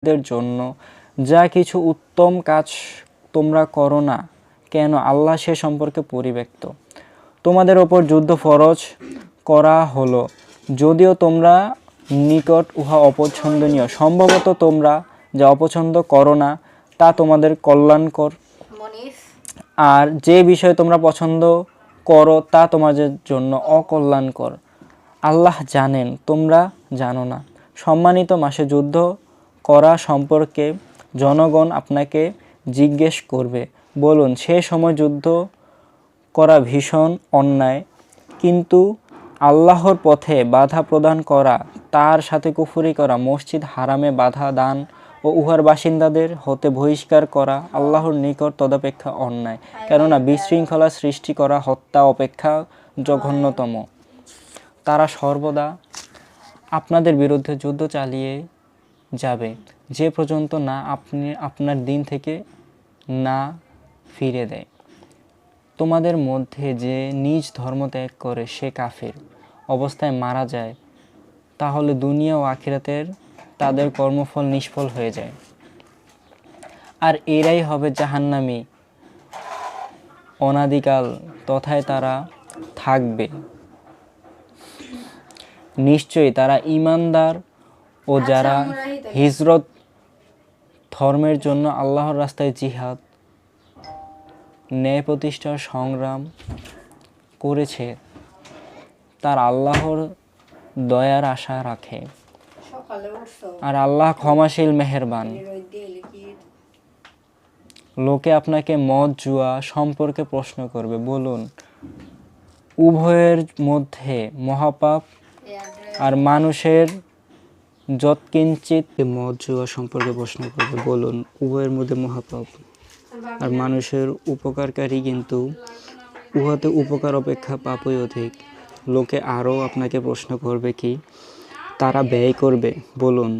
দের জন্য যা কিছু উত্তম কাজ তোমরা করো না কেন, আল্লাহ সে সম্পর্কে পরিব্যক্ত। তোমাদের ওপর যুদ্ধ ফরজ করা হলো, যদিও তোমরা নিকট উহা অপছন্দনীয়। সম্ভবত তোমরা যা অপছন্দ করো না তা তোমাদের কল্যাণকর, আর যে বিষয় তোমরা পছন্দ করো তা তোমাদের জন্য অকল্যাণকর। আল্লাহ জানেন, তোমরা জানো না। সম্মানিত মাসে যুদ্ধ করা সম্পর্কে জনগণ আপনাকে জিজ্ঞেস করবে। বলুন, সে সময় যুদ্ধ করা ভীষণ অন্যায়, কিন্তু আল্লাহর পথে বাধা প্রদান করা, তার সাথে কুফরি করা, মসজিদ হারামে বাধা দান ও উহার বাসিন্দাদের হতে বহিষ্কার করা আল্লাহর নিকট তদপেক্ষা অন্যায়, কেননা বিশৃঙ্খলা সৃষ্টি করা হত্যা অপেক্ষা জঘন্যতম। তারা সর্বদা আপনাদের বিরুদ্ধে যুদ্ধ চালিয়ে যাবে যে পর্যন্ত না আপনি আপনার দিন থেকে না ফিরে দেয়। তোমাদের মধ্যে যে নিজ ধর্ম ত্যাগ করে সে কাফির অবস্থায় মারা যায়, তাহলে দুনিয়া ও আখিরাতের তাদের কর্মফল নিষ্ফল হয়ে যায়, আর এরাই হবে জাহান্নামী অনাদিকাল, তথায় তারা থাকবে। নিশ্চয়ই তারা ঈমানদার ও যারা হিজরত, ধর্মের জন্য আল্লাহর রাস্তায় জিহাদ, ন্যায় প্রতিষ্ঠার সংগ্রাম করেছে, তার আল্লাহর দয়ার আশা রাখে, আর আল্লাহ ক্ষমাশীল মেহেরবান। লোকে আপনাকে মদ জুয়া সম্পর্কে প্রশ্ন করবে। বলুন, উভয়ের মধ্যে মহাপাপ, আর মানুষের যৎকিঞ্চিত মদ জুয়া সম্পর্কে প্রশ্ন করবে। বলুন, উভয়ের মধ্যে মহাপাপ, আর মানুষের উপকারকারী, কিন্তু উহাতে উপকার অপেক্ষা পাপই অধিক। লোকে আরও আপনাকে প্রশ্ন করবে কি তারা ব্যয় করবে। বলুন,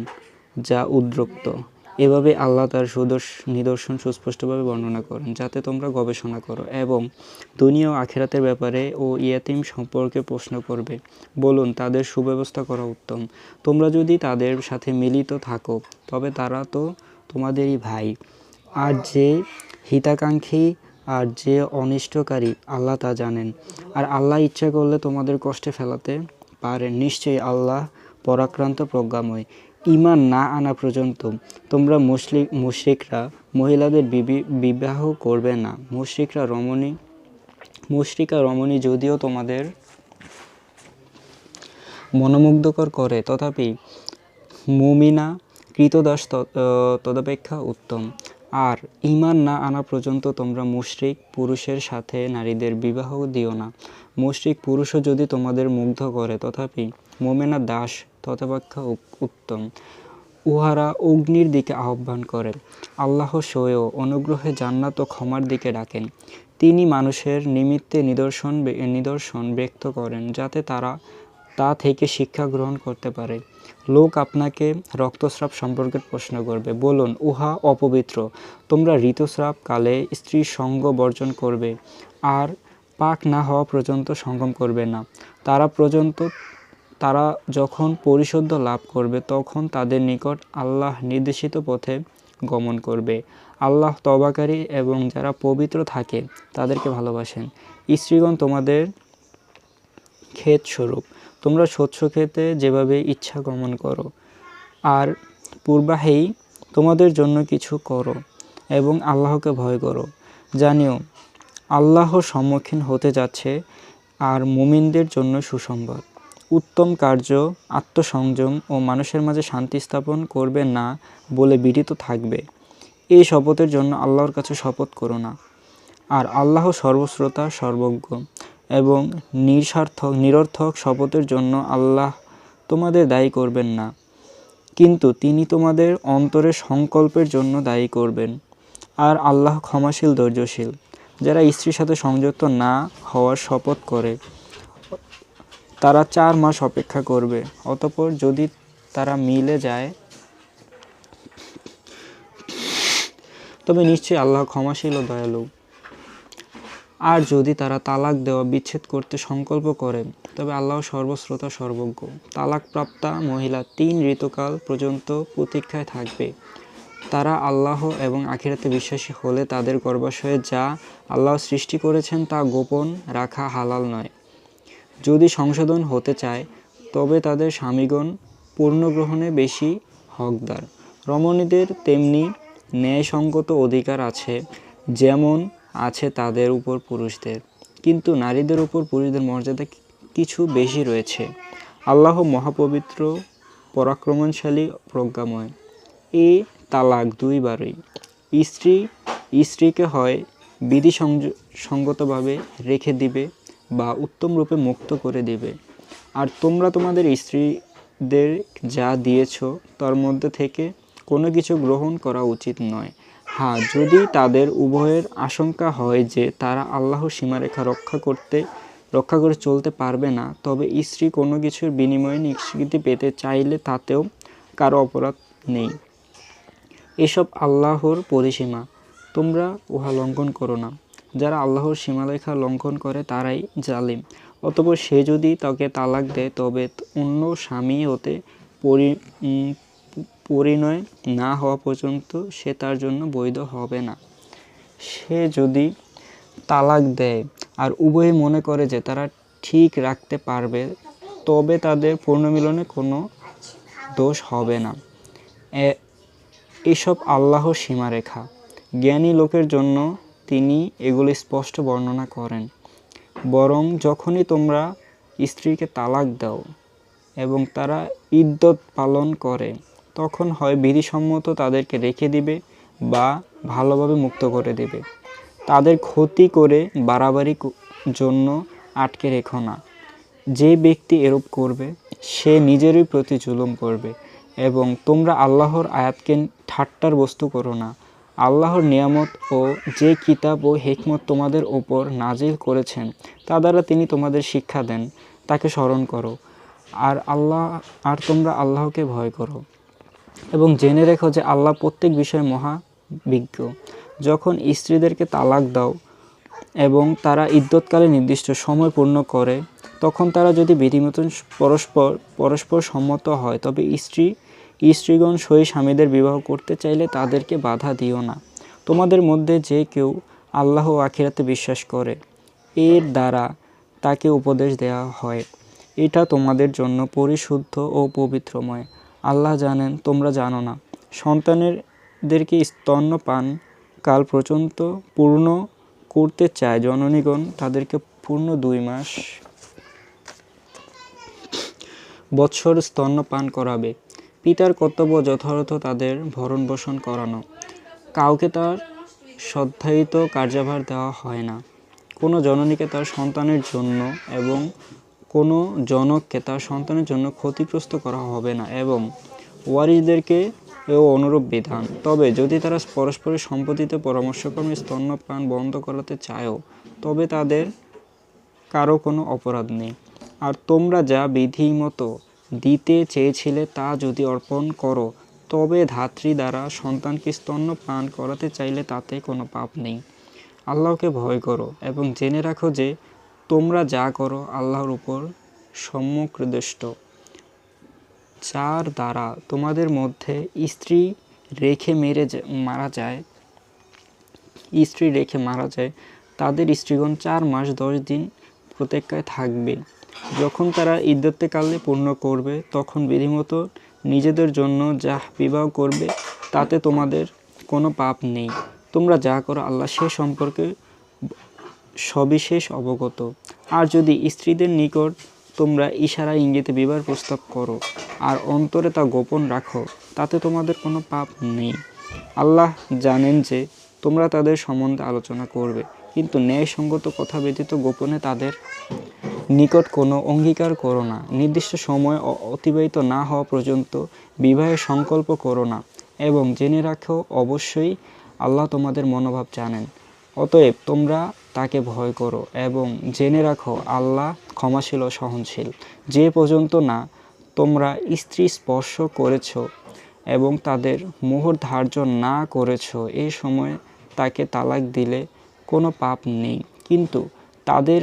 যা উদ্রক্ত। এভাবে আল্লাহ তার নিদর্শন সুস্পষ্টভাবে বর্ণনা করেন, যাতে তোমরা গবেষণা করো, এবং দুনিয়া ও আখিরাতের ব্যাপারে ও ইয়াতীম সম্পর্কে প্রশ্ন করবে। বলুন, তাদের সুব্যবস্থা করা উত্তম। তোমরা যদি তাদের সাথে মিলিত থাকো তবে তারা তো তোমাদেরই ভাই, আর যে হিতাকাঙ্ক্ষী আর যে অনিষ্টকারী আল্লাহ তা জানেন, আর আল্লাহ ইচ্ছা করলে তোমাদের কষ্টে ফেলাতে পারেন। নিশ্চয়ই আল্লাহ পরাক্রান্ত প্রজ্ঞাময়। ঈমান না আনা পর্যন্ত তোমরা মুশরিকরা মহিলাদের বিবাহ করবে না। মুশরিকা রমণী যদিও তোমাদের মনোমুগ্ধকর করে, তথাপি মুমিনা কৃতদাস তদপেক্ষা উত্তম। আর ঈমান না আনা পর্যন্ত তোমরা মুশরিক পুরুষের সাথে নারীদের বিবাহ দিও না। মুশরিক পুরুষও যদি তোমাদের মুগ্ধ করে, তথাপি মুমিনা দাস তদপেক্ষা উত্তম। উহারা অগ্নির দিকে আহ্বান করে, আল্লাহ স্বয়ং অনুগ্রহে জান্নাত ও ক্ষমার দিকে ডাকেন। তিনি মানুষের নিমিত্তে নিদর্শন ব্যক্ত করেন, যাতে তারা তা থেকে শিক্ষা গ্রহণ করতে পারে। লোক আপনাকে রক্তস্রাব সম্পর্কে প্রশ্ন করবে। বলুন, উহা অপবিত্র। তোমরা ঋতুস্রাব কালে স্ত্রীর সঙ্গ বর্জন করবে, আর পাক না হওয়া পর্যন্ত সঙ্গম করবে না। তারা যখন পরিশুদ্ধ লাভ করবে, তখন তাদের নিকট আল্লাহ নির্দেশিত পথে গমন করবে। আল্লাহ তওবাকারী এবং যারা পবিত্র থাকে তাদেরকে ভালোবাসেন। স্ত্রীগণ তোমাদের ক্ষেত স্বরূপ, তোমরা শস্য ক্ষেতে যেভাবে ইচ্ছা গমন করো, আর পূর্বাহেই তোমাদের জন্য কিছু করো, এবং আল্লাহকে ভয় করো। জানিও, আল্লাহর সম্মুখীন হতে যাচ্ছে আর মুমিনদের জন্য সুসংবাদ। উত্তম কার্য, আত্মসংযম ও মানুষের মাঝে শান্তি স্থাপন করবে না বলে বিরত থাকবে, এই শপথের জন্য আল্লাহর কাছে শপথ করো না। আর আল্লাহ সর্বশ্রোতা, সর্বজ্ঞ, এবং নিরর্থক শপথের জন্য আল্লাহ তোমাদের দায়ী করবেন না, কিন্তু তিনি তোমাদের অন্তরের সংকল্পের জন্য দায়ী করবেন। আর আল্লাহ ক্ষমাশীল, ধৈর্যশীল। যারা স্ত্রীর সাথে সংযুক্ত না হওয়ার শপথ করে তারা 4 মাস অপেক্ষা করবে, অতঃপর যদি তারা মিলে যায় তবে নিশ্চয়ই আল্লাহ ক্ষমাশীল ও দয়ালু। আর যদি তারা তালাক দেওয়া বিচ্ছেদ করতে সংকল্প করে, তবে আল্লাহ সর্বশ্রোতা সর্বজ্ঞ। তালাকপ্রাপ্তা মহিলা 3 ঋতুকাল পর্যন্ত প্রতীক্ষায় থাকবে। তারা আল্লাহ এবং আখিরাতে বিশ্বাসী হলে তাদের গর্ভাশয়ে যা আল্লাহ সৃষ্টি করেছেন তা গোপন রাখা হালাল নয়। যদি সংশোধন হতে চায়, তবে তাদের স্বামীগণ পূর্ণগ্রহণে বেশি হকদার। রমণীদের তেমনি ন্যায়সঙ্গত অধিকার আছে যেমন আছে তাদের উপর পুরুষদের, কিন্তু নারীদের উপর পুরুষদের মর্যাদা কিছু বেশি রয়েছে। আল্লাহ মহাপবিত্র, পরাক্রমশালী, প্রজ্ঞাময়। এ তালাক 2 বারই। স্ত্রীকে হয় বিধিসঙ্গতভাবে রেখে দিবে বা উত্তম রূপে মুক্ত করে দিবে। আর তোমরা তোমাদের স্ত্রীদের যা দিয়েছ তার মধ্যে থেকে কোনো কিছু গ্রহণ করা উচিত নয়। হ্যাঁ, যদি তাদের উভয়ের আশঙ্কা হয় যে তারা আল্লাহর সীমারেখা রক্ষা করে চলতে পারবে না, তবে স্ত্রী কোনো কিছুর বিনিময়ে নিষ্কৃতি পেতে চাইলে তাতেও কারো অপরাধ নেই। এসব আল্লাহর পরিসীমা, তোমরা উহা লঙ্ঘন করো না। যারা আল্লাহর সীমারেখা লঙ্ঘন করে তারাই জালিম। অতঃপর সে যদি তাকে তালাক দেয়, তবে অন্য স্বামী হতে পরিণয় না হওয়া পর্যন্ত সে তার জন্য বৈধ হবে না। সে যদি তালাক দেয় আর উভয়ে মনে করে যে তারা ঠিক রাখতে পারবে, তবে তাদের পুনর্মিলনে কোনো দোষ হবে না। এসব আল্লাহর সীমারেখা। জ্ঞানী লোকের জন্য তিনি এগুলি স্পষ্ট বর্ণনা করেন। বরং যখনই তোমরা স্ত্রীকে তালাক দাও এবং তারা ইদ্যত পালন করে, তখন হয় বিধিসম্মত তাদেরকে রেখে দিবে বা ভালোভাবে মুক্ত করে দেবে। তাদের ক্ষতি করে বাড়াবাড়ির জন্য আটকে রেখো না। যে ব্যক্তি এরূপ করবে সে নিজেরই প্রতি জুলুম করবে। এবং তোমরা আল্লাহর আয়াতকে ঠাট্টার বস্তু করো না। আল্লাহর নিয়ামত ও যে কিতাব ও হিকমত তোমাদের ওপর নাজিল করেছেন তা দ্বারা তিনি তোমাদের শিক্ষা দেন, তাকে স্মরণ করো। আর তোমরা আল্লাহকে ভয় করো এবং জেনে রেখো যে আল্লাহ প্রত্যেক বিষয়ে মহাবিজ্ঞ। যখন স্ত্রীদেরকে তালাক দাও এবং তারা ইদ্যতকালে নির্দিষ্ট সময় পূর্ণ করে, তখন তারা যদি বিধিমতো পরস্পর সম্মত হয়, তবে স্ত্রীগণ সহি স্বামীদের বিবাহ করতে চাইলে তাদেরকে বাধা দিও না। তোমাদের মধ্যে যে কেউ আল্লাহ ও আখিরাতে বিশ্বাস করে, এর দ্বারা তাকে উপদেশ দেওয়া হয়, এটা তোমাদের জন্য পরিশুদ্ধ ও পবিত্রময়। আল্লাহ জানেন, তোমরা জানো না। সন্তানদেরকে স্তন্যপান কাল পর্যন্ত পূর্ণ করতে চায় জননীগণ তাদেরকে পূর্ণ 2 বৎসর স্তন্যপান করাবে। পিতার কর্তব্য যথাযথ তাদের ভরণ পোষণ করানো। কাউকে তার শ্রদ্ধায়িত কার্যভার দেওয়া হয় না। কোনো জননীকে তার সন্তানের জন্য এবং কোনো জনককে তার সন্তানের জন্য ক্ষতিগ্রস্ত করা হবে না, এবং ওয়ারিসদেরকে এও অনুরূপ বিধান। তবে যদি তারা পরস্পরের সম্পত্তিতে পরামর্শক্রমে স্তন্যপান বন্ধ করাতে চায়ও, তবে তাদের কারো কোনো অপরাধ নেই। আর তোমরা যা বিধিমতো দিতে চেয়েছিলে তা যদি অর্পণ করো, তবে ধাত্রী দ্বারা সন্তানকে স্তন্যপান করাতে চাইলে তাতে কোনো পাপ নেই। আল্লাহকে ভয় করো এবং জেনে রাখো যে তোমরা যা করো আল্লাহর উপর সম্যকদৃষ্ট। যার দ্বারা তোমাদের মধ্যে স্ত্রী রেখে মারা যায়, তাদের স্ত্রীগণ 4 মাস 10 দিন প্রতীক্ষায় থাকবে। যখন তারা ইদ্যতকালে পূর্ণ করবে, তখন বিধিমতো নিজেদের জন্য যা বিবাহ করবে তাতে তোমাদের কোনো পাপ নেই। তোমরা যা করো আল্লাহ সে সম্পর্কে সবিশেষ অবগত। আর যদি স্ত্রীদের নিকট তোমরা ইশারা ইঙ্গিতে বিবাহ প্রস্তাব করো আর অন্তরে তা গোপন রাখো, তাতে তোমাদের কোনো পাপ নেই। আল্লাহ জানেন যে তোমরা তাদের সম্বন্ধে আলোচনা করবে, কিন্তু ন্যায়সঙ্গত কথা ব্যতীত গোপনে তাদের নিকট কোনো অঙ্গীকার করো না। নির্দিষ্ট সময় অতিবাহিত না হওয়া পর্যন্ত বিবাহের সংকল্প করো না, এবং জেনে রাখো অবশ্যই আল্লাহ তোমাদের মনোভাব জানেন। অতএব তোমরা তাকে ভয় করো এবং জেনে রাখো আল্লাহ ক্ষমাশীল ও সহনশীল। যে পর্যন্ত না তোমরা স্ত্রী স্পর্শ করেছ এবং তাদের মোহর ধার্য না করেছ, এই সময় তাকে তালাক দিলে কোনো পাপ নেই। কিন্তু তাদের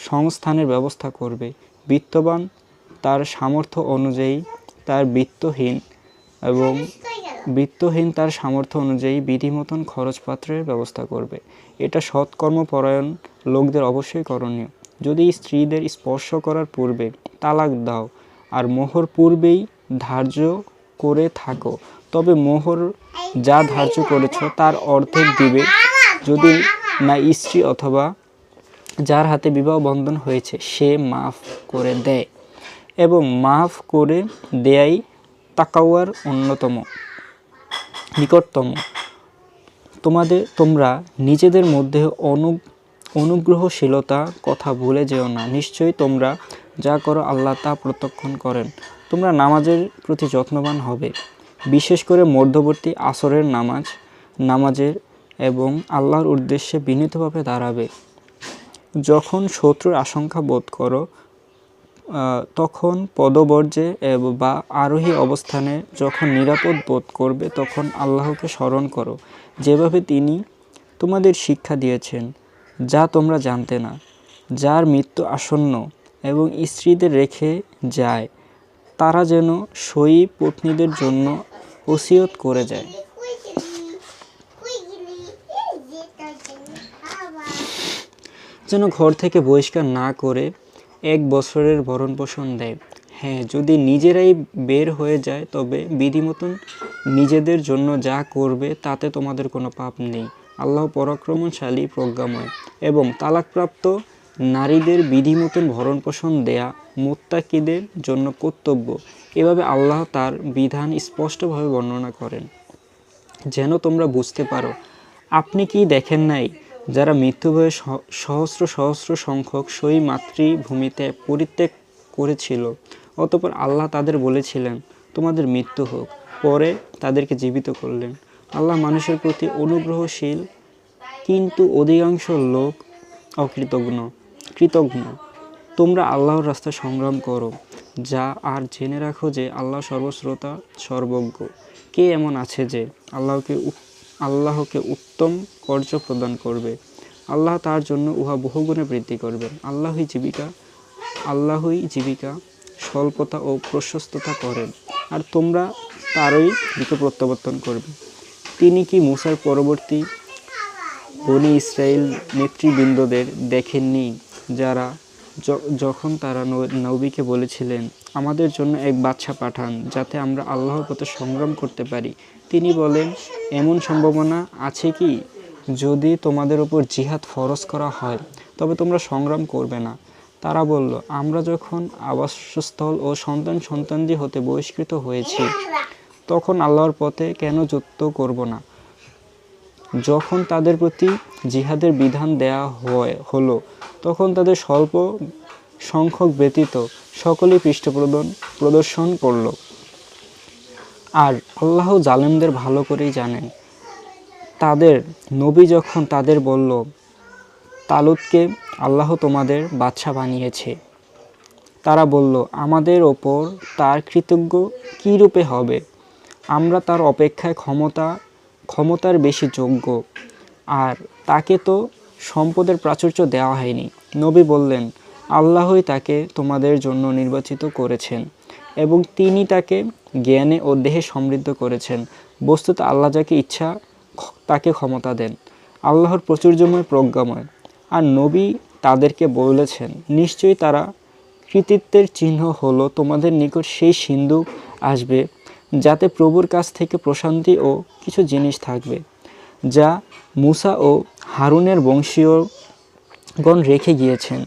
সংস্থানের ব্যবস্থা করবে। বিত্তবান তার সামর্থ্য অনুযায়ী, বিত্তহীন তার সামর্থ্য অনুযায়ী বিধিমতন খরচপত্রের ব্যবস্থা করবে। এটা সৎকর্মপরায়ণ লোকদের অবশ্যই করণীয়। যদি স্ত্রীদের স্পর্শ করার পূর্বে তালাক দাও আর মোহর পূর্বেই ধার্য করে থাকো, তবে মোহর যা ধার্য করেছ তার অর্ধেক দিবে, যদি না স্ত্রী অথবা যার হাতে বিবাহ বন্ধন হয়েছে সে মাফ করে দেয়। এবং মাফ করে দেয়াই তাকওয়ার নিকটতম। তোমরা নিজেদের মধ্যে অনুগ্রহশীলতা কথা ভুলে যেও না। নিশ্চয়ই তোমরা যা করো আল্লাহ তা প্রত্যক্ষণ করেন। তোমরা নামাজের প্রতি যত্নবান হবে, বিশেষ করে মধ্যবর্তী আসরের নামাজের এবং আল্লাহর উদ্দেশ্যে বিনীতভাবে দাঁড়াবে। যখন শত্রুর আশঙ্কা বোধ করো তখন পদবর্জ্যে বা আরোহী অবস্থানে যখন নিরাপদ বোধ করবে তখন আল্লাহকে স্মরণ করো, যেভাবে তিনি তোমাদের শিক্ষা দিয়েছেন, যা তোমরা জানতে না। যার মৃত্যু আসন্ন এবং স্ত্রীদের রেখে যায়, তারা যেন সয়ী পত্নীদের জন্য ওসিয়ত করে যায়, যেন ঘর থেকে বহিষ্কার না করে 1 বছরের ভরণপোষণ দেয়। হ্যাঁ, যদি নিজেরাই বের হয়ে যায় তবে বিধিমতন নিজেদের জন্য যা করবে তাতে তোমাদের কোনো পাপ নেই। আল্লাহ পরাক্রমশালী, প্রজ্ঞাময়। এবং তালাকপ্রাপ্ত নারীদের বিধিমতন ভরণপোষণ দেয়া মুত্তাকিদের জন্য কর্তব্য। এভাবে আল্লাহ তার বিধান স্পষ্টভাবে বর্ণনা করেন, যেন তোমরা বুঝতে পারো। আপনি কি দেখেন নাই, যারা মৃত্যু ভয়ে সহস্র সহস্র সংখ্যক সই মাতৃভূমিতে পরিত্যাগ করেছিল, অতঃপর আল্লাহ তাদের বলেছিলেন তোমাদের মৃত্যু হোক, পরে তাদেরকে জীবিত করলেন। আল্লাহ মানুষের প্রতি অনুগ্রহশীল, কিন্তু অধিকাংশ লোক কৃতজ্ঞ। তোমরা আল্লাহর রাস্তায় সংগ্রাম করো, আর জেনে রাখো যে আল্লাহ সর্বশ্রোতা, সর্বজ্ঞ। কে এমন আছে যে আল্লাহকে উত্তম কার্য প্রদান করবে? আল্লাহ তার জন্য উহা বহুগুণে বৃদ্ধি করবেন। আল্লাহই জীবিকা, স্বল্পতা ও প্রশস্ততা করেন, আর তোমরা তারই দিকে প্রত্যাবর্তন করবে। তিনি কি মূসার পরবর্তী বনী ইসরাইল নেতৃবৃন্দদের দেখেননি, যারা যখন তারা নবীকে বলেছিলেন আমাদের জন্য এক বাদশা পাঠান যাতে আমরা আল্লাহর পথে সংগ্রাম করতে পারি? তিনি বলেন, এমন সম্ভাবনা আছে কি যদি তোমাদের উপর জিহাদ ফরজ করা হয় তবে তোমরা সংগ্রাম করবে না? তারা বলল, আমরা যখন আবাসস্থল ও সন্তানাদি হতে বহিষ্কৃত হয়েছি তখন আল্লাহর পথে কেন যুদ্ধ করব না? যখন তাদের প্রতি জিহাদের বিধান দেয়া হলো তখন তাদের স্বল্প সংখ্যক ব্যতীত সকলেই প্রদর্শন করল। আর আল্লাহ জালেমদের ভালো করেই জানেন। তাদের নবী যখন তাদের বলল, তালুতকে আল্লাহ তোমাদের বাদশা বানিয়েছে, তারা বলল, আমাদের ওপর তার কৃতজ্ঞ কী রূপে হবে? আমরা তার অপেক্ষায় ক্ষমতার বেশি যোগ্য, আর তাকে তো সম্পদের প্রাচুর্য দেওয়া হয়নি। নবী বললেন, আল্লাহই তাকে তোমাদের জন্য নির্বাচিত করেছেন এবং তিনি তাকে জ্ঞানে ও দেহে সমৃদ্ধ করেছেন। বস্তুত আল্লাহ যাকে ইচ্ছা তাকে ক্ষমতা দেন। আল্লাহর প্রাচুর্যময়, প্রজ্ঞাময়। আর নবী তাদেরকে বলেছেন, নিশ্চয়ই তারা কৃতিত্বের চিহ্ন হলো তোমাদের নিকট সেই সিন্দুক আসবে যাতে প্রভুর কাছ থেকে প্রশান্তি ও কিছু জিনিস থাকবে, যা মূসা ও হারুনের বংশীয়গণ রেখে গিয়েছেন।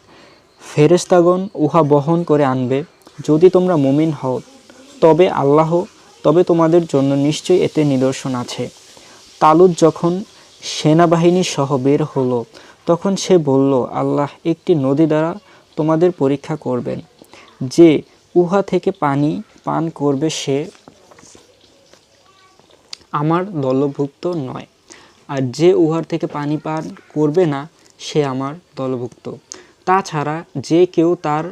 ফেরেশতাগণ উহা বহন করে আনবে। যদি তোমরা মুমিন হও তবে তোমাদের জন্য নিশ্চয়ই এতে নিদর্শন আছে। তালুত যখন সেনাবাহিনী সহ বের হলো তখন সে বলল, আল্লাহ একটি নদী দ্বারা তোমাদের পরীক্ষা করবেন। যে উহা থেকে পানি পান করবে সে আমার দলভুক্ত নয়, আর যে উহার থেকে পানি পান করবে না সে আমার দলভুক্ত। তাছাড়া যে কেউ তার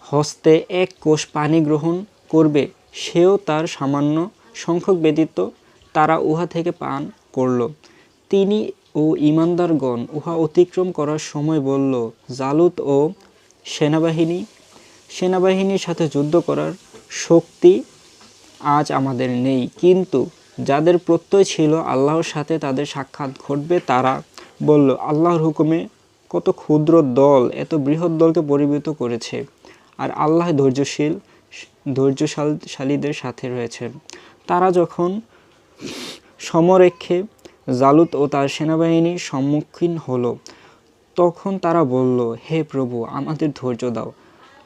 হস্তে 1 কোষ পানি গ্রহণ করবে সেও তার সামান্য সংখ্যক ব্যতীত তারা উহা থেকে পান করল। তিনি ও ঈমানদারগণ উহা অতিক্রম করার সময় বলল, জালুত ও সেনাবাহিনীর সাথে যুদ্ধ করার শক্তি আজ আমাদের নেই, কিন্তু যাদের প্রত্যয় ছিল আল্লাহর সাথে তাদের সাক্ষাৎ ঘটবে তারা বলল, আল্লাহর হুকুমে কত ক্ষুদ্র দল এত বৃহৎ দলকে পরিবৃত করেছে, আর আল্লাহ ধৈর্যশালীদের সাথে রয়েছেন। তারা যখন সমরেক্ষে জালুত ও তার সেনাবাহিনীর সম্মুখীন হলো, তখন তারা বলল, হে প্রভু, আমাদের ধৈর্য দাও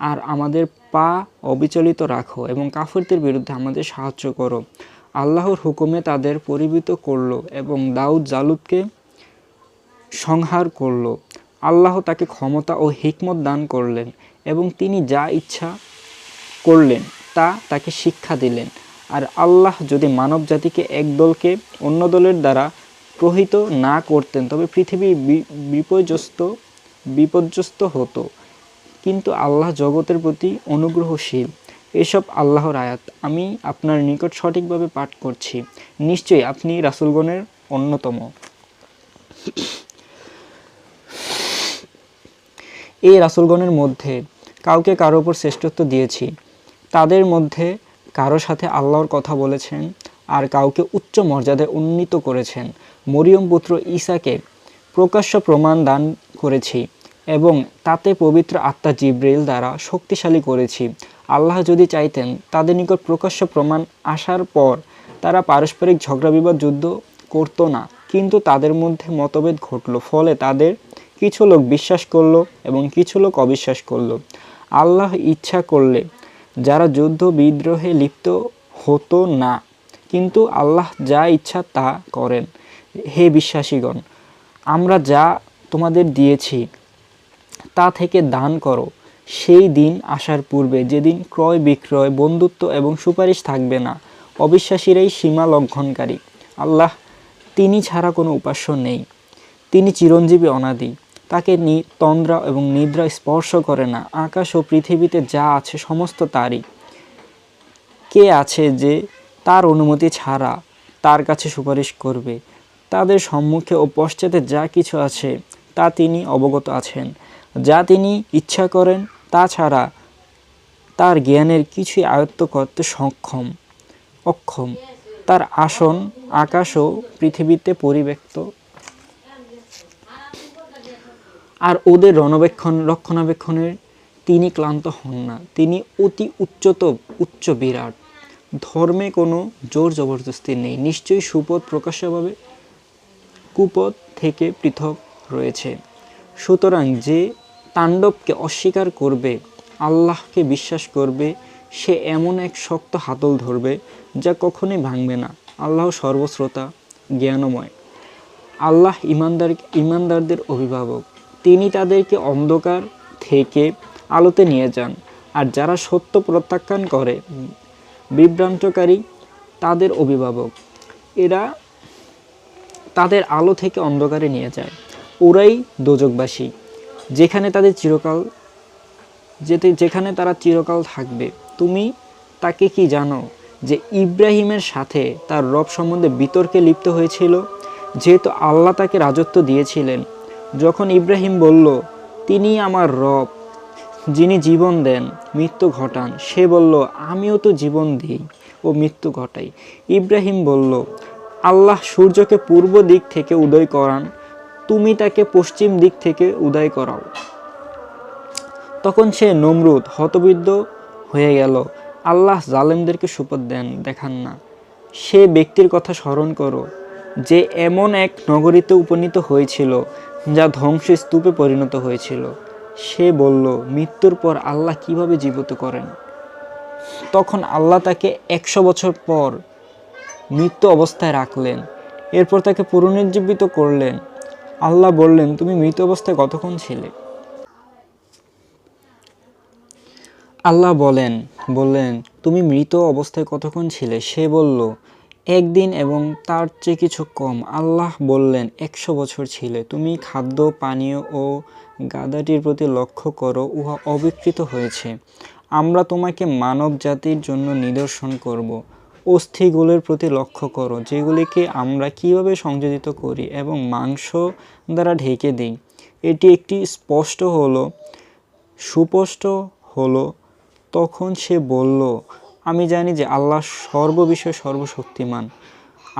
আর আমাদের পা অবিচলিত রাখো এবং কাফিরদের বিরুদ্ধে আমাদের সাহায্য করো। আল্লাহর হুকুমে তাদের পরিবৃত করলো এবং দাউদ জালুতকে সংহার করল। আল্লাহ তাকে ক্ষমতা ও হিকমত দান করলেন এবং তিনি যা ইচ্ছা করলেন তা তাকে শিক্ষা দিলেন। আর আল্লাহ যদি মানব জাতিকে এক দলকে অন্য দলের দ্বারা প্রহিত না করতেন তবে পৃথিবী বিপর্যস্ত হতো, কিন্তু আল্লাহ জগতের প্রতি অনুগ্রহশীল। এসব আল্লাহর আয়াত আমি আপনার নিকট সঠিকভাবে পাঠ করছি, নিশ্চয়ই আপনি রাসূলগণের অন্যতম। এই রাসূলগণের মধ্যে কাউকে কারো উপর শ্রেষ্ঠত্ব দিয়েছি, তাদের মধ্যে কারো সাথে আল্লাহর কথা বলেছেন আর কাউকে উচ্চ মর্যাদায় উন্নীত করেছেন। মরিয়ম পুত্র ঈসাকে প্রকাশ্য প্রমাণ দান করেছি এবং তাতে পবিত্র আত্মা জিবরিল দ্বারা শক্তিশালী করেছি। আল্লাহ যদি চাইতেন তাদের নিকট প্রকাশ্য প্রমাণ আসার পর তারা পারস্পরিক ঝগড়া বিবাদ যুদ্ধ করতো না, কিন্তু তাদের মধ্যে মতভেদ ঘটল, ফলে তাদের কিছু লোক বিশ্বাস করলো এবং কিছু লোক অবিশ্বাস করলো। আল্লাহ ইচ্ছা করলে যারা যুদ্ধ বিদ্রোহে লিপ্ত হতো না, কিন্তু আল্লাহ যা ইচ্ছা তা করেন। হে বিশ্বাসীগণ, আমরা যা তোমাদের দিয়েছি তা থেকে দান করো সেই দিন আসার পূর্বে, যেদিন ক্রয় বিক্রয়, বন্ধুত্ব এবং সুপারিশ থাকবে না। অবিশ্বাসীরাই সীমা লঙ্ঘনকারী। আল্লাহ, তিনি ছাড়া কোনো উপাস্য নেই। তিনি চিরঞ্জীবী, অনাদি। তাকে তন্দ্রা এবং নিদ্রা স্পর্শ করে না। আকাশ ও পৃথিবীতে যা আছে সমস্ত তারই। কে আছে যে তার অনুমতি ছাড়া তার কাছে সুপারিশ করবে? তাদের সম্মুখে ও পশ্চাতে যা কিছু আছে তা তিনি অবগত আছেন। যা তিনি ইচ্ছা করেন তা ছাড়া তার জ্ঞানের কিছুই আয়ত্ত করতে অক্ষম। তার আসন আকাশ ও পৃথিবীতে পরিব্যাপ্ত, আর ওদের রক্ষণাবেক্ষণের তিনি ক্লান্ত হন না। তিনি অতি উচ্চ বিরাট। ধর্মে কোনো জোর জবরদস্তি নেই। নিশ্চয়ই সুপথ প্রকাশ্যভাবে কুপথ থেকে পৃথক রয়েছে। সুতরাং যে তাণ্ডবকে অস্বীকার করবে, আল্লাহকে বিশ্বাস করবে, সে এমন এক শক্ত হাতল ধরবে যা কখনোই ভাঙবে না। আল্লাহ সর্বশ্রোতা, জ্ঞানময়। আল্লাহ ঈমানদারদের অভিভাবক। তিনি তাদেরকে অন্ধকার থেকে আলোতে নিয়ে যান, আর যারা সত্য প্রত্যাখ্যান করে বিভ্রান্তকারী তাদের অভিভাবক। এরা তাদের আলো থেকে অন্ধকারে নিয়ে যায়। ওরাই দোজখবাসী, যেখানে তারা চিরকাল থাকবে। তুমি তাকে কি জানো যে ইব্রাহিমের সাথে তার রব সম্বন্ধে বিতর্কে লিপ্ত হয়েছিল, যেহেতু আল্লাহ তাকে রাজত্ব দিয়েছিলেন। যখন ইব্রাহিম বলল, তিনি আমার রব, যিনি জীবন দেন, মৃত্যু ঘটান, সে বলল, আমিও তো জীবন দিই ও মৃত্যু ঘটাই। ইব্রাহিম বলল, আল্লাহ সূর্যকে পূর্ব দিক থেকে উদয় করান, তুমি তাকে পশ্চিম দিক থেকে উদয় করাও। তখন সে নমরুদ হতবুদ্ধি হয়ে গেল। আল্লাহ জালেমদেরকে সুপথ দেখান না। সে ব্যক্তির কথা স্মরণ করো যে এমন এক নগরীতে উপনীত হয়েছিল যা ধ্বংসস্তূপে পরিণত হয়েছিল। সে বলল, মৃত্যুর পর আল্লাহ কিভাবে জীবিত করেন? তখন আল্লাহ তাকে 100 বছর পর মৃত্যু অবস্থায় রাখলেন, এরপর তাকে পুনরুজ্জীবিত করলেন। আল্লাহ বললেন, তুমি মৃত অবস্থায় কতক্ষণ ছিলে? আল্লাহ বললেন, তুমি মৃত অবস্থায় কতক্ষণ ছিলে? সে বলল, একদিন এবং তার চেয়ে কিছু কম। আল্লাহ বললেন, 100 বছর ছিলে। তুমি খাদ্য পানীয় ও গাধাটির প্রতি লক্ষ্য করো, উহা অবিকৃত হয়েছে। আমরা তোমাকে মানব জাতির জন্য নিদর্শন করব। অস্থিগুলোর প্রতি লক্ষ্য করো, যেগুলিকে আমরা কিভাবে সংযোজিত করি এবং মাংস দ্বারা ঢেকে দিই। এটি একটি সুস্পষ্ট হলো। তখন সে বলল, আমি জানি যে আল্লাহ সর্ববিষয়ে সর্বশক্তিমান।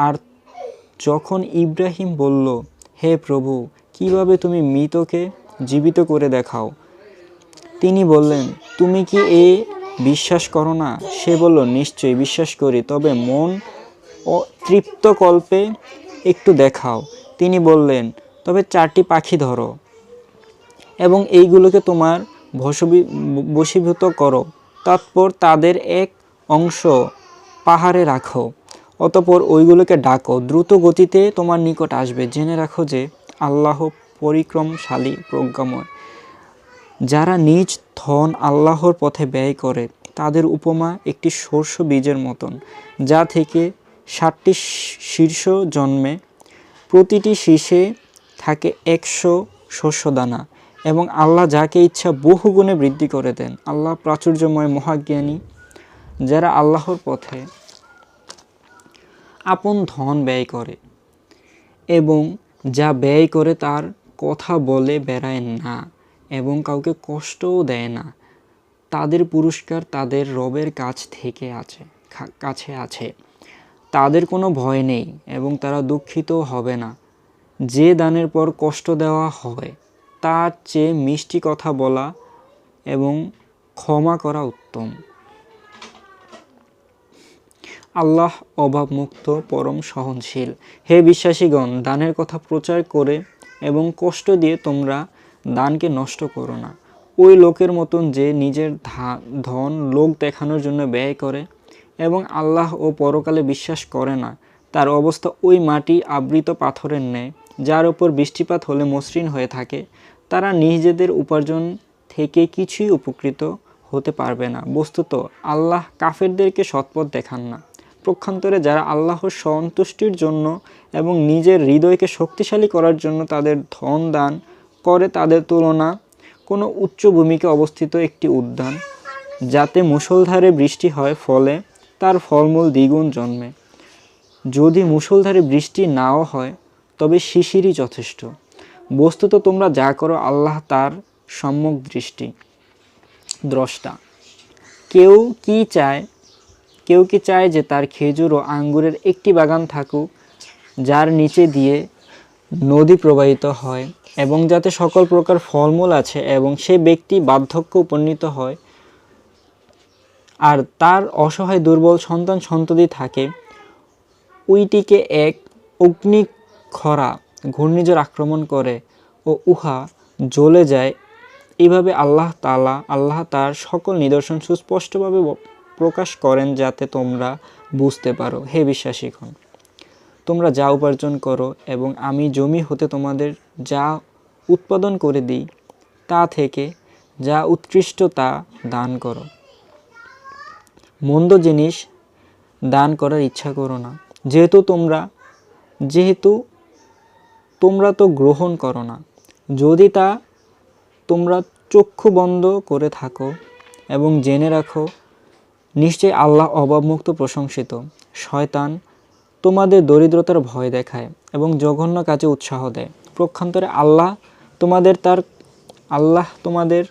আর যখন ইব্রাহিম বলল, হে প্রভু, কিভাবে তুমি মৃতকে জীবিত করে দেখাও, তিনি বললেন, তুমি কি এ বিশ্বাস করো না? সে বলল, নিশ্চয়ই বিশ্বাস করি, তবে মন তৃপ্তকল্পে একটু দেখাও। তিনি বললেন, তবে 4টি পাখি ধরো এবং এইগুলোকে তোমার বশীভূত করো। তারপর তাদের এক অংশ পাহাড়ে রাখো, অতঃপর ওইগুলোকে ডাকো, দ্রুত গতিতে তোমার নিকট আসবে। জেনে রাখো যে আল্লাহ পরিক্রমশালী, প্রজ্ঞাময়। যারা নিজ ধন আল্লাহর পথে ব্যয় করে, তাদের উপমা একটি শস্য বীজের মতন, যা থেকে 7টি শীর্ষ জন্মে, প্রতিটি শীষে থাকে 100 শস্যদানা, এবং আল্লাহ যাকে ইচ্ছা বহুগুণে বৃদ্ধি করে দেন। আল্লাহ প্রাচুর্যময়, মহাজ্ঞানী। যারা আল্লাহর পথে আপন ধন ব্যয় করে এবং যা ব্যয় করে তার কথা বলে বেড়ায় না এবং কাউকে কষ্টও দেয় না, তাদের পুরস্কার তাদের রবের কাছে আছে। তাদের কোনো ভয় নেই এবং তারা দুঃখিত হবে না। যে দানের পর কষ্ট দেওয়া হয়, তার চেয়ে মিষ্টি কথা বলা এবং ক্ষমা করা উত্তম। আল্লাহ অভাবমুক্ত, পরম সহনশীল। হে বিশ্বাসীগণ, দানের কথা প্রচার করে এবং কষ্ট দিয়ে তোমরা দানকে নষ্ট করো না। ওই লোকের মতন যে নিজের ধন লোক দেখানোর জন্য ব্যয় করে এবং আল্লাহ ও পরকালে বিশ্বাস করে না, তার অবস্থা ওই মাটি আবৃত পাথরের ন্যায়, যার উপর বৃষ্টিপাত হলে মসৃণ হয়ে থাকে। তারা নিজেদের উপার্জন থেকে কিছুই উপকৃত হতে পারবে না। বস্তুত আল্লাহ কাফেরদেরকে সৎপথ দেখান না। পক্ষান্তরে যারা আল্লাহর সন্তুষ্টির জন্য এবং নিজের হৃদয়কে শক্তিশালী করার জন্য তাদের ধন দান করে, তাদের তুলনা কোনো উচ্চ ভূমিকে অবস্থিত একটি উদ্যান, যাতে মুষলধারে বৃষ্টি হয়, ফলে তার ফলমূল দ্বিগুণ জন্মে। যদি মুষলধারে বৃষ্টি নাও হয়, তবে শিশিরই যথেষ্ট। বস্তুত তোমরা যা করো, আল্লাহ তার সম্যক দ্রষ্টা। কেউ কি চায় যে তার খেজুর ও আঙ্গুরের একটি বাগান থাকুক, যার নিচে দিয়ে নদী প্রবাহিত হয় এবং যাতে সকল প্রকার ফলমূল আছে, এবং সে ব্যক্তি বার্ধক্যে উপনীত হয় আর তার অসহায় দুর্বল সন্তান সন্ততি থাকে, উইটিকে এক অগ্নিক্ষরা ঘূর্ণিঝড় আক্রমণ করে ও উহা জ্বলে যায়। এইভাবে আল্লাহ তার সকল নিদর্শন সুস্পষ্টভাবে প্রকাশ করেন, যাতে তোমরা বুঝতে পারো। হে বিশ্বাসীগণ, তোমরা যা উপার্জন করো এবং আমি জমি হতে তোমাদের যা উৎপাদন করে দিই, তা থেকে যা উৎকৃষ্ট তা দান করো। মন্দ জিনিস দান করার ইচ্ছা করো না, যেহেতু তোমরা তো গ্রহণ করো না, যদি তা তোমরা চক্ষু বন্ধ করে থাকো। এবং জেনে রাখো, নিশ্চয়ই আল্লাহ অভাবমুক্ত, প্রশংসিত। শয়তান তোমাদের দরিদ্রতার ভয় দেখায় এবং জঘন্য কাজে উৎসাহ দেয়। পক্ষান্তরে আল্লাহ তোমাদের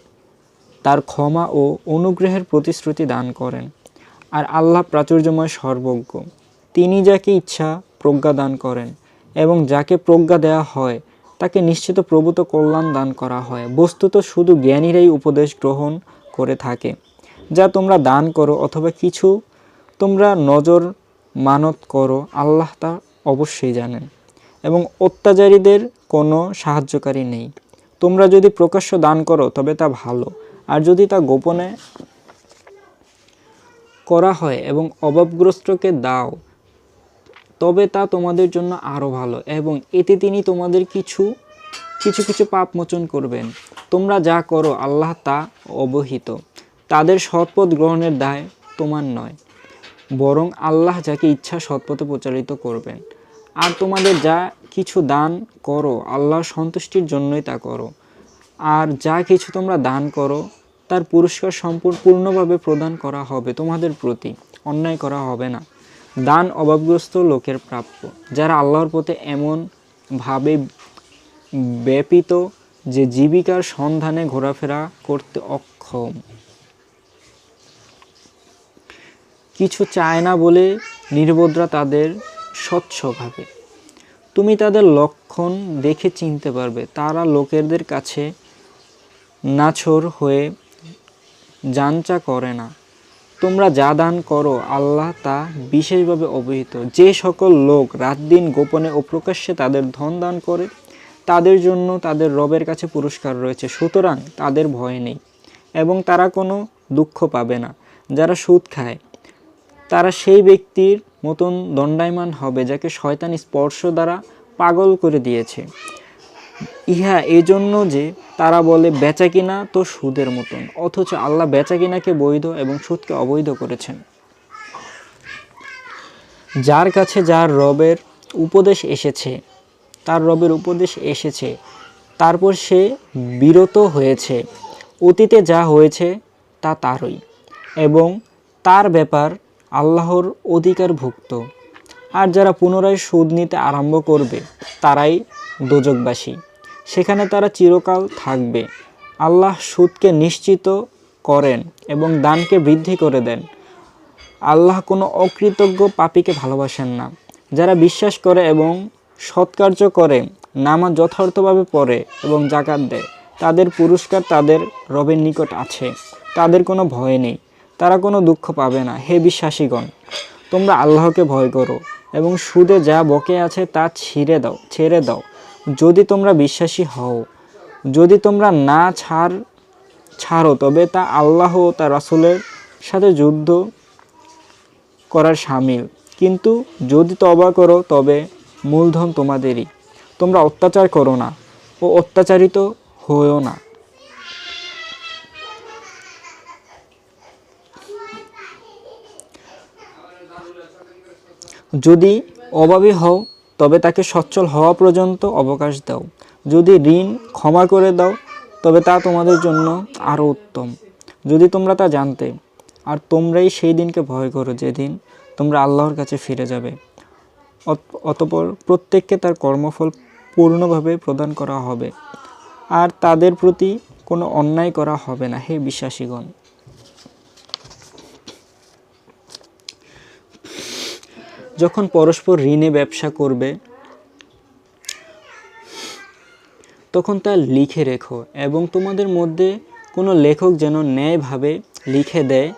তার ক্ষমা ও অনুগ্রহের প্রতিশ্রুতি দান করেন। আর আল্লাহ প্রাচুর্যময়, সর্বজ্ঞ। তিনি যাকে ইচ্ছা প্রজ্ঞা দান করেন এবং যাকে প্রজ্ঞা দেওয়া হয় তাকে নিশ্চিত প্রভূত কল্যাণ দান করা হয়। বস্তুত শুধু জ্ঞানীরাই উপদেশ গ্রহণ করে থাকে। যা তোমরা দান করো অথবা কিছু তোমরা নজর মানত করো, আল্লাহ তা অবশ্যই জানেন এবং অত্যাচারীদের কোনো সাহায্যকারী নেই। তোমরা যদি প্রকাশ্য দান করো তবে তা ভালো, আর যদি তা গোপনে করা হয় এবং অভাবগ্রস্তকে দাও, তবে তা তোমাদের জন্য আরও ভালো, এবং এতে তিনি তোমাদের কিছু পাপ মোচন করবেন। তোমরা যা করো আল্লাহ তা অবহিত। তাদের সৎপথ গ্রহণের দায় তোমার নয়, বরং আল্লাহ যাকে ইচ্ছা সৎপথে প্রচারিত করবেন। আর তোমাদের যা কিছু দান করো আল্লাহর সন্তুষ্টির জন্যই তা করো। আর যা কিছু তোমরা দান করো তার পুরস্কার পূর্ণভাবে প্রদান করা হবে তোমাদের প্রতি, অন্যায় করা হবে না। দান অভাবগ্রস্ত লোকের প্রাপ্য, যারা আল্লাহর পথে এমন ভাবে ব্যাপিত যে জীবিকার সন্ধানে ঘোরাফেরা করতে অক্ষম, কিছু চায় না বলে নির্বোধরা তাদের স্বচ্ছভাবে। তুমি তাদের লক্ষণ দেখে চিনতে পারবে, তারা লোকেদের কাছে নাছোড় হয়ে জাঞ্চা করে না। তোমরা যা দান করো আল্লাহ তা বিশেষভাবে অবহিত। যে সকল লোক রাত দিন গোপনে ও প্রকাশ্যে তাদের ধন দান করে তাদের জন্য তাদের রবের কাছে পুরস্কার রয়েছে, সুতরাং তাদের ভয় নেই এবং তারা কোনো দুঃখ পাবে না। যারা সুদ খায় তারা সেই ব্যক্তির মতন দণ্ডায়মান হবে যাকে শয়তান স্পর্শ দ্বারা পাগল করে দিয়েছে। ইহা এই জন্য যে তারা বলে বেচাকিনা তো সুদের মতন, অথচ আল্লাহ বেচাকিনাকে বৈধ এবং সুদকে অবৈধ করেছেন। যার কাছে যার রবের উপদেশ এসেছে তারপর সে বিরত হয়েছে, অতীতে যা হয়েছে তা তারই এবং তার ব্যাপার আল্লাহর অধিকারভুক্ত। আর যারা পুনরায় সুদ নিতে আরম্ভ করবে তারাই দোজখবাসী, সেখানে তারা চিরকাল থাকবে। আল্লাহ সুদকে নিশ্চিত করেন এবং দানকে বৃদ্ধি করে দেন। আল্লাহ কোনো অকৃতজ্ঞ পাপীকে ভালোবাসেন না। যারা বিশ্বাস করে এবং সৎকার্য করে, নামাজ যথার্থভাবে পড়ে এবং যাকাত দেয়, তাদের পুরস্কার তাদের রবের নিকট আছে, তাদের কোনো ভয় নেই, তারা কোনো দুঃখ পাবে না। হে বিশ্বাসীগণ, তোমরা আল্লাহকে ভয় করো এবং সুদে যা বকে আছে তা ছেড়ে দাও যদি তোমরা বিশ্বাসী হও। যদি তোমরা না ছাড়ো তবে তা আল্লাহ ও তার রাসূলের সাথে যুদ্ধ করার শামিল, কিন্তু যদি তওবা করো তবে মূলধন তোমাদেরই। তোমরা অত্যাচার করো না ও অত্যাচারিত হও না। যদি অভাবী হও তবে তাকে সচ্ছল হওয়া পর্যন্ত অবকাশ দাও। যদি ঋণ ক্ষমা করে দাও তবে তা তোমাদের জন্য আরও উত্তম, যদি তোমরা তা জানতে। আর তোমরাই সেই দিনকে ভয় করো যেদিন তোমরা আল্লাহর কাছে ফিরে যাবে। অতঃপর প্রত্যেককে তার কর্মফল পূর্ণভাবে প্রদান করা হবে আর তাদের প্রতি কোনো অন্যায় করা হবে না। হে বিশ্বাসীগণ, যখন পরস্পর ঋণে ব্যবসা করবে তখন তা লিখে রেখো এবং তোমাদের মধ্যে কোনো লেখক যেন ন্যায়ভাবে লিখে দেয়,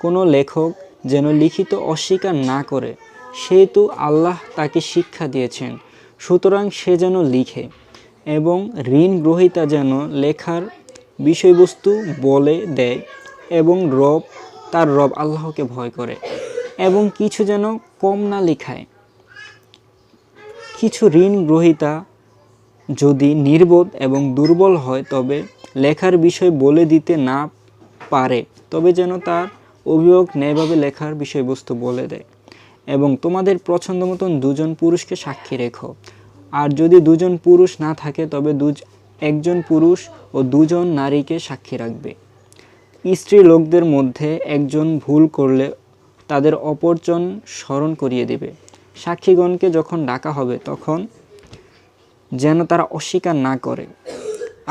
কোনো লেখক যেন লিখিত অস্বীকার না করে, সেহেতু আল্লাহ তাকে শিক্ষা দিয়েছেন, সুতরাং সে যেন লিখে। এবং ঋণ গ্রহীতা যেন লেখার বিষয়বস্তু বলে দেয় এবং তার রব আল্লাহকে ভয় করে এবং কিছু যেন কম না লিখায়। কিছু ঋণ গ্রহীতা যদি নির্বোধ এবং দুর্বল হয় তবে লেখার বিষয় বলে দিতে না পারে, তবে যেন তার অভিভাবক ন্যায়ভাবে লেখার বিষয়বস্তু বলে দেয়। এবং তোমাদের পছন্দ মতন দুজন পুরুষকে সাক্ষী রেখো, আর যদি দুজন পুরুষ না থাকে তবে একজন পুরুষ ও দুজন নারীকে সাক্ষী রাখবে। স্ত্রী লোকদের মধ্যে একজন ভুল করলে তাদের অপরজন স্মরণ করিয়ে দেবে। সাক্ষীগণকে যখন ডাকা হবে তখন যেন তারা অস্বীকার না করে।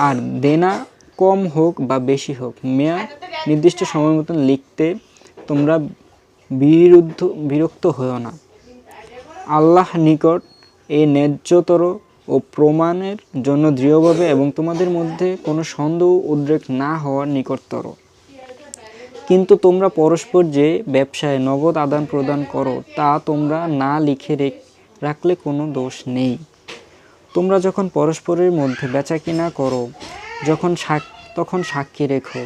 আর দেনা কম হোক বা বেশি হোক, মেয়াদ নির্দিষ্ট সময় মতন লিখতে তোমরা বিরক্ত হও না। আল্লাহ নিকট এই ন্যায্যতর ও প্রমাণের জন্য দৃঢ়ভাবে এবং তোমাদের মধ্যে কোনো সন্দেহ উদ্রেক না হওয়ার নিকটতর। কিন্তু তোমরা পরস্পর যে ব্যবসায় নগদ আদান প্রদান করো তা তোমরা না লিখে রাখলে কোনো দোষ নেই। তোমরা যখন পরস্পরের মধ্যে বেচাকিনা করো তখন সাক্ষী রেখো।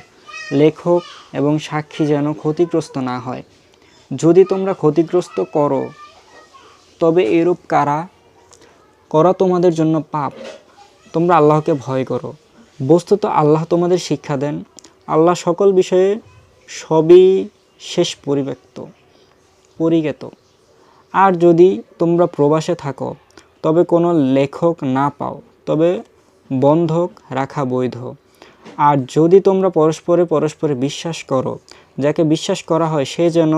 লেখক এবং সাক্ষী যেন ক্ষতিগ্রস্ত না হয়। যদি তোমরা ক্ষতিগ্রস্ত করো তবে এরূপ করা তোমাদের জন্য পাপ। তোমরা আল্লাহকে ভয় করো। বস্তুত আল্লাহ তোমাদের শিক্ষা দেন। আল্লাহ সকল বিষয়ে সবিশেষ পরিজ্ঞাত। আর যদি তোমরা প্রবাসে থাকো তবে কোনো লেখক না পাও তবে বন্ধক রাখা বৈধ। আর যদি তোমরা পরস্পরে বিশ্বাস করো, যাকে বিশ্বাস করা হয় সে যেন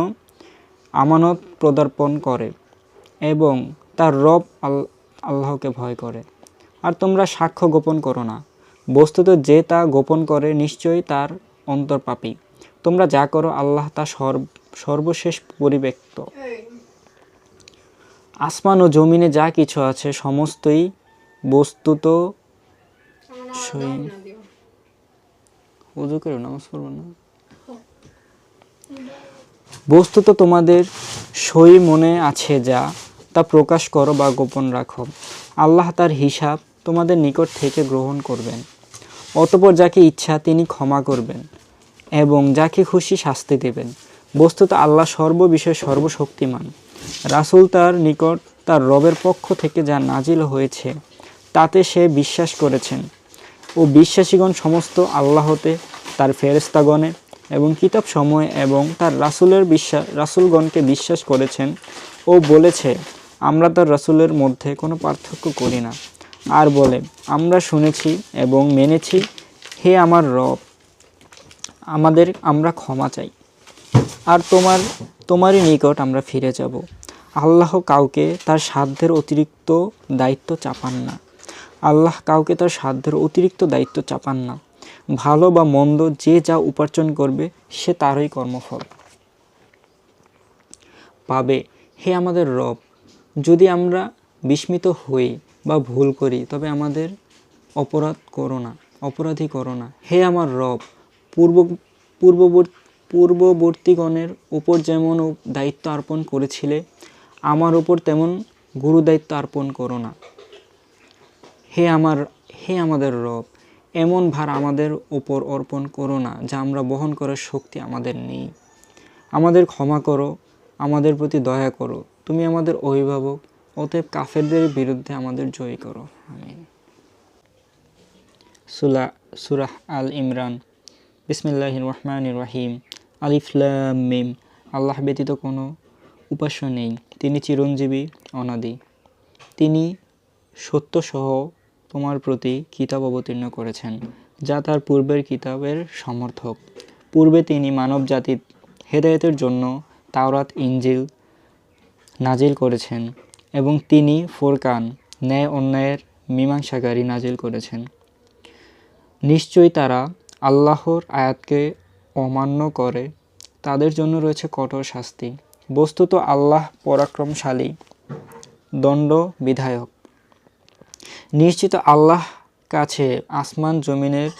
আমানত প্রদার্পণ করে এবং তার রব আল্লাহকে ভয় করে। আর তোমরা সাক্ষ্য গোপন করো না, বস্তুত যে তা গোপন করে নিশ্চয়ই তার অন্তর পাপী। তোমরা যা করো আল্লাহ তা সর্বশেষ পরিব্যক্ত। আসমান ও জমিনে যা কিছু আছে সমস্তই বস্তুত ওযু করে নামাজ পড়ব না, বস্তুত তোমাদের সই মনে আছে যা তা প্রকাশ করো বা গোপন রাখো, আল্লাহ তার হিসাব তোমাদের নিকট থেকে গ্রহণ করবেন। অতঃপর যাকে ইচ্ছা তিনি ক্ষমা করবেন এবং যাকে খুশি শাস্তি দেবেন। বস্তুত আল্লাহ সর্ববিষয়ে সর্বশক্তিমান। রাসূল তার নিকট তার রবের পক্ষ থেকে যা নাজিল হয়েছে তাতে সে বিশ্বাস করেছেন ও বিশ্বাসীগণ সমস্ত আল্লাহতে, তার ফেরেশতাগণে এবং কিতাব সমূহে এবং তার রাসূলগণকে বিশ্বাস করেছেন ও বলেছে আমরা তার রাসূলের মধ্যে কোনো পার্থক্য করি না। আর বলে আমরা শুনেছি এবং মেনেছি, হে আমার রব আমরা ক্ষমা চাই আর তোমারই নিকট আমরা ফিরে যাব। আল্লাহ কাউকে তার সাধ্যের অতিরিক্ত দায়িত্ব চাপান না। আল্লাহ কাউকে তার সাধ্যের অতিরিক্ত দায়িত্ব চাপান না। ভালো বা মন্দ যে যা উপার্জন করবে সে তারই কর্মফল পাবে। হে আমাদের রব, যদি আমরা বিস্মিত হই বা ভুল করি তবে আমাদের অপরাধী করো না। হে আমার রব, পূর্ববর্তীগণের উপর যেমন দায়িত্ব অর্পণ করেছিলে আমার উপর তেমন গুরু দায়িত্ব অর্পণ করো না। হে আমাদের রব, এমন ভার আমাদের উপর অর্পণ করো না যা আমরা বহন করার শক্তি আমাদের নেই। আমাদের ক্ষমা করো, আমাদের প্রতি দয়া করো, তুমি আমাদের অভিভাবক, অতএব কাফেরদের বিরুদ্ধে আমাদের জয়ী করো। আমিন। সূরা আল ইমরান। বিসমিল্লাহির রহমানির রহিম। আলিফ লাম মিম। আল্লাহ ব্যতীত কোনো উপাস্য নেই, তিনি চিরঞ্জীবী অনাদি। তিনি সত্যসহ তোমার প্রতি কিতাব অবতীর্ণ করেছেন যা তার পূর্বের কিতাবের সমর্থক। পূর্বে তিনি মানব জাতির হেদায়েতের জন্য তাওরাত ইনজিল নাজিল করেছেন এবং তিনি ফুরকান ন্যায় অন্যায়ের মীমাংসাকারী নাজিল করেছেন। নিশ্চয়ই তারা আল্লাহর আয়াতকে অমান্য করে, তাদের জন্য রয়েছে কঠোর শাস্তি। বস্তুত আল্লাহ পরাক্রমশালী, দণ্ড বিধায়ক। নিশ্চিত আল্লাহ কাছে আসমান জমিনের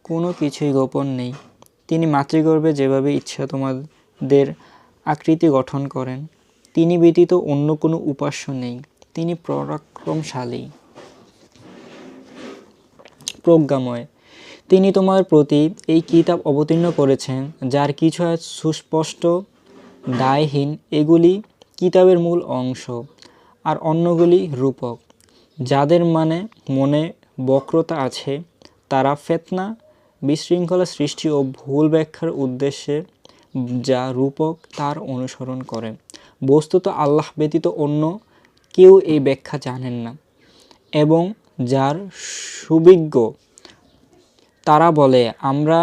কোনো কিছুই গোপন নেই। তিনি মাতৃগর্ভে যেভাবে ইচ্ছা তোমাদের আকৃতি গঠন করেন, তিনি ব্যতীত অন্য কোনো উপাস্য নেই। তিনি পরাক্রমশালী, প্রজ্ঞাময়। তিনি তোমার প্রতি এই কিতাব অবতীর্ণ করেছেন যার কিছু আয়াত সুস্পষ্ট দায়হীন, এগুলি কিতাবের মূল অংশ, আর অন্যগুলি রূপক। যাদের মনে বক্রতা আছে তারা ফিতনা, বিশৃঙ্খলা সৃষ্টি ও ভুল ব্যাখ্যার উদ্দেশ্যে যা রূপক তার অনুসরণ করে। বস্তুত আল্লাহ ব্যতীত অন্য কেউ এই ব্যাখ্যা জানেন না এবং যার সুবিজ্ঞ তারা বলে আমরা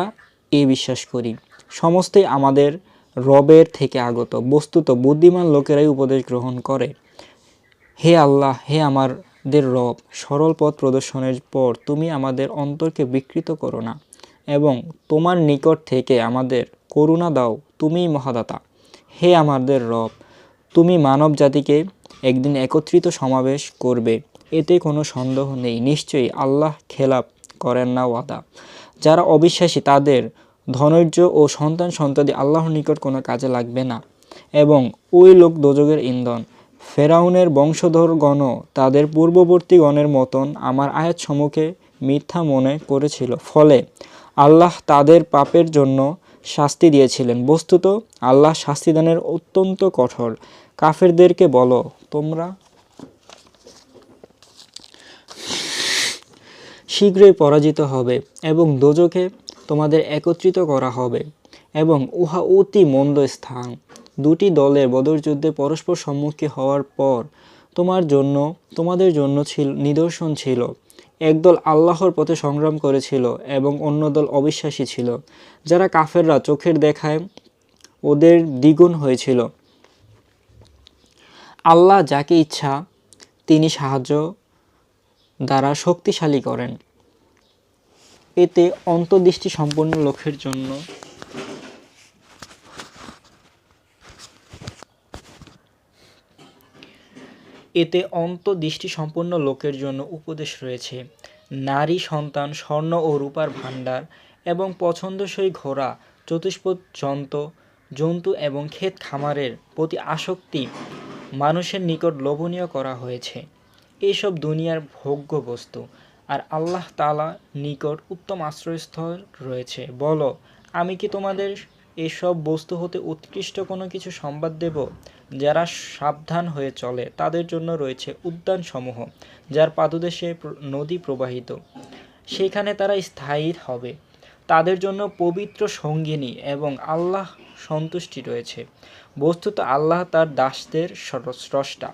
বিশ্বাস করি। সমস্তই আমাদের রবের থেকে আগত। বস্তুত বুদ্ধিমান লোকেরাই উপদেশ গ্রহণ করে। হে আল্লাহ, হে আমাদের রব, সরল পথ প্রদর্শনের পর তুমি আমাদের অন্তরকে বিকৃত করো না এবং তোমার নিকট থেকে আমাদের করুণা দাও, তুমিই মহাদাতা। হে আমাদের রব, তুমি মানব জাতিকে একদিন একত্রিত সমাবেশ করবে, এতে কোনো সন্দেহ নেই। নিশ্চয়ই আল্লাহ খেলাপ করেন না ওয়াদা। যারা অবিশ্বাসী তাদের ধনৈর্য ও সন্তানাদি আল্লাহর নিকট কোনো কাজে লাগবে না এবং ওই লোক দোজখের ইন্ধন। ফেরাউনের বংশধরগণও তাদের পূর্ববর্তীগণের মতন আমার আয়াতসমূহকে মিথ্যা মনে করেছিল, ফলে আল্লাহ তাদের পাপের জন্য শাস্তি দিয়েছিলেন। বস্তুত আল্লাহ শাস্তিদানের অত্যন্ত কঠোর। কাফেরদেরকে বলো, তোমরা শীঘ্রই পরাজিত হবে এবং দোজখে তোমাদের একত্রিত করা হবে এবং উহা অতি মন্দ স্থান। দুটি দলের বদরযুদ্ধে পরস্পর সম্মুখী হওয়ার পর তোমাদের জন্য নিদর্শন ছিল। একদল আল্লাহর পথে সংগ্রাম করেছিল এবং অন্য দল অবিশ্বাসী ছিল। যারা কাফেররা চোখের দেখায় ওদের দ্বিগুণ হয়েছিল আল্লাহ যাকে ইচ্ছা তিনি সাহায্য দ্বারা শক্তিশালী করেন। এতে অন্তর্দৃষ্টি সম্পন্ন লোকের জন্য উপদেশ রয়েছে। নারী সন্তান, স্বর্ণ ও রূপার ভাণ্ডার এবং পছন্দসই ঘোড়া, চতুষ্পদ জন্তু এবং ক্ষেত খামারের প্রতি আসক্তি মানুষের নিকট লোভনীয় করা হয়েছে। এসব দুনিয়ার ভোগ্য বস্তু, আর আল্লাহ তাআলা নিকট উত্তম আশ্রয়স্থল রয়েছে। বলো, আমি কি তোমাদের এসব বস্তু হতে উৎকৃষ্ট কোনো কিছু সংবাদ দেব? যারা সাবধান হয়ে চলে তাদের জন্য রয়েছে উদ্যানসমূহ, যার পাদদেশে নদী প্রবাহিত, সেখানে তারা স্থায়ী হবে। তাদের জন্য পবিত্র সঙ্গিনী এবং আল্লাহ সন্তুষ্টি রয়েছে। বস্তুত আল্লাহ তার দাসদের স্রষ্টা।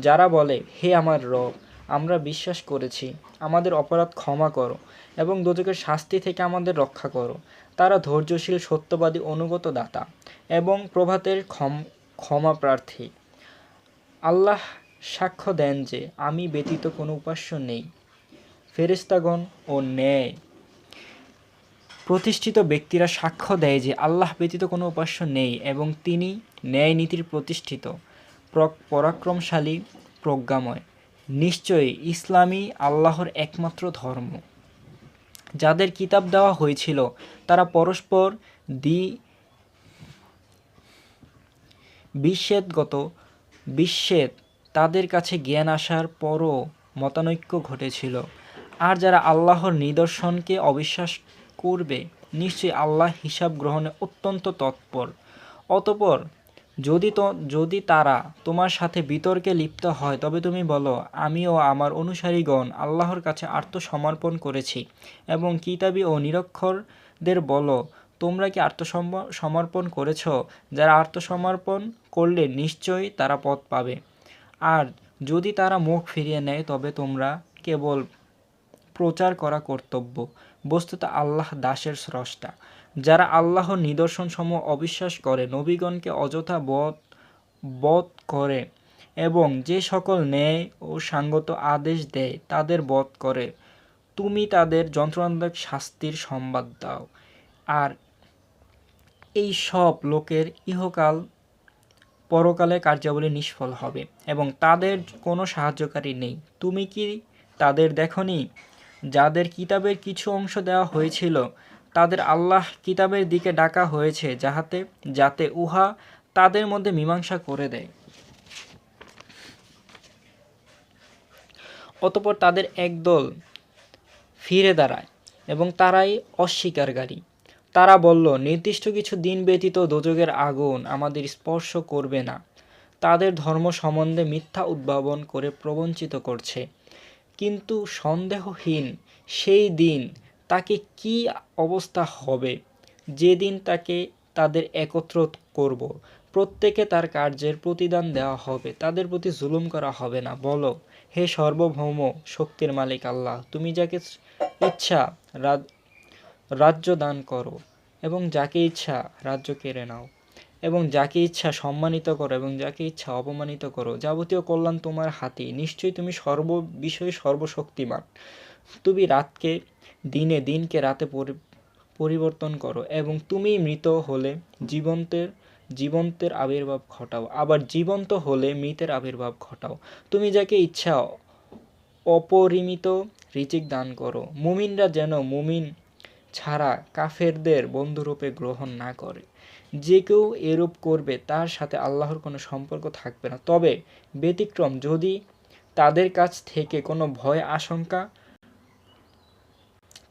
যারা বলে, হে আমার রব, আমরা বিশ্বাস করেছি, আমাদের অপরাধ ক্ষমা করো এবং দোজখের শাস্তি থেকে আমাদের রক্ষা করো, তারা ধৈর্যশীল, সত্যবাদী, অনুগত দাতা এবং প্রভাতের ক্ষমা প্রার্থী। আল্লাহ সাক্ষ্য দেন যে আমি ব্যতীত কোনো উপাস্য নেই। ফেরেশতাগণ ও ন্যায় প্রতিষ্ঠিত ব্যক্তিরা সাক্ষ্য দেয় যে আল্লাহ ব্যতীত কোনো উপাস্য নেই এবং তিনি ন্যায় নীতির প্রতিষ্ঠিত, পরাক্রমশালী, প্রজ্ঞাময়। নিশ্চয়ই ইসলামই আল্লাহর একমাত্র ধর্ম। যাদের কিতাব দেওয়া হয়েছিল তারা পরস্পর বিচ্ছেদ তাদের কাছে জ্ঞান আসার পরও মতানৈক্য ঘটেছিল। আর যারা আল্লাহর নিদর্শনকে অবিশ্বাস করবে, নিশ্চয়ই আল্লাহ হিসাব গ্রহণে অত্যন্ত তৎপর। অতঃপর যদি তারা তোমার সাথে বিতর্কে লিপ্ত হয়, তবে তুমি বলো, আমি ও আমার অনুসারীগণ আল্লাহর কাছে আত্মসমর্পণ করেছি। এবং কিতাবী ও নিরক্ষরদের বলো, তোমরা কি আত্মসমর্পণ করেছ? যারা আত্মসমর্পণ করলে নিশ্চয়ই তারা পথ পাবে। আর যদি তারা মুখ ফিরিয়ে নেয়, তবে তোমরা কেবল প্রচার করা কর্তব্য। বস্তুত আল্লাহ দাসের স্রষ্টা। যারা আল্লাহর নিদর্শনসমূহ অবিশ্বাস করে, নবীগণকে অযথা বধ করে এবং যে সকল ন্যায় ও সাঙ্গত আদেশ দেয় তাদের বধ করে, তুমি তাদের যন্ত্রণাদায়ক শাস্তির সংবাদ দাও। আর এই সব লোকের ইহকাল পরকালে কার্যাবলী নিষ্ফল হবে এবং তাদের কোনো সাহায্যকারী নেই। তুমি কি তাদের দেখনি যাদের কিতাবের কিছু অংশ দেওয়া হয়েছিল? তাদের আল্লাহ কিতাবের দিকে ডাকা হয়েছে যাতে উহা তাদের মধ্যে মীমাংসা করে দেয়। অতঃপর তাদের একদল ফিরে দাঁড়ায় এবং তারাই অস্বীকারী। তারা বলল, নির্দিষ্ট কিছু দিন ব্যতীত দোজখের আগুন আমাদের স্পর্শ করবে না। তাদের ধর্ম সম্বন্ধে মিথ্যা উদ্ভাবন করে প্রবঞ্চিত করছে। কিন্তু সন্দেহহীন সেই দিন তাকে কি অবস্থা হবে, যেদিন তাদের একত্র করব। প্রত্যেকে তার কার্যের প্রতিদান দেওয়া হবে, তাদের প্রতি জুলুম করা হবে না। বলো, হে সার্বভৌম শক্তির মালিক আল্লাহ, তুমি যাকে ইচ্ছা রাজ্য দান করো এবং যাকে ইচ্ছা রাজ্য কেড়ে নাও, এবং যাকে ইচ্ছা সম্মানিত করো এবং যাকে ইচ্ছা অপমানিত করো। যাবতীয় কল্যাণ তোমার হাতেই। নিশ্চয়ই তুমি সর্ববিষয়ে সর্বশক্তিমান। তুমি রাতকে দিনে, দিনকে রাতে পরিবর্তন করো এবং তুমি মৃত হলে জীবন্তের আবির্ভাব ঘটাও, আবার জীবন্ত হলে মৃতের আবির্ভাব ঘটাও। তুমি যাকে ইচ্ছা অপরিমিত রিজিক দান করো। মুমিনরা যেন মুমিন ছাড়া কাফেরদের বন্ধুরূপে গ্রহণ না করে। যে কেউ এরূপ করবে তার সাথে আল্লাহর কোনো সম্পর্ক থাকবে না। তবে ব্যতিক্রম, যদি তাদের কাছ থেকে কোনো ভয় আশঙ্কা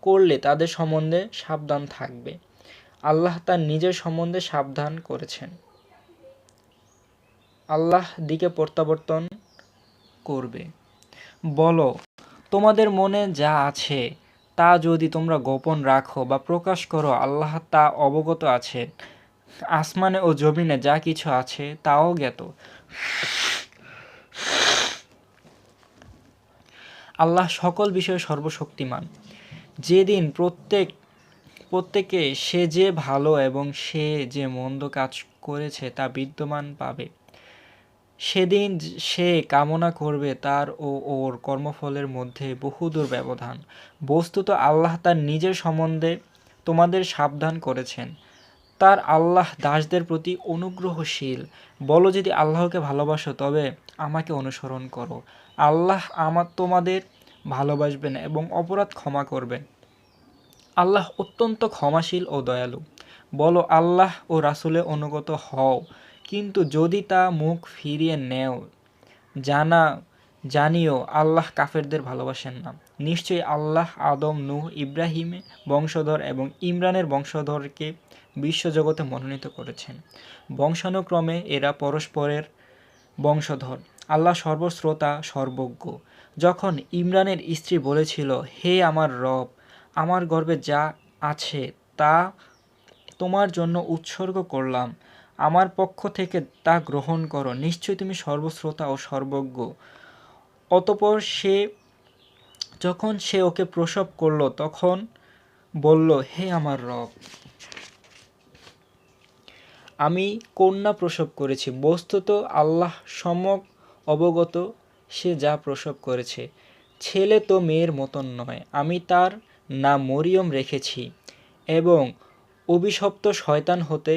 করলে তাদের সম্বন্ধে সাবধান থাকবে। আল্লাহ তার নিজের সম্বন্ধে সাবধান করেছেন। আল্লাহ দিকে প্রত্যাবর্তন করবে। বলো, তোমাদের মনে যা আছে তা যদি তোমরা গোপন রাখো বা প্রকাশ করো, আল্লাহ তা অবগত আছেন। আসমানে ও জমিনে যা কিছু আছে তাও জ্ঞাত। আল্লাহ সকল বিষয়ে সর্বশক্তিমান। যেদিন প্রত্যেকে সে যে ভালো এবং সে যে মন্দ কাজ করেছে তা বিদ্যমান পাবে। সেদিন সে কামনা করবে তার ও ওর কর্মফলের মধ্যে বহুদূর ব্যবধান। বস্তুত আল্লাহ তার নিজের সম্বন্ধে তোমাদের সাবধান করেছেন। তার আল্লাহ দাসদের প্রতি অনুগ্রহশীল। বলো, যদি আল্লাহকে ভালোবাসো তবে আমাকে অনুসরণ করো। আল্লাহ তোমাদের ভালোবাসবেন এবং অপরাধ ক্ষমা করবেন। আল্লাহ অত্যন্ত ক্ষমাশীল ও দয়ালু। বলো, আল্লাহ ও রাসূলের অনুগত হও, কিন্তু যদি তা মুখ ফিরিয়ে নেও, জানিও আল্লাহ কাফেরদের ভালোবাসেন না। নিশ্চয়ই আল্লাহ আদম, নূহ, ইব্রাহিম বংশধর এবং ইমরানের বংশধরকে বিশ্বজগতে মনোনীত করেছেন। বংশানুক্রমে এরা পরস্পরের বংশধর। আল্লাহ সর্বশ্রোতা, সর্বজ্ঞ। যখন ইমরানের স্ত্রী বলেছিল, হে আমার রব, আমার গর্ভে যা আছে তা তোমার জন্য উৎসর্গ করলাম, আমার পক্ষ থেকে তা গ্রহণ করো, নিশ্চয়ই তুমি সর্বশ্রোতা ও সর্বজ্ঞ। অতঃপর যখন সে ওকে প্রসব করল তখন বলল, হে আমার রব, আমি কন্যা প্রসব করেছি। বস্তুত আল্লাহ সম্যক অবগত, সে যা প্রসব করেছে। ছেলে তো মেয়ের মতন নয়। আমি তার নাম মরিয়ম রেখেছি এবং অভিশপ্ত শয়তান হতে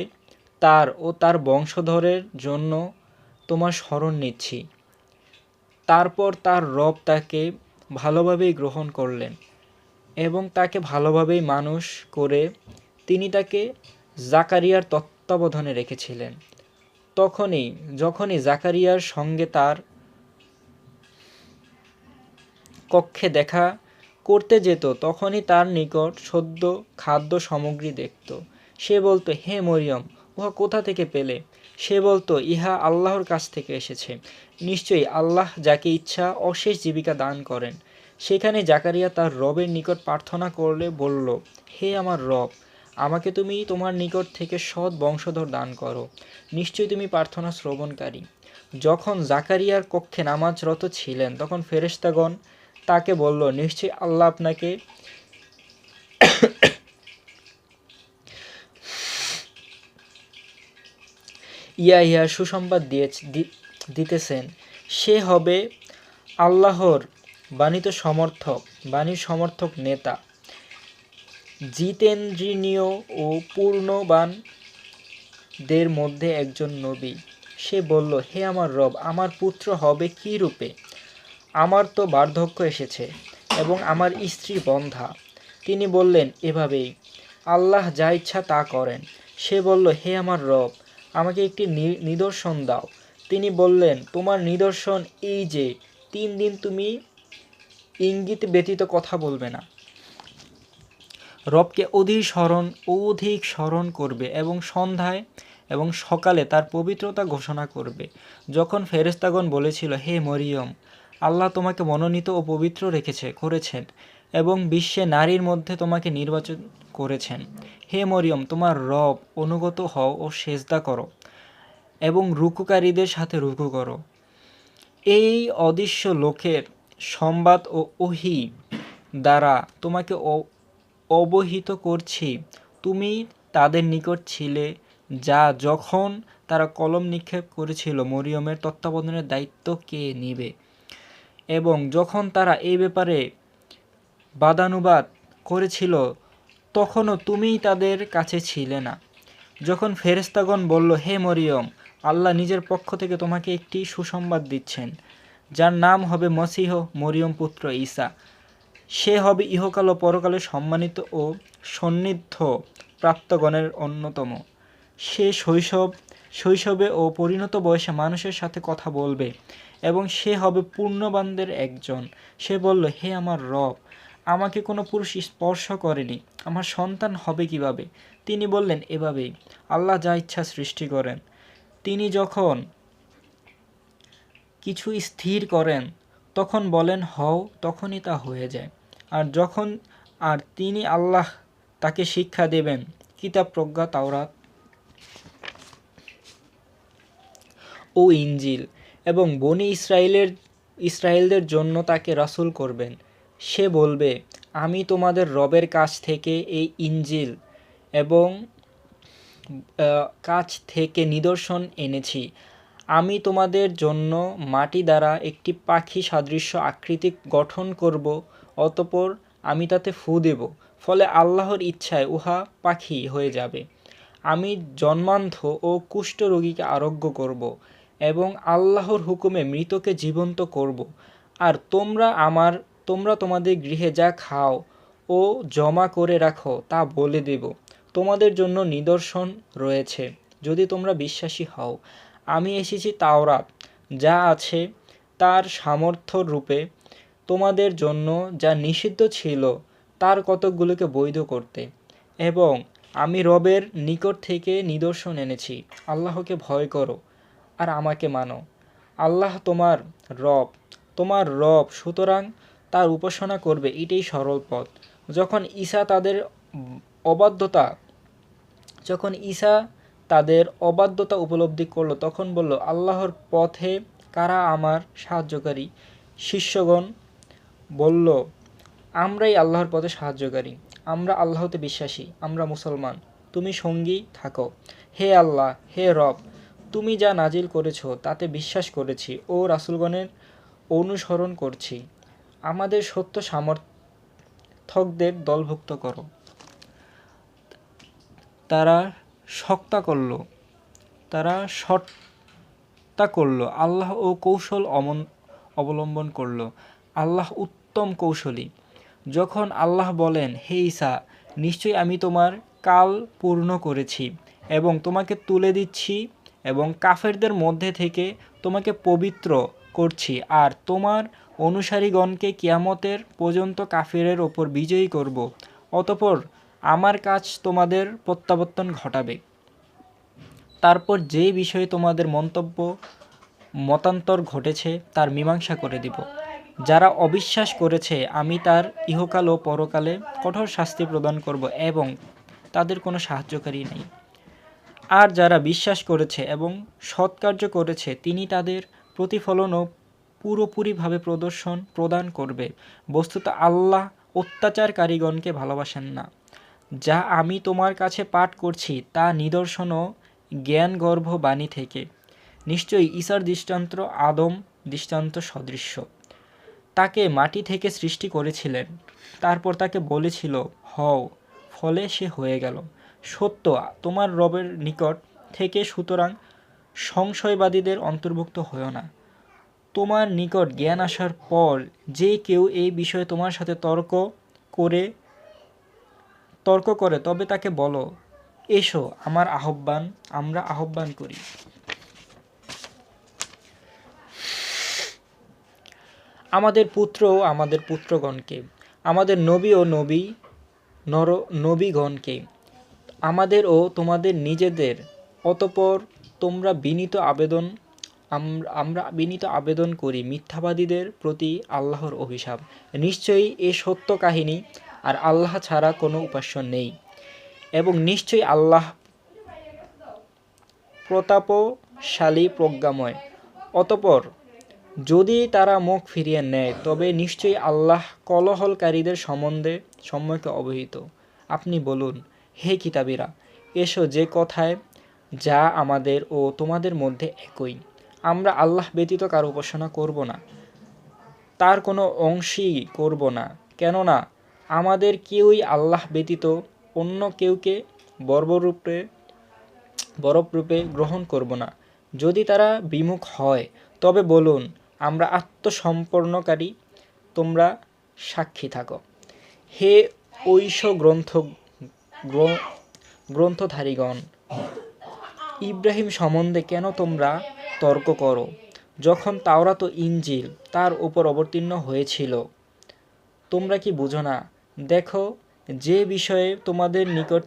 তার ও তার বংশধরের জন্য তোমার শরণ নিচ্ছি। তারপর তার রব তাকে ভালোভাবেই গ্রহণ করলেন এবং তাকে ভালোভাবেই মানুষ করে তিনি তাকে জাকারিয়ার তত্ত্বাবধানে রেখেছিলেন। যখনই জাকারিয়ার সঙ্গে তার কক্ষে দেখা করতে যেত তখনই তার নিকট সদ্য খাদ্য সামগ্রী দেখত। সে বলতো, হে মরিয়ম, উহা কোথা থেকে পেলে? সে বলতো, ইহা আল্লাহর কাছ থেকে এসেছে। নিশ্চয়ই আল্লাহ যাকে ইচ্ছা অশেষ জীবিকা দান করেন। সেখানে জাকারিয়া তার রবের নিকট প্রার্থনা করলে বলল, হে আমার রব, আমাকে তুমি তোমার নিকট থেকে সৎ বংশধর দান করো। নিশ্চয়ই তুমি প্রার্থনা শ্রবণকারী। যখন জাকারিয়ার কক্ষে নামাজরত ছিলেন তখন ফেরেশতাগণ তাকে বলল, নিশ্চয়ই আল্লাহ আপনাকে ইয়া সুসংবাদ দিতেছেন। সে হবে আল্লাহর বাণীর সমর্থক নেতা, জিতেন্দ্রিয় ও পূর্ণবানদের মধ্যে একজন নবী। সে বলল, হে আমার রব, আমার পুত্র হবে কী রূপে? আমার তো বার্ধক্য এসেছে এবং আমার স্ত্রী বন্ধ্যা। তিনি বললেন, এভাবেই আল্লাহ যা ইচ্ছা তা করেন। সে বলল, হে আমার রব, আমাকে একটি নিদর্শন দাও। তিনি বললেন, তোমার নিদর্শন এই যে 3 দিন তুমি ইঙ্গিত ব্যতীত কথা বলবে না। রবকে অধিক স্মরণ করবে এবং সন্ধ্যায় এবং সকালে তার পবিত্রতা ঘোষণা করবে। যখন ফেরেশতাগণ বলেছিল, হে মরিয়ম, আল্লাহ তোমাকে মনোনীত ও পবিত্র করেছেন এবং বিশ্বে নারীর মধ্যে তোমাকে নির্বাচন করেছেন। হে মরিয়ম, তোমার রব অনুগত হও ও সেজদা করো এবং রুকুকারীদের সাথে রুকু করো। এই অদৃশ্য লোকের সংবাদ ও ওহী দ্বারা তোমাকে অবহিত করছি। তুমি তাদের নিকট ছিলে যখন তারা কলম নিক্ষেপ করেছিল, মরিয়মের তত্ত্বাবধানের দায়িত্ব কে নিবে? এবং যখন তারা এই ব্যাপারে বাদানুবাদ করেছিল তখনও তুমি তাদের কাছে ছিলে না। যখন ফেরেশতাগণ বলল, হে মরিয়ম, আল্লাহ নিজের পক্ষ থেকে তোমাকে একটি সুসংবাদ দিচ্ছেন, যার নাম হবে মসীহ, মরিয়ম পুত্র ঈসা। সে হবে ইহকাল ও পরকালে সম্মানিত ও সন্নিধ্য প্রাপ্তগণের অন্যতম। সে শৈশবে ও পরিণত বয়সে মানুষের সাথে কথা বলবে এবং সে হবে পূর্ণবানদের একজন। সে বলল, হে আমার রব, আমাকে কোনো পুরুষ স্পর্শ করেনি, আমার সন্তান হবে কিভাবে? তিনি বললেন, এভাবেই আল্লাহ যা ইচ্ছা সৃষ্টি করেন। তিনি যখন কিছু স্থির করেন তখন বলেন, হও, তখনই তা হয়ে যায়। আর তিনি আল্লাহ তাকে শিক্ষা দেবেন কিতাব, প্রজ্ঞা, তাওরাত ও ইনজিল, এবং বনী ইসরায়েলদের জন্য তাকে রাসূল করবেন। সে বলবে, আমি তোমাদের রবের কাছ থেকে এই ইনজিল এবং কাছ থেকে নিদর্শন এনেছি। আমি তোমাদের জন্য মাটি দ্বারা একটি পাখি সাদৃশ্য আকৃতি গঠন করব, অতঃপর আমি তাতে ফু দেব, ফলে আল্লাহর ইচ্ছায় উহা পাখি হয়ে যাবে। আমি জন্মান্ধ ও কুষ্ঠ রোগীকে আরোগ্য করব এবং আল্লাহর হুকুমে মৃতকে জীবন্ত করব। আর তোমরা তোমাদের গৃহে যা খাও ও জমা করে রাখো তা বলে দেব। তোমাদের জন্য নিদর্শন রয়েছে, যদি তোমরা বিশ্বাসী হও। আমি এসেছি তাওরাত যা আছে তার সামর্থ্য রূপে তোমাদের জন্য যা নিষিদ্ধ ছিল তার কতকগুলোকে বৈধ করতে, এবং আমি রবের নিকট থেকে নিদর্শন এনেছি। আল্লাহকে ভয় করো আর আমাকে মানো। আল্লাহ তোমার রব, সুতরাং তার উপাসনা করবে, এটাই সরল পথ। যখন ঈসা তাদের অবাধ্যতা উপলব্ধি করল, তখন বলল, আল্লাহর পথে কারা আমার সাহায্যকারী? শিষ্যগণ বলল, আমরাই আল্লাহর পথে সাহায্যকারী, আমরা আল্লাহতে বিশ্বাসী, আমরা মুসলমান, তুমি সঙ্গী থাকো। হে আল্লাহ, হে রব, তুমি যা নাজিল করেছ তাতে বিশ্বাস করেছি ও রাসূলগণের অনুসরণ করছি। আমাদের সত্য সমর্থকদের দলভুক্ত করো। তারা সট্টা করল আল্লাহ ও কৌশল অবলম্বন করল। আল্লাহ উত্তম কৌশলী। যখন আল্লাহ বলেন, হে ঈসা, নিশ্চয়ই আমি তোমার কাল পূর্ণ করেছি এবং তোমাকে তুলে দিচ্ছি এবং কাফেরদের মধ্যে থেকে তোমাকে পবিত্র করছি, আর তোমার অনুসারীগণকে কিয়ামতের পর্যন্ত কাফেরের ওপর বিজয়ী করব, অতঃপর আমার কাজ তোমাদের প্রত্যাবর্তন ঘটাবে। তারপর যে বিষয়ে তোমাদের মতান্তর ঘটেছে তার মীমাংসা করে দিব। যারা অবিশ্বাস করেছে আমি তার ইহকাল ও পরকালে কঠোর শাস্তি প্রদান করব এবং তাদের কোনো সাহায্যকারী নেই। আর যারা বিশ্বাস করেছে এবং সৎকার্য করেছে তিনি তাদের প্রতিফলনও পুরোপুরিভাবে প্রদান করবে। বস্তুত আল্লাহ অত্যাচারকারীগণকে ভালোবাসেন না। যা আমি তোমার কাছে পাঠ করছি তা নিদর্শন ও জ্ঞানগর্ভ বাণী থেকে। নিশ্চয়ই ঈসার দৃষ্টান্ত আদম দৃষ্টান্ত সদৃশ্য। তাকে মাটি থেকে সৃষ্টি করেছিলেন, তারপর তাকে বলেছিল হও, ফলে সে হয়ে গেল। সত্য তোমার রবের নিকট থেকে, সুতরাং সংশয়বাদীদের অন্তর্ভুক্ত হয়ো না। তোমার নিকট জ্ঞান আসার পর যে কেউ এই বিষয়ে তোমার সাথে তর্ক করে তবে তাকে বলো, এসো আমরা আহ্বান করি। আমাদের পুত্র ও আমাদের পুত্রগণকে, আমাদের নবী ও নবীগণকে, আমাদের ও তোমাদের নিজেদের। অতঃপর আমরা বিনীত আবেদন করি মিথ্যাবাদীদের প্রতি আল্লাহর অভিশাপ। নিশ্চয়ই এ সত্য কাহিনী, আর আল্লাহ ছাড়া কোনো উপাস্য নেই, এবং নিশ্চয়ই আল্লাহ প্রতাপশালী প্রজ্ঞাময়। অতঃপর যদি তারা মুখ ফিরিয়ে নেয় তবে নিশ্চয়ই আল্লাহ কলহলকারীদের সম্যকে অবহিত। আপনি বলুন, হে কিতাবীরা, এসো যে কথায় যা আমাদের ও তোমাদের মধ্যে একই। আমরা আল্লাহ ব্যতীত কারো উপাসনা করব না, তার কোনো অংশই করব না, কেননা আমাদের কেউই আল্লাহ ব্যতীত অন্য কেউকে বরফরূপে গ্রহণ করব না। যদি তারা বিমুখ হয় তবে বলুন, আমরা আত্মসমর্পণকারী, তোমরা সাক্ষী থাকো। হে ঐশ গ্রন্থধারীগণ, ইব্রাহিম সম্বন্ধে কেন তোমরা তর্ক করো, যখন তাওরাত ও ইনজিল তার উপর অবতীর্ণ হয়েছিল? তোমরা কি বুঝো না? দেখো, যে বিষয়ে তোমাদের নিকট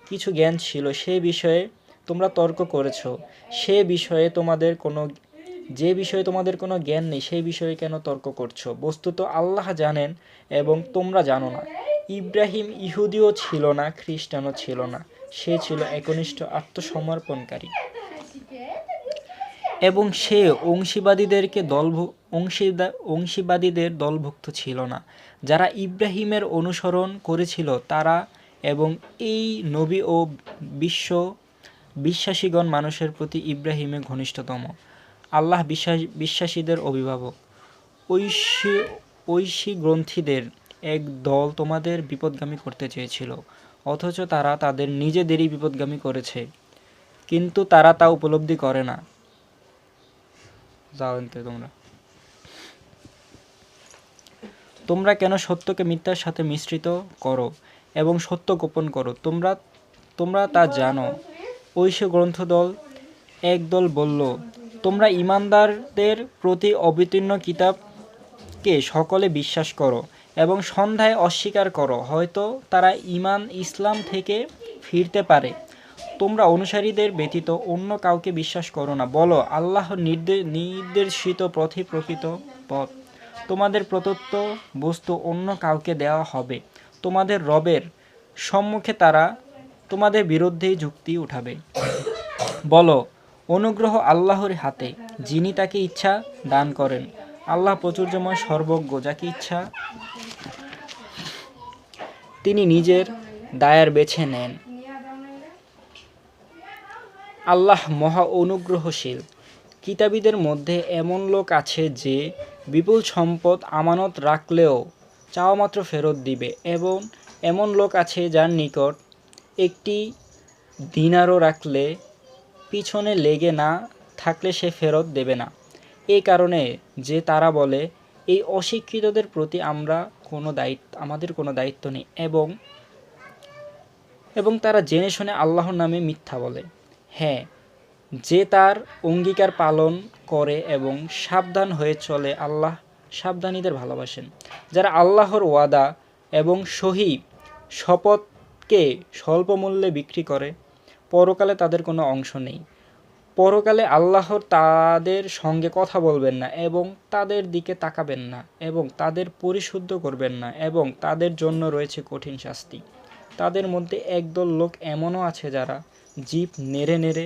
কিছু জ্ঞান ছিল সে বিষয়ে তোমরা তর্ক করেছ, যে বিষয়ে তোমাদের কোনো জ্ঞান নেই সেই বিষয়ে কেন তর্ক করছো? বস্তুত আল্লাহ জানেন এবং তোমরা জানো না। ইব্রাহিম ইহুদিও ছিল না, খ্রিস্টানও ছিল না, সে ছিল একনিষ্ঠ আত্মসমর্পণকারী, এবং সে অংশীবাদীদের দলভুক্ত ছিল না। যারা ইব্রাহিমের অনুসরণ করেছিল তারা এবং এই নবী ও বিশ্বাসীগণ মানুষের প্রতি ইব্রাহিমের ঘনিষ্ঠতম। আল্লাহ বিশ্বাসীদের অভিভাবক। ঐশী গ্রন্থীদের এক দল তোমাদের বিপদগামী করতে চেয়েছিল, অথচ তারা তাদের নিজেদেরই বিপদগামী করেছে, কিন্তু তারা তা উপলব্ধি করে না। জানতে তোমরা কেন সত্যকে মিথ্যার সাথে মিশ্রিত করো এবং সত্য গোপন করো? তোমরা তা জানো। ঐশী গ্রন্থদল একদল বলল, তোমরা ঈমানদারদের প্রতি অবতীর্ণ কিতাবকে সকলে বিশ্বাস করো এবং সন্ধ্যায় অস্বীকার করো, হয়তো তারা ইসলাম থেকে ফিরতে পারে। তোমরা অনুসারীদের ব্যতীত অন্য কাউকে বিশ্বাস করো না। বলো, আল্লাহর নির্দেশিত পথই প্রকৃত পথ। তোমাদের প্রদত্ত বস্তু অন্য কাউকে দেওয়া হবে। তোমাদের রবের সম্মুখে তারা তোমাদের বিরুদ্ধেই যুক্তি উঠাবে। বলো, অনুগ্রহ আল্লাহর হাতে, যিনি তাকে ইচ্ছা দান করেন। আল্লাহ প্রাচুর্যময়, সর্বজ্ঞ। যাকে ইচ্ছা তিনি নিজের দায়ার বেছে নেন। আল্লাহ মহা অনুগ্রহশীল। কিতাবীদের মধ্যে এমন লোক আছে যে বিপুল সম্পদ আমানত রাখলেও চাওয়ামাত্র ফেরত দিবে, এবং এমন লোক আছে যার নিকট একটি দিনারও রাখলে পিছনে লেগে না থাকলে সে ফেরত দেবে না। এই কারণে যে তারা বলে, এই অশিক্ষিতদের প্রতি আমাদের কোনো দায়িত্ব নেই, এবং তারা জেনে শুনে আল্লাহর নামে মিথ্যা বলে। হ্যাঁ, যে তার অঙ্গীকার পালন করে এবং সাবধান হয়ে চলে, আল্লাহ সাবধানীদের ভালোবাসেন। যারা আল্লাহর ওয়াদা এবং সহি শপথকে স্বল্প মূল্যে বিক্রি করে, পরকালে তাদের কোনো অংশ নেই। পরকালে আল্লাহর তাদের সঙ্গে কথা বলবেন না এবং তাদের দিকে তাকাবেন না এবং তাদের পরিশুদ্ধ করবেন না, এবং তাদের জন্য রয়েছে কঠিন শাস্তি। তাদের মধ্যে একদল লোক এমনও আছে যারা জিভ নেড়ে নেড়ে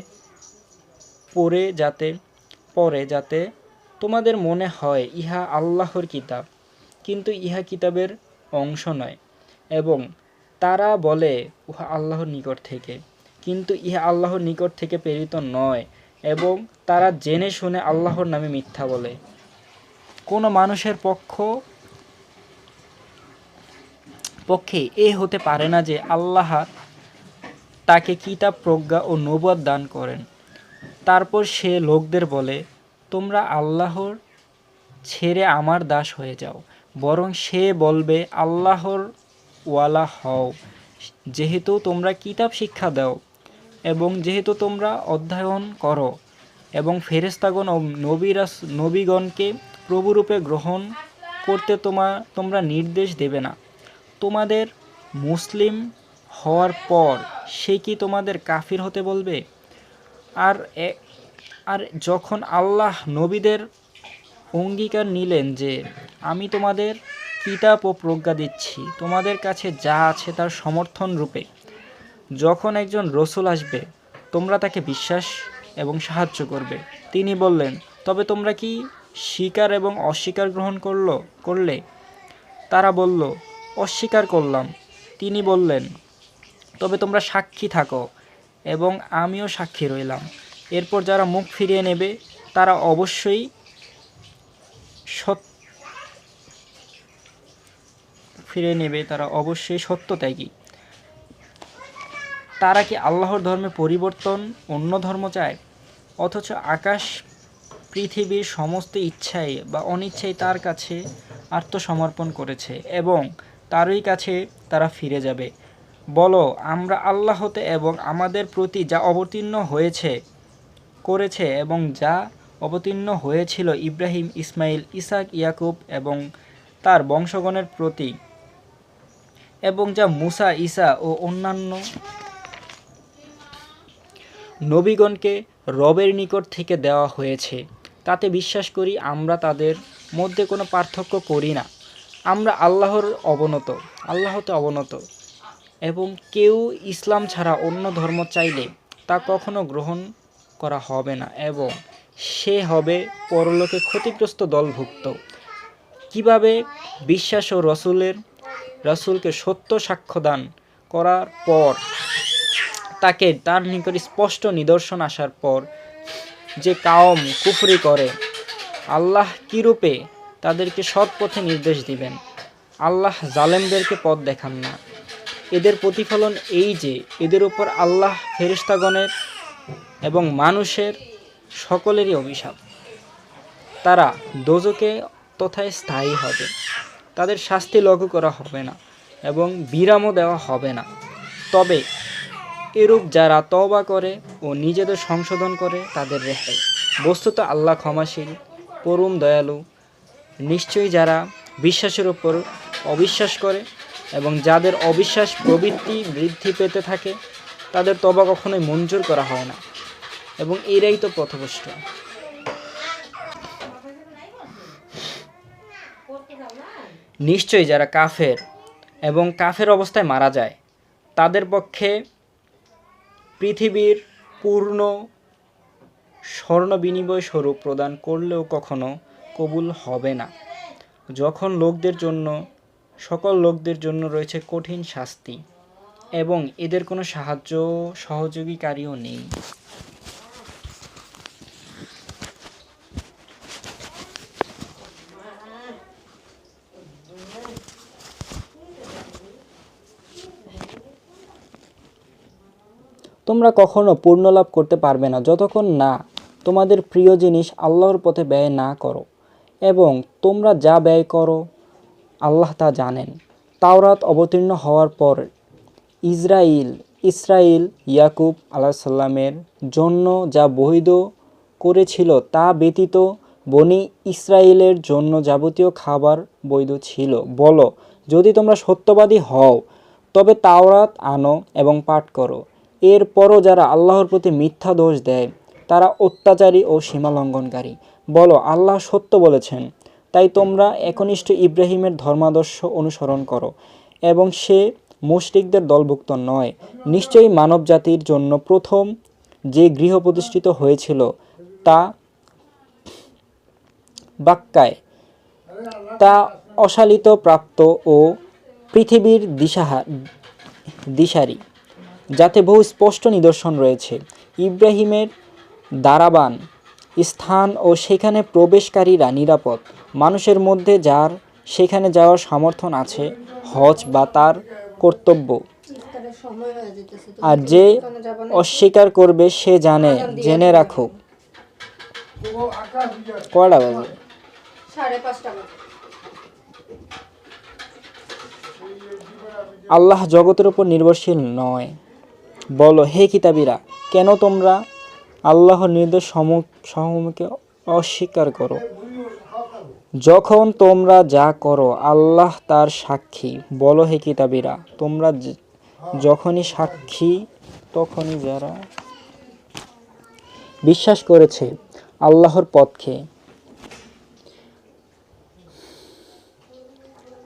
পড়ে যাতে তোমাদের মনে হয় ইহা আল্লাহর কিতাব, কিন্তু ইহা কিতাবের অংশ নয়, এবং তারা বলে উহা আল্লাহর নিকট থেকে, কিন্তু ইহা আল্লাহর নিকট থেকে প্রেরিত নয়, এবং তারা জেনে শুনে আল্লাহর নামে মিথ্যা বলে। কোনো মানুষের পক্ষে এ হতে পারে না যে আল্লাহ তাকে কিতাব, প্রজ্ঞা ও নবুয়ত দান করেন। তারপর সে লোকদের বলে, তোমরা আল্লাহর ছেড়ে আমার দাস হয়ে যাও। বরং সে বলবে, আল্লাহর ওয়ালা হও, যেহেতু তোমরা কিতাব শিক্ষা দাও এবং যেহেতু তোমরা অধ্যয়ন করো, এবং ফেরেশতাগণ ও নবীগণকে প্রভুরূপে গ্রহণ করতে তোমরা নির্দেশ দেবে না। তোমাদের মুসলিম হওয়ার পর সে কি তোমাদের কাফির হতে বলবে? আর যখন আল্লাহ নবীদের অঙ্গীকার নিলেন যে আমি তোমাদের কিতাব ও প্রজ্ঞা দিচ্ছি, তোমাদের কাছে যা আছে তার সমর্থন রূপে, যখন একজন রসুল আসবে তোমরা তাকে বিশ্বাস এবং সাহায্য করবে। তিনি বললেন, তবে তোমরা কি স্বীকার এবং অস্বীকার গ্রহণ করলে? তারা বলল, অস্বীকার করলাম। তিনি বললেন, তবে তোমরা সাক্ষী থাকো এবং আমিও সাক্ষী রইলাম। এরপর যারা মুখ ফিরিয়ে নেবে তারা অবশ্যই সত্যত্যাগী। তারা কি আল্লাহর ধর্মে পরিবর্তন অন্য ধর্ম চায়? অথচ আকাশ পৃথিবীর সমস্ত ইচ্ছাই বা অনিচ্ছাই তার কাছে আত্মসমর্পণ করেছে এবং তারই কাছে তারা ফিরে যাবে। বলো, আমরা আল্লাহতে এবং আমাদের প্রতি যা অবতীর্ণ করেছে এবং যা অবতীর্ণ হয়েছিল ইব্রাহিম, ইসমাইল, ইসহাক, ইয়াকুব এবং তার বংশগণের প্রতি, এবং যা মুসা, ঈসা ও অন্যান্য নবীগণকে রবের নিকট থেকে দেওয়া হয়েছে, তাতে বিশ্বাস করি। আমরা তাদের মধ্যে কোনো পার্থক্য করি না। আমরা আল্লাহতে অবনত, এবং কেউ ইসলাম ছাড়া অন্য ধর্ম চাইলে তা কখনো গ্রহণ করা হবে না, এবং সে হবে পরলোকে ক্ষতিগ্রস্ত দলভুক্ত। কিভাবে বিশ্বাস ও রাসূলকে সত্য সাক্ষ্য দান করার পর তার নিকট স্পষ্ট নিদর্শন আসার পর যে কাওম কুফরি করে, আল্লাহ কিরূপে তাদেরকে সৎ পথে নির্দেশ দিবেন। আল্লাহ জালেমদেরকে পথ দেখান না। এদের প্রতিফলন এই যে এদের উপর আল্লাহ ফেরেশতাগণের এবং মানুষের সকলেরই অভিশাপ। তারা দোজকে তথায় স্থায়ী হবে, তাদের শাস্তি লঘু করা হবে না এবং বিরামও দেওয়া হবে না। তবে এরূপ যারা তওবা করে ও নিজেদের সংশোধন করে তাদের রেহাই। বস্তুত আল্লাহ ক্ষমাশীল, পরম দয়ালু। নিশ্চয়ই যারা বিশ্বাসের উপর অবিশ্বাস করে এবং যাদের অবিশ্বাস প্রবৃত্তি বৃদ্ধি পেতে থাকে তাদের তওবা কখনোই মঞ্জুর করা হয় না এবং এরাই তো পথভ্রষ্ট। নিশ্চয়ই যারা কাফের এবং কাফের অবস্থায় মারা যায় তাদের পক্ষে পৃথিবীর পূর্ণ স্বর্ণ বিনিময় স্বরূপ প্রদান করলেও কখনো কবুল হবে না, যখন সকল লোকদের জন্য রয়েছে কঠিন শাস্তি এবং এদের কোনো সহযোগীকারীও নেই। তোমরা কখনো পূর্ণ লাভ করতে পারবে না যতক্ষণ না তোমাদের প্রিয় জিনিস আল্লাহর পথে ব্যয় না করো, এবং তোমরা যা ব্যয় করো আল্লাহ তা জানেন। তাওরাত অবতীর্ণ হওয়ার পর ইসরাইল ইয়াকুব আলাইহিসসালামের জন্য যা বৈধ করেছিল তা ব্যতীত বনি ইসরাইলের জন্য যাবতীয় খাবার বৈধ ছিল। বলো, যদি তোমরা সত্যবাদী হও তবে তাওরাত আনো এবং পাঠ করো। এরপরও যারা আল্লাহর প্রতি মিথ্যা দোষ দেয় তারা অত্যাচারী ও সীমালঙ্ঘনকারী। বলো, আল্লাহ সত্য বলেছেন, তাই তোমরা একনিষ্ঠ ইব্রাহিমের ধর্মাদর্শ অনুসরণ করো এবং সে মুশরিকদের দলভুক্ত নয়। নিশ্চয়ই মানব জাতির জন্য প্রথম যে গৃহ প্রতিষ্ঠিত হয়েছিল তা বাক্কায়, তা অশালিত প্রাপ্ত ও পৃথিবীর দিশারি, যাতে বহু স্পষ্ট নিদর্শন রয়েছে। ইব্রাহিমের দারাবান স্থান ও সেখানে প্রবেশকারীরা নিরাপদ। মানুষের মধ্যে যার সেখানে যাওয়ার সমর্থন আছে হজ বা তার কর্তব্য, আর যে অস্বীকার করবে সে জেনে রাখুক। কয়টা বাজে? 5:30 বাজে। আল্লাহ জগতের উপর নির্ভরশীল নয়। বলো, হে কিতাবীরা, কেন তোমরা আল্লাহর নির্দেশ সমূহকে অস্বীকার করো? যখন তোমরা যা করো আল্লাহ তার সাক্ষী। বলো, হে কিতাবীরা, তোমরা যখনই সাক্ষী তখনই যারা বিশ্বাস করেছে আল্লাহর পথকে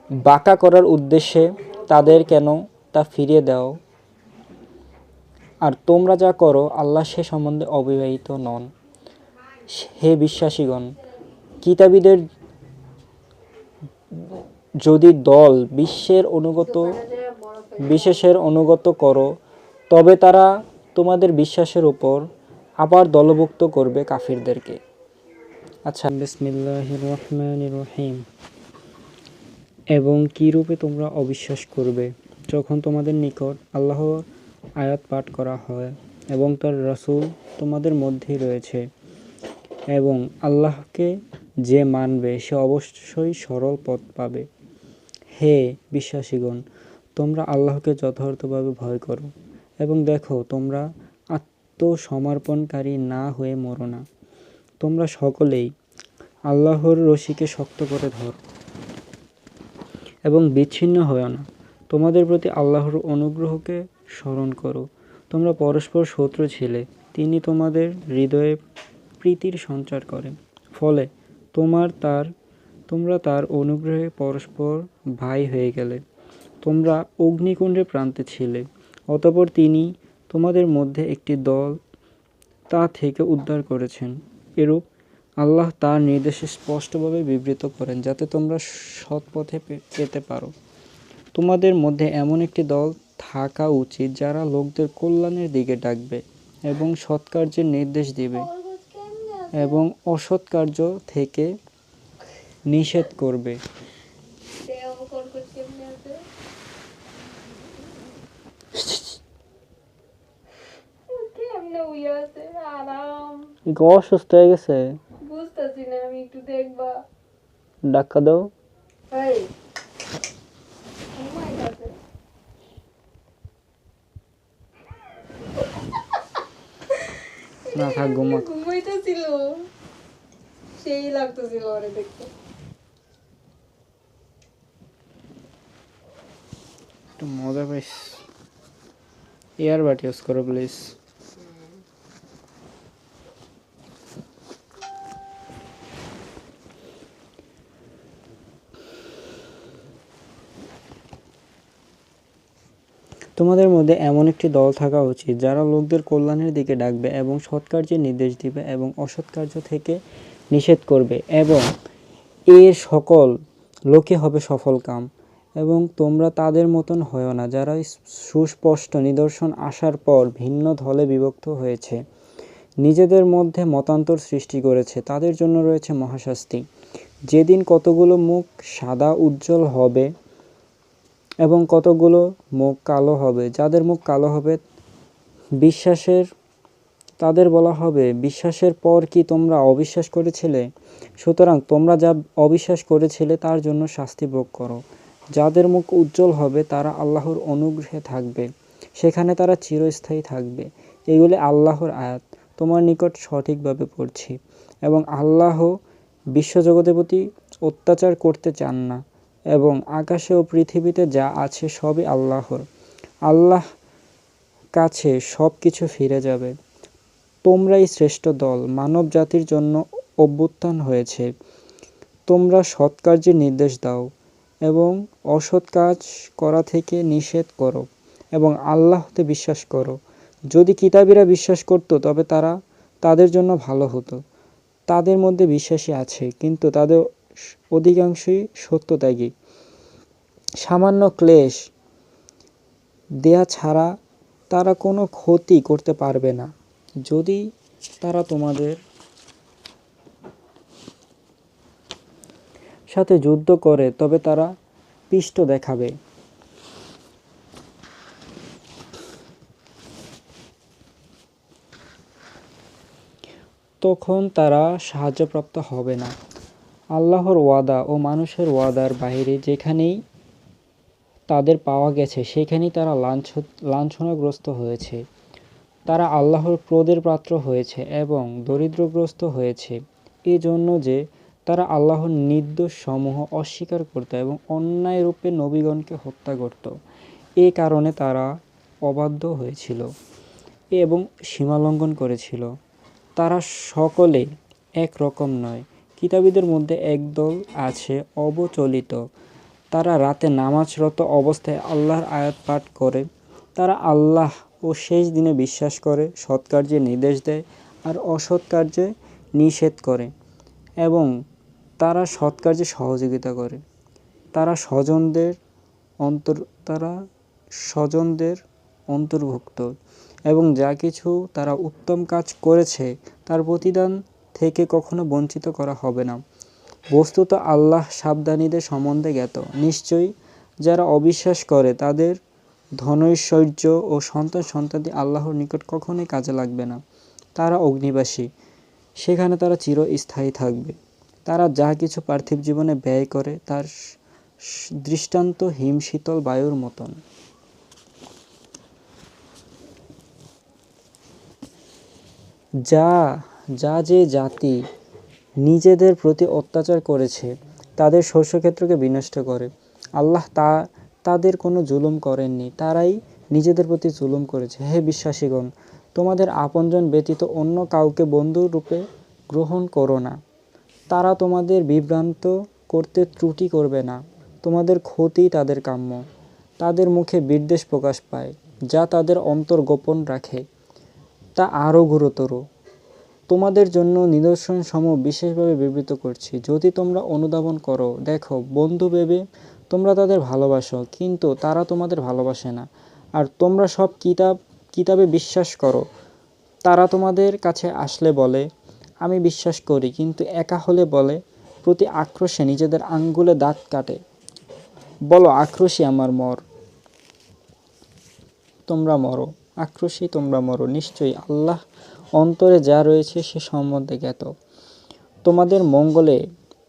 বাঁকা করার উদ্দেশ্যে তাদের কেন তা ফিরিয়ে দাও। আর তোমরা যা করো আল্লাহ সে সম্বন্ধে অবিবাহিত নন। হে বিশ্বাসীগণ, কিতাবীদের যদি দল বিশেষের অনুগত করো তবে তারা তোমাদের বিশ্বাসের উপর আবার দলভুক্ত করবে কাফিরদেরকে। আচ্ছা, বিসমিল্লাহির রহমানির রহিম। এবং কী রূপে তোমরা অবিশ্বাস করবে যখন তোমাদের নিকট আল্লাহর আয়াত পাঠ করা হয় এবং তার রাসূল তোমাদের মধ্যেই রয়েছে, এবং আল্লাহকে যে মানবে সে অবশ্যই সরল পথ পাবে। হে বিশ্বাসীগণ, তোমরা আল্লাহকে যথার্থভাবে ভয় করো এবং দেখো তোমরা আত্মসমর্পণকারী না হয়ে মরো না। তোমরা সকলেই আল্লাহর রশিকে শক্ত করে ধরো এবং বিচ্ছিন্ন হও না। তোমাদের প্রতি আল্লাহর অনুগ্রহকে স্মরণ করো। তোমরা পরস্পর শত্রু ছিলে, তিনি তোমাদের হৃদয়ে প্রীতির সঞ্চার করেন, ফলে তোমরা তার অনুগ্রহে পরস্পর ভাই হয়ে গেলে। তোমরা অগ্নিকুণ্ডের প্রান্তে ছিলে, অতঃপর তিনি তোমাদের মধ্যে একটি দল তা থেকে উদ্ধার করেছেন। এরূপ আল্লাহ তার নির্দেশে স্পষ্টভাবে বিবৃত করেন যাতে তোমরা সৎ পথে পেতে পারো। তোমাদের মধ্যে এমন একটি দল থাকা উচিত যারা লোকদের কল্যাণের দিকে ডাকবে এবং সৎকার্যের নির্দেশ দিবে এবং অসৎ কার্য থেকে নিষেধ করবে। অসুস্থ হয়ে গেছে, বুঝতেছি না, আমি একটু দেখবা ডাক্কা দাও। না থাক, ঘুমাইতেছিল, সেই লাগতেছিল আরে দেখতে। একটু মজা পাইস, ইয়ারবাড ইউজ করো প্লিজ। তোমাদের মধ্যে এমন একটি দল থাকা উচিত যারা লোকদের কল্যাণের দিকে ডাকবে এবং সৎ কার্যের নির্দেশ দিবে এবং অসৎ কার্য থেকে নিষেধ করবে, এবং এর সকল লোকে হবে সফলকাম। এবং তোমরা তাদের মতন হয়ো না যারা সুস্পষ্ট নিদর্শন আসার পর ভিন্ন দলে বিভক্ত হয়েছে, নিজেদের মধ্যে মতান্তর সৃষ্টি করেছে। তাদের জন্য রয়েছে মহাশাস্তি। যেদিন কতগুলো মুখ সাদা উজ্জ্বল হবে এবং কতগুলো মুখ কালো হবে। যাদের মুখ কালো হবে তাদের বলা হবে, বিশ্বাসের পর কি তোমরা অবিশ্বাস করেছিলে? সুতরাং তোমরা যা অবিশ্বাস করেছিলে তার জন্য শাস্তি ভোগ করো। যাদের মুখ উজ্জ্বল হবে তারা আল্লাহর অনুগ্রহে থাকবে, সেখানে তারা চিরস্থায়ী থাকবে। এগুলি আল্লাহর আয়াত তোমার নিকট সঠিকভাবে পড়ছি। এবং আল্লাহ বিশ্বজগতের প্রতি অত্যাচার করতে চান না, এবং আকাশে ও পৃথিবীতে যা আছে সবই আল্লাহর। আল্লাহ কাছে সব কিছু ফিরে যাবে। তোমরাই শ্রেষ্ঠ দল, মানব জাতির জন্য অভ্যুত্থান হয়েছে। তোমরা সৎ কার্যের নির্দেশ দাও এবং অসৎ কাজ করা থেকে নিষেধ করো, এবং আল্লাহতে বিশ্বাস করো। যদি কিতাবীরা বিশ্বাস করত তবে তাদের জন্য ভালো হতো। তাদের মধ্যে বিশ্বাসী আছে, কিন্তু তাদের অধিকাংশই সত্যত্যাগী। সামান্য ক্লেশ দেয়া ছাড়া তারা কোনো ক্ষতি করতে পারবে না। যদি তারা তোমাদের সাথে যুদ্ধ করে তবে তারা পিষ্ট দেখাবে। তখন তারা সাহায্যপ্রাপ্ত হবে না। আল্লাহর ওয়াদা ও মানুষের ওয়াদার বাইরে যেখানেই তাদের পাওয়া গেছে সেখানেই তারা লাঞ্ছনাগ্রস্ত হয়েছে। তারা আল্লাহর ক্রোধের পাত্র হয়েছে এবং দরিদ্রগ্রস্ত হয়েছে, এজন্য যে তারা আল্লাহর নির্দেশ সমূহ অস্বীকার করত এবং অন্যায় রূপে নবীগণকে হত্যা করত। এ কারণে তারা অবাধ্য হয়েছিল এবং সীমালঙ্ঘন করেছিল। তারা সকলে একরকম নয়। কিতাবীদের মধ্যে একদল আছে অবচলিত। তারা রাতে নামাজরত অবস্থায় আল্লাহর আয়াত পাঠ করে। তারা আল্লাহ ও শেষ দিনে বিশ্বাস করে, সৎ কার্যে নির্দেশ দেয় আর অসৎ কার্যে নিষেধ করে, এবং তারা সৎ কার্যে সহযোগিতা করে। তারা স্বজনদের অন্তর্ভুক্ত, এবং যা কিছু তারা উত্তম কাজ করেছে তার প্রতিদান থেকে কখনো বঞ্চিত করা হবে না। বস্তুত আল্লাহ সাবধানীদের সম্বন্ধে জ্ঞাত। নিশ্চয়ই যারা অবিশ্বাস করে তাদের ধনৈশ্বর্য ও সন্তানাদি আল্লাহর নিকট কখনোই কাজে লাগবে না। তারা অগ্নিবাসী, সেখানে তারা চিরস্থায়ী থাকবে। তারা যা কিছু পার্থিব জীবনে ব্যয় করে তার দৃষ্টান্ত হিমশীতল বায়ুর মতন। যে জাতি নিজেদের প্রতি অত্যাচার করেছে তাদের শস্যক্ষেত্রকে বিনষ্ট করে। আল্লাহ তাদের কোনো জুলুম করেননি, তারাই নিজেদের প্রতি জুলুম করেছে। হে বিশ্বাসীগণ, তোমাদের আপনজন ব্যতীত অন্য কাউকে বন্ধু রূপে গ্রহণ করো না। তারা তোমাদের বিভ্রান্ত করতে ত্রুটি করবে না। তোমাদের ক্ষতি তাদের কাম্য। তাদের মুখে বিদ্বেষ প্রকাশ পায়, যা তাদের অন্তর গোপন রাখে তা আরও গুরুতর। তোমাদের জন্য নিদর্শনসমূহ বিশেষভাবে বিবৃত করছি, যদি তোমরা অনুধাবন করো। দেখো, বন্ধু ভেবে তোমরা তাদের ভালোবাসো, কিন্তু তারা তোমাদের ভালোবাসে না। আর তোমরা সব কিতাবে বিশ্বাস করো। তারা তোমাদের কাছে আসলে বলে, আমি বিশ্বাস করি, কিন্তু একা হলে বলে, প্রতি আক্রোশে নিজেদের আঙ্গুলে দাঁত কাটে। বলো, আক্রোশী আমার মর, তোমরা মরো, আক্রোশী তোমরা মরো। নিশ্চয়ই আল্লাহ অন্তরে যা রয়েছে সে সম্বন্ধে জ্ঞাত। তোমাদের মঙ্গলে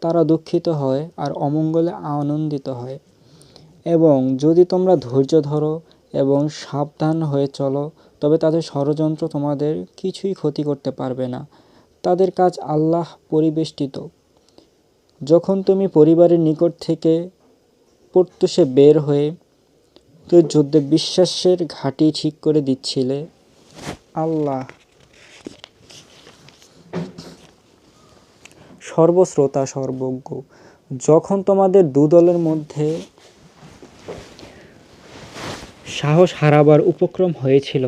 তারা দুঃখিত হয় আর অমঙ্গলে আনন্দিত হয়। এবং যদি তোমরা ধৈর্য ধরো এবং সাবধান হয়ে চলো, তবে তাদের ষড়যন্ত্র তোমাদের কিছুই ক্ষতি করতে পারবে না। তাদের কাজ আল্লাহ পরিবেষ্টিত। যখন তুমি পরিবারের নিকট থেকে প্রত্যুষে বের হয়ে তো যুদ্ধে বিশ্বাসের ঘাঁটি ঠিক করে দিচ্ছিলে, আল্লাহ সর্বশ্রোতা সর্বজ্ঞ। যখন তোমাদের দুদলের মধ্যে সাহস হারাবার উপক্রম হয়েছিল,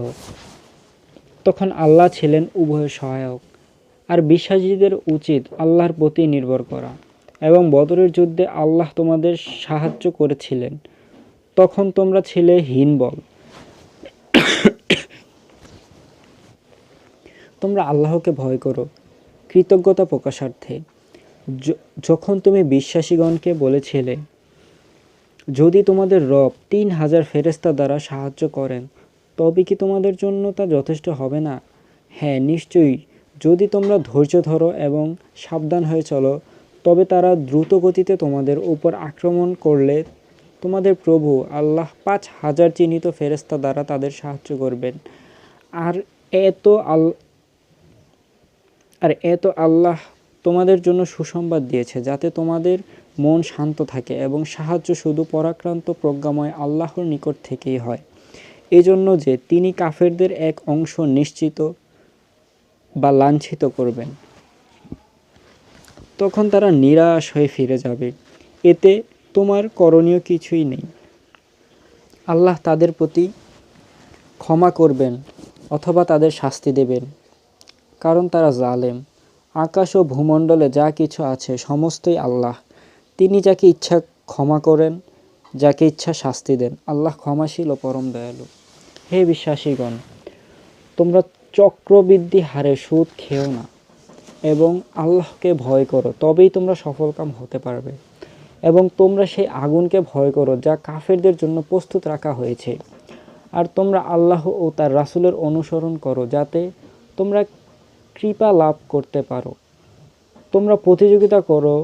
তখন আল্লাহ ছিলেন উভয়ের সহায়ক। আর বিশ্বাসীদের উচিত আল্লাহর প্রতি নির্ভর করা। এবং বদরের যুদ্ধে আল্লাহ তোমাদের সাহায্য করেছিলেন, তখন তোমরা ছিলে হীনবল। তোমরা আল্লাহকে ভয় করো কৃতজ্ঞতা প্রকাশার্থে। যখন তুমি বিশ্বাসীগণকে বলেছিলে, যদি তোমাদের রব 3000 ফেরেশতা দ্বারা সাহায্য করেন, তবে কি তোমাদের জন্য তা যথেষ্ট হবে না? হ্যাঁ, নিশ্চয়ই, যদি তোমরা ধৈর্য ধরো এবং সাবধান হয়ে চলো, তবে তারা দ্রুত গতিতে তোমাদের উপর আক্রমণ করলে তোমাদের প্রভু আল্লাহ 5000 চিহ্নিত ফেরেশতা দ্বারা তাদের সাহায্য করবেন। আর এত আল্লাহ তোমাদের জন্য সুসংবাদ দিয়েছে, যাতে তোমাদের মন শান্ত থাকে এবং সাহায্য শুধু পরাক্রান্ত প্রজ্ঞাময় আল্লাহর নিকট থেকেই হয়। এজন্য যে তিনি কাফেরদের এক অংশ নিশ্চিত বা লাঞ্ছিত করবেন, তখন তারা নিরাশ হয়ে ফিরে যাবে। এতে তোমার করণীয় কিছুই নেই। আল্লাহ তাদের প্রতি ক্ষমা করবেন অথবা তাদের শাস্তি দেবেন, কারণ তারা জালেম। আকাশ ও ভূমণ্ডলে যা কিছু আছে সমস্তই আল্লাহ। তিনি যাকে ইচ্ছা ক্ষমা করেন, যাকে ইচ্ছা শাস্তি দেন। আল্লাহ ক্ষমাশীল ও পরম দয়ালু। হে বিশ্বাসীগণ, তোমরা চক্রবৃদ্ধি হারে সুদ খেও না এবং আল্লাহকে ভয় করো, তবেই তোমরা সফলকাম হতে পারবে। এবং তোমরা সেই আগুনকে ভয় করো যা কাফেরদের জন্য প্রস্তুত রাখা হয়েছে। আর তোমরা আল্লাহ ও তার রাসূলের অনুসরণ করো, যাতে তোমরা কৃপা লাভ করতে পারো। তোমরা প্রতিযোগিতা করো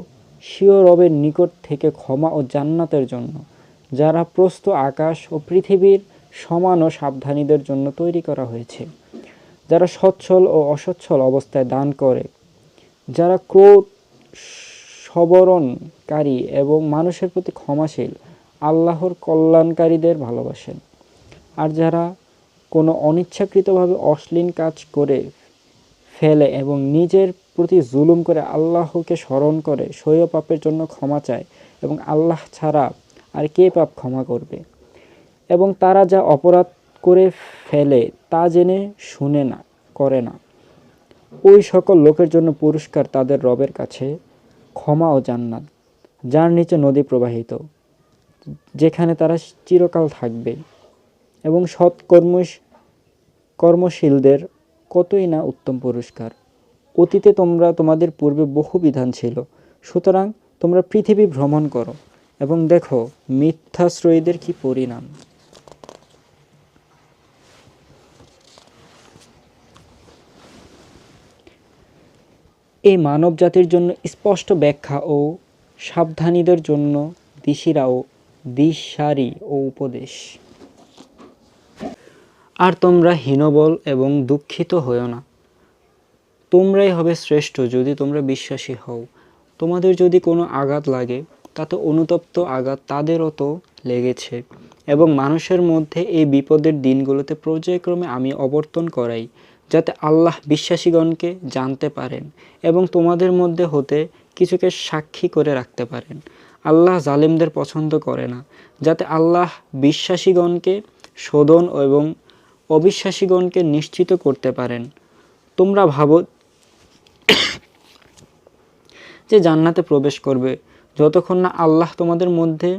স্বীয় রবের নিকট থেকে ক্ষমা ও জান্নাতের জন্য, যারা প্রস্থ আকাশ ও পৃথিবীর সমান ও সাবধানীদের জন্য তৈরি করা হয়েছে, যারা সচ্ছল ও অসচ্ছল অবস্থায় দান করে, যারা ক্রোধ সবরণকারী এবং মানুষের প্রতি ক্ষমাশীল, আল্লাহর কল্যাণকারীদের ভালোবাসেন। আর যারা কোনো অনিচ্ছাকৃতভাবে অশ্লীল কাজ করে ফেলে এবং নিজের প্রতি জুলুম করে আল্লাহকে স্মরণ করে স্বীয় পাপের জন্য ক্ষমা চায়, এবং আল্লাহ ছাড়া আর কে পাপ ক্ষমা করবে, এবং তারা যা অপরাধ করে ফেলে তা জেনে শুনে না করে না, ওই সকল লোকের জন্য পুরস্কার তাদের রবের কাছে ক্ষমা ও জান্নাত, যার নিচে নদী প্রবাহিত, যেখানে তারা চিরকাল থাকবে। এবং সৎ কর্মশীলদের কতই না উত্তম পুরস্কার। অতীতে তোমাদের পূর্বে বহু বিধান ছিল, সুতরাং তোমরা পৃথিবী ভ্রমণ করো এবং দেখো মিথ্যাশ্রয়ীদের কি পরিণাম। এই মানব জাতির জন্য স্পষ্ট ব্যাখ্যা ও সাবধানীদের জন্য দিশারি ও উপদেশ। আর তোমরা হীনবল এবং দুঃখিত হও না। তোমরাই হবে শ্রেষ্ঠ যদি তোমরা বিশ্বাসী হও। তোমাদের যদি কোনো আঘাত লাগে, তাতে অনুতপ্ত আঘাত তাদেরও তো লেগেছে। এবং মানুষের মধ্যে এই বিপদের দিনগুলোতে পর্যায়ক্রমে আমি অবর্তন করাই, যাতে আল্লাহ বিশ্বাসীগণকে জানতে পারেন এবং তোমাদের মধ্যে হতে কিছুকে সাক্ষী করে রাখতে পারেন। আল্লাহ জালিমদের পছন্দ করে না, যাতে আল্লাহ বিশ্বাসীগণকে শোধন এবং অবিশ্বাসীগণকে নিশ্চিত করতে পারেন। তোমরা ভাবো যে জান্নাতে প্রবেশ করবে, যতক্ষণ না আল্লাহ তোমাদের মধ্যে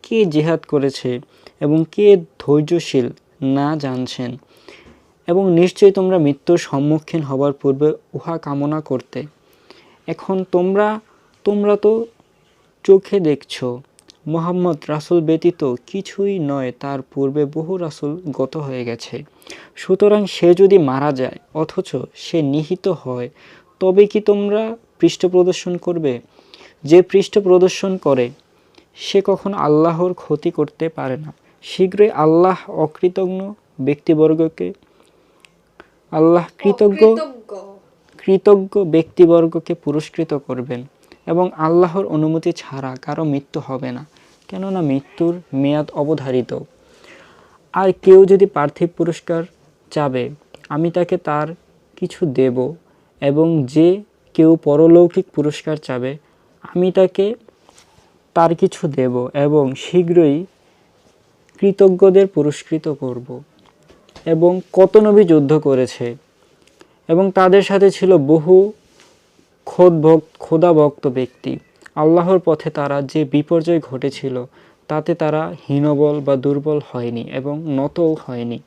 কে জিহাদ করেছে এবং কে ধৈর্যশীল না জানছেন। এবং নিশ্চয়ই তোমরা মৃত্যুর সম্মুখীন হবার পূর্বে উহা কামনা করতে। এখন তোমরা তো চোখে দেখছ মুহাম্মদ রাসূল ব্যতীত কিছুই নয়, তার পূর্বে বহু রাসূল গত হয়ে গেছে। সুতরাং সে যদি মারা যায় অথচ সে নিহত হয়, তবে কি তোমরা পৃষ্ঠ প্রদর্শন করবে? যে পৃষ্ঠ প্রদর্শন করে সে কখনো আল্লাহর ক্ষতি করতে পারে না। শীঘ্রই আল্লাহ কৃতজ্ঞ ব্যক্তিবর্গকে পুরস্কৃত করবেন এবং আল্লাহর অনুমতি ছাড়া কারো মৃত্যু হবে না, কেননা মৃত্যুর মেয়াদ অবধারিত। আর কেউ যদি পার্থিব পুরস্কার চাবে, আমি তাকে তার কিছু দেব, এবং যে কেউ পরলৌকিক পুরস্কার চাবে, আমি তাকে তার কিছু দেব, এবং শীঘ্রই কৃতজ্ঞদের পুরস্কৃত করব। এবং কত নবী যুদ্ধ করেছে এবং তাদের সাথে ছিল বহু খোদাভক্ত ব্যক্তি। আল্লাহর পথে তারা যে বিপর্যয় ঘটেছিল তাতে তারা হীনবল বা দুর্বল হয়নি এবং নতও হয়নি।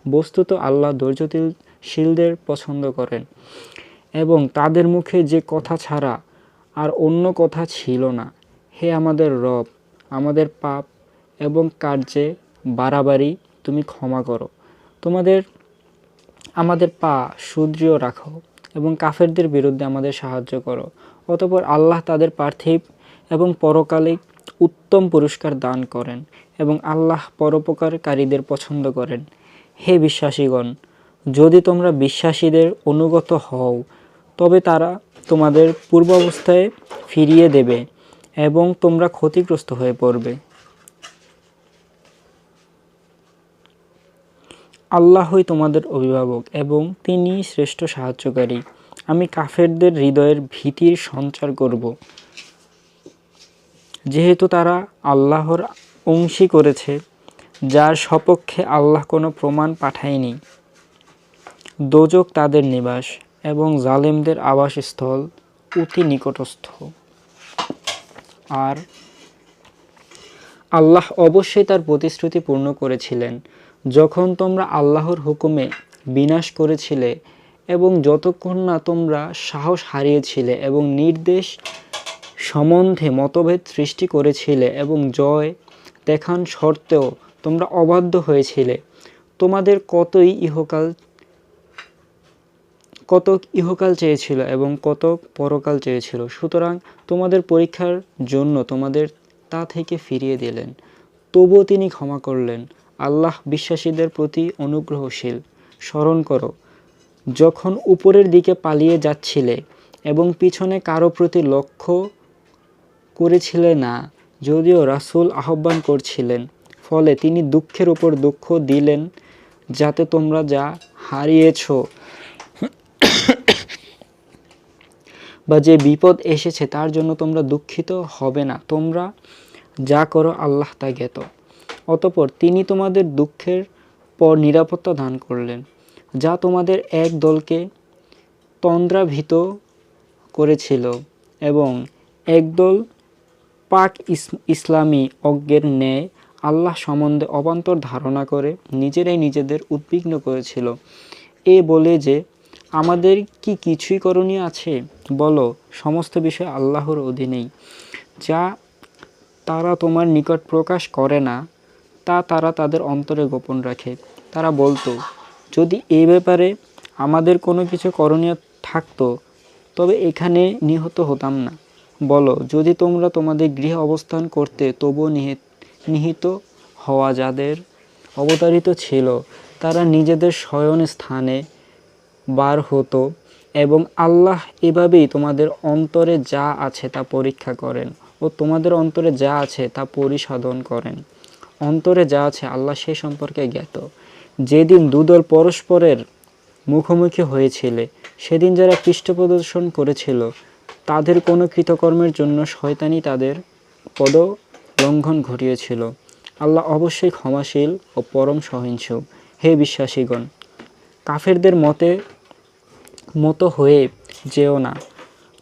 বস্তুত আল্লাহ ধৈর্যশীলদের পছন্দ করেন এবং তাদের মুখে যে কথা ছাড়া আর অন্য কথা ছিল না। হে আমাদের রব, আমাদের পাপ এবং কার্যে বাড়াবাড়ি তুমি ক্ষমা করো, আমাদের পা সুদৃঢ় রাখো এবং কাফেরদের বিরুদ্ধে আমাদের সাহায্য করো। অতঃপর আল্লাহ তাদের পার্থিব এবং পরকালিক উত্তম পুরস্কার দান করেন এবং আল্লাহ পরোপকারকারীদের পছন্দ করেন। হে বিশ্বাসীগণ, যদি তোমরা বিশ্বাসীদের অনুগত হও তবে তারা তোমাদের পূর্বাবস্থায় ফিরিয়ে দেবে এবং তোমরা ক্ষতিগ্রস্ত হয়ে পড়বে। আল্লাহই তোমাদের অভিভাবক এবং তিনিই শ্রেষ্ঠ সাহায্যকারী। আমি কাফেরদের হৃদয়ের ভীতির সঞ্চার করব, যেহেতু তারা আল্লাহর অংশী করেছে, যার সপক্ষে আল্লাহ কোনো প্রমাণ পাঠায়নি। দোজখ তাদের নিবাস এবং জালেমদের আবাসস্থল অতি নিকটস্থ। আর আল্লাহ অবশ্যই তার প্রতিশ্রুতি পূর্ণ করেছিলেন যখন তোমরা আল্লাহর হুকুমে বিনাশ করেছিলে এবং যতক্ষণ না তোমরা সাহস হারিয়েছিলে এবং নির্দেশ সম্বন্ধে মতভেদ সৃষ্টি করেছিলে এবং জয় দেখান সত্ত্বেও তোমরা অবাধ্য হয়েছিলে। তোমাদের কতক ইহকাল চেয়েছিল এবং কতক পরকাল চেয়েছিল। সুতরাং তোমাদের পরীক্ষার জন্য তোমাদের তা থেকে ফিরিয়ে দিলেন, তবুও তিনি ক্ষমা করলেন। আল্লাহ বিশ্বাসীদের প্রতি অনুগ্রহশীল। স্মরণ করো যখন উপরের দিকে পালিয়ে যাচ্ছিলে এবং পিছনে কারো প্রতি লক্ষ্য করেছিলে না, যদিও রাসূল আহ্বান করছিলেন, ফলে তিনি দুঃখের উপর দুঃখ দিলেন যাতে তোমরা যা হারিয়েছ বা যে বিপদ এসেছে তার জন্য তোমরা দুঃখিত হবে না। তোমরা যা করো আল্লাহ তা জ্ঞাত। অতঃপর তিনি তোমাদের দুঃখের পর নিরাপত্তা দান করলেন, যা তোমাদের এক দলকে তন্দ্রাভীত করেছিল এবং একদল পাক ইসলামী অজ্ঞের ন্যায় আল্লাহ সম্বন্ধে অবান্তর ধারণা করে নিজেরাই নিজেদের উদ্বিগ্ন করেছিল, এ বলে যে আমাদের কি কিছুই করণীয় আছে? বলো, সমস্ত বিষয় আল্লাহর অধীনেই। যা তারা তোমার নিকট প্রকাশ করে না তা তারা তাদের অন্তরে গোপন রাখে। তারা বলতো, যদি এই ব্যাপারে আমাদের কোনো কিছু করণীয় থাকতো তবে এখানে নিহত হতাম না। বলো, যদি তোমরা তোমাদের গৃহে অবস্থান করতে তবুও নিহিত হওয়া যাদের অবতারিত ছিল তারা নিজেদের শয়ন স্থানে বার হতো এবং আল্লাহ এভাবেই তোমাদের অন্তরে যা আছে তা পরীক্ষা করেন ও তোমাদের অন্তরে যা আছে তা পরিশোধন করেন। অন্তরে যা আছে আল্লাহ সে সম্পর্কে জ্ঞাত। যেদিন দুদল পরস্পরের মুখোমুখি হয়েছিল সেদিন যারা পৃষ্ঠ প্রদর্শন করেছিল তাদের কোনো কৃতকর্মের জন্য শয়তানি তাদের পদ লঙ্ঘন ঘটিয়েছিল। আল্লাহ অবশ্যই ক্ষমাশীল ও পরম সহিষ্ণু। হে বিশ্বাসীগণ, কাফেরদের মতো হয়ে যেও না।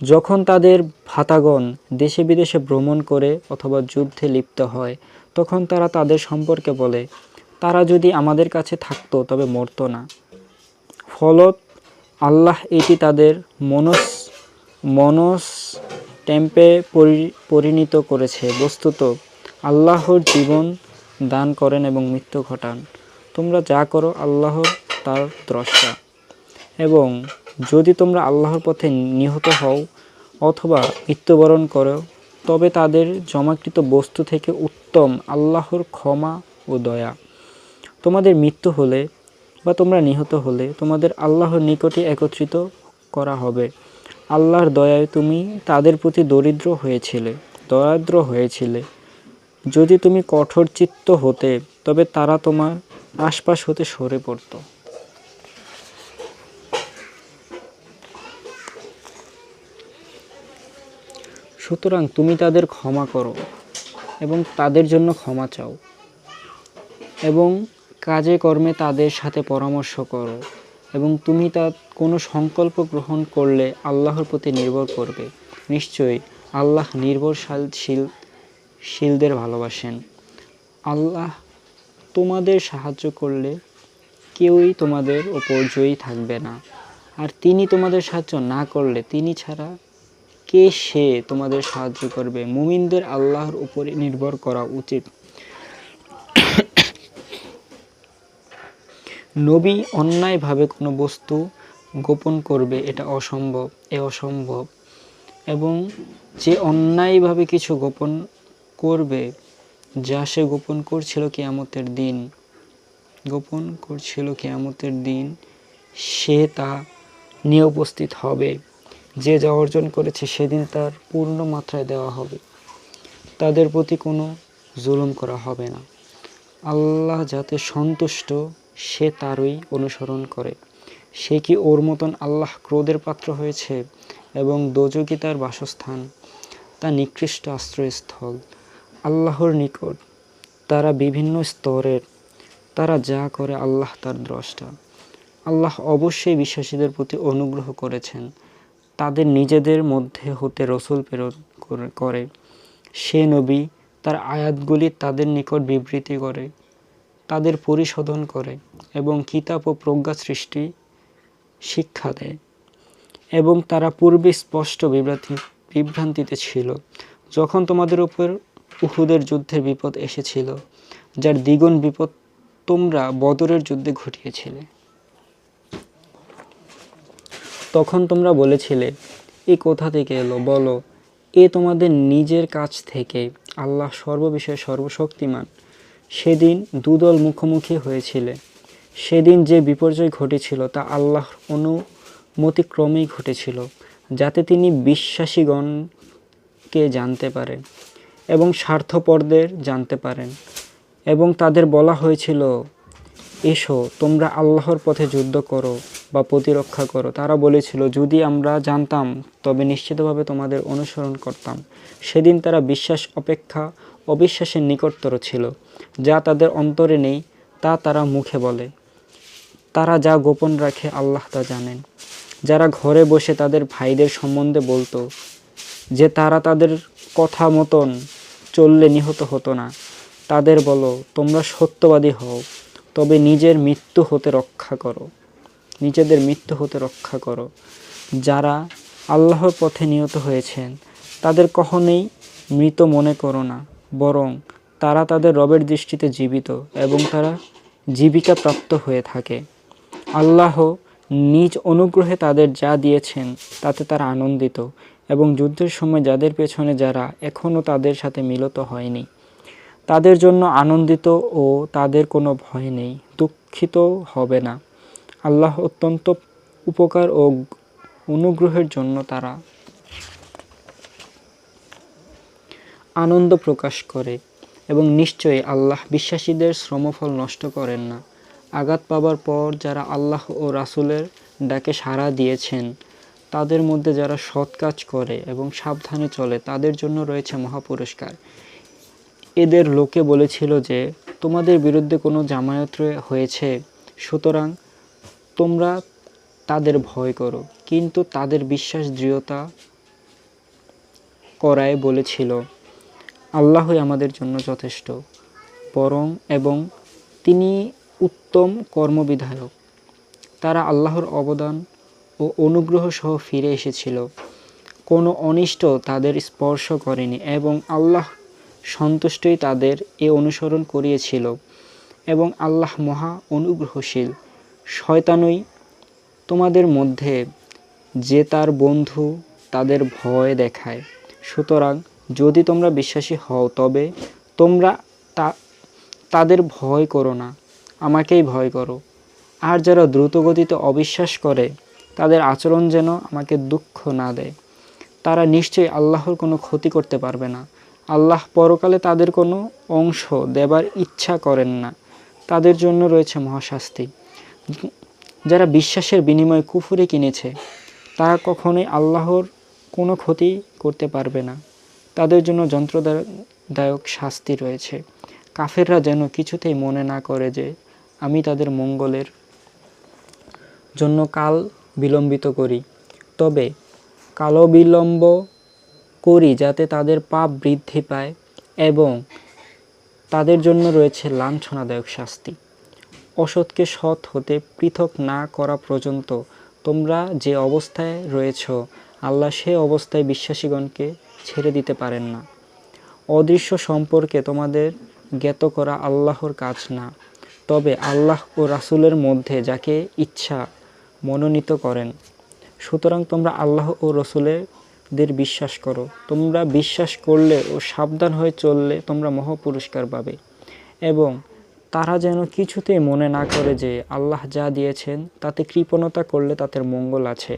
যখন তাদের ভ্রাতাগণ দেশে বিদেশে ভ্রমণ করে অথবা যুদ্ধে লিপ্ত হয় তখন তারা তাদের সম্পর্কে বলে, তারা যদি আমাদের কাছে থাকতো তবে মরতো না। ফলত আল্লাহ এটি তাদের মনস টেম্পে পরিণত করেছে। বস্তুত আল্লাহর জীবন দান করেন এবং মৃত্যু ঘটান। তোমরা যা করো আল্লাহ তার দ্রষ্টা। এবং যদি তোমরা আল্লাহর পথে নিহত হও অথবা মৃত্যুবরণ করো, তবে তাদের জমাকৃত বস্তু থেকে উত্তম আল্লাহর ক্ষমা ও দয়া। তোমাদের মৃত্যু হলে বা তোমরা নিহত হলে তোমাদের আল্লাহর নিকটে একত্রিত করা হবে। আল্লাহর দয়ায় তুমি তাদের প্রতি দয়াদ্র হয়েছিলে। যদি তুমি কঠোর চিত্ত হতে, তবে তারা তোমার আশপাশ হতে সরে পড়ত। সুতরাং তুমি তাদের ক্ষমা করো এবং তাদের জন্য ক্ষমা চাও এবং কাজে কর্মে তাদের সাথে পরামর্শ করো এবং তুমি কোনো সংকল্প করলে আল্লাহর প্রতি নির্ভর করবে। নিশ্চয়ই আল্লাহ নির্ভরশীলদের ভালোবাসেন। আল্লাহ তোমাদের সাহায্য করলে কেউই তোমাদের ওপর জয়ী থাকবে না, আর তিনি তোমাদের সাহায্য না করলে তিনি ছাড়া কে সে তোমাদের সাহায্য করবে। মুমিনদের আল্লাহর উপরে নির্ভর করা উচিত। নবী অন্যায়ভাবে কোনো বস্তু গোপন করবে এ অসম্ভব, এবং যে অন্যায়ভাবে কিছু গোপন করবে যা সে গোপন করছিল কিয়ামতের দিন সে তা নিয়ে উপস্থিত হবে। যে যা অর্জন করেছে সেদিন তার পূর্ণ মাত্রায় দেওয়া হবে। তাদের প্রতি কোনো জুলুম করা হবে না। আল্লাহ যাতে সন্তুষ্ট সে তারই অনুসরণ করে। সে কি ওর মতন আল্লাহ ক্রোধের পাত্র হয়েছে? এবং দোজখই তার বাসস্থান, তা নিকৃষ্ট আশ্রয়স্থল। আল্লাহর নিকট তারা বিভিন্ন স্তরের, তারা যা করে আল্লাহ তার দ্রষ্টা। আল্লাহ অবশ্যই বিশ্বাসীদের প্রতি অনুগ্রহ করেছেন। তাদের নিজেদের মধ্যে হতে রসুল প্রেরণ করে। সে নবী তার আয়াতগুলি তাদের নিকট বিবৃতি করে, তাদের পরিশোধন করে এবং কিতাব ও প্রজ্ঞা সৃষ্টি শিক্ষা দেয়। এবং তারা পূর্বে স্পষ্ট বিভ্রান্তিতে ছিল যখন তোমাদের উপর উহুদের যুদ্ধের বিপদ এসেছিল, যার দ্বিগুণ বিপদ তোমরা বদরের যুদ্ধে ঘটিয়েছিলে। তখন তোমরা বলেছিলে, এ কোথা থেকে এলো? বলো, এ তোমাদের নিজের কাছ থেকে। আল্লাহ সর্ববিষয়ে সর্বশক্তিমান। সেদিন দুদল মুখোমুখি হয়েছিলে। সেদিন যে বিপর্যয় ঘটেছিল তা আল্লাহর অনুমতিক্রমেই ঘটেছিল, যাতে তিনি বিশ্বাসীগণকে জানতে পারেন এবং স্বার্থপরদের জানতে পারেন। এবং তাদের বলা হয়েছিল, এসো তোমরা আল্লাহর পথে যুদ্ধ করো বা প্রতিরক্ষা করো। তারা বলেছিল, যদি আমরা জানতাম তবে নিশ্চিতভাবে তোমাদের অনুসরণ করতাম। সেদিন তারা বিশ্বাস অপেক্ষা অবিশ্বাসের নিকটতর ছিল। যা তাদের অন্তরে নেই তা তারা মুখে বলে। তারা যা গোপন রাখে আল্লাহ তা জানেন। যারা ঘরে বসে তাদের ভাইদের সম্বন্ধে বলতো যে তারা তাদের কথা মতন চললে নিহত হতো না, তাদের বলো, তোমরা সত্যবাদী হও, তবে নিজেদের মৃত্যু হতে রক্ষা করো। যারা আল্লাহর পথে নিহত হয়েছেন তাদের কখনোই মৃত মনে করো না, বরং তারা তাদের রবের দৃষ্টিতে জীবিত এবং তারা জীবিকা প্রাপ্ত হয়ে থাকে। আল্লাহ নিজ অনুগ্রহে তাদের যা দিয়েছেন তাতে তারা আনন্দিত, এবং যুদ্ধের সময় যাদের পেছনে যারা এখনও তাদের সাথে মিলিত হয়নি তাদের জন্য আনন্দিত ও তাদের কোনো ভয় নেই, দুঃখিত হবে না। আল্লাহ অত্যন্ত উপকার ও অনুগ্রহের জন্য তারা আনন্দ প্রকাশ করে, এবং নিশ্চয়ই আল্লাহ বিশ্বাসীদের শ্রমফল নষ্ট করেন না। আঘাত পাবার পর যারা আল্লাহ ও রাসূলের ডাকে সাড়া দিয়েছেন তাদের মধ্যে যারা সৎ কাজ করে এবং সাবধানে চলে তাদের জন্য রয়েছে মহাপুরস্কার। এদের লোকে বলেছিল যে, তোমাদের বিরুদ্ধে কোনো জামায়াত হয়েছে, সুতরাং তোমরা তাদের ভয় করো। কিন্তু তাদের বিশ্বাস দৃঢ়তা করায় বলেছিল, আল্লাহই আমাদের জন্য যথেষ্ট, এবং তিনি উত্তম কর্মবিধায়ক। তারা আল্লাহর অবদান ও অনুগ্রহ সহ ফিরে এসেছিল। কোনো অনিষ্ট তাদের স্পর্শ করেনি এবং আল্লাহ সন্তুষ্টই তাদের এ অনুসরণ করিয়েছিল এবং আল্লাহ মহা অনুগ্রহশীল। শয়তানই তোমাদের মধ্যে যে তার বন্ধু তাদের ভয় দেখায়। সুতরাং যদি তোমরা বিশ্বাসী হও তবে তোমরা তাদের ভয় করো না, আমাকেই ভয় করো। আর যারা দ্রুতগতিতে অবিশ্বাস করে তাদের আচরণ যেন আমাকে দুঃখ না দেয়। তারা নিশ্চয়ই আল্লাহর কোনো ক্ষতি করতে পারবে না। আল্লাহ পরকালে তাদের কোনো অংশ দেবার ইচ্ছা করেন না। তাদের জন্য রয়েছে মহাশাস্তি। যারা বিশ্বাসের বিনিময়ে কুফরি কিনেছে তারা কখনোই আল্লাহর কোনো ক্ষতি করতে পারবে না। তাদের জন্য যন্ত্রদায়ক শাস্তি রয়েছে। কাফেররা যেন কিছুতেই মনে না করে যে আমি তাদের মঙ্গলের জন্য কাল বিলম্বিত করি, তবে কালো বিলম্ব করি যাতে তাদের পাপ বৃদ্ধি পায় এবং তাদের জন্য রয়েছে লাঞ্ছনাদায়ক শাস্তি। অসৎকে সৎ হতে পৃথক না করা পর্যন্ত তোমরা যে অবস্থায় রয়েছ আল্লাহ সে অবস্থায় বিশ্বাসীগণকে ছেড়ে দিতে পারেন না। অদৃশ্য সম্পর্কে তোমাদের জ্ঞাত করা আল্লাহর কাজ না, তবে আল্লাহ ও রাসূলের মধ্যে যাকে ইচ্ছা মনোনীত করেন। সুতরাং তোমরা আল্লাহ ও রাসূলদের বিশ্বাস করো। তোমরা বিশ্বাস করলে ও সাবধান হয়ে চললে তোমরা মহাপুরস্কার পাবে। এবং তারা যেন কিছুতেই মনে না করে যে আল্লাহ যা দিয়েছেন তাতে কৃপণতা করলে তাদের মঙ্গল আছে,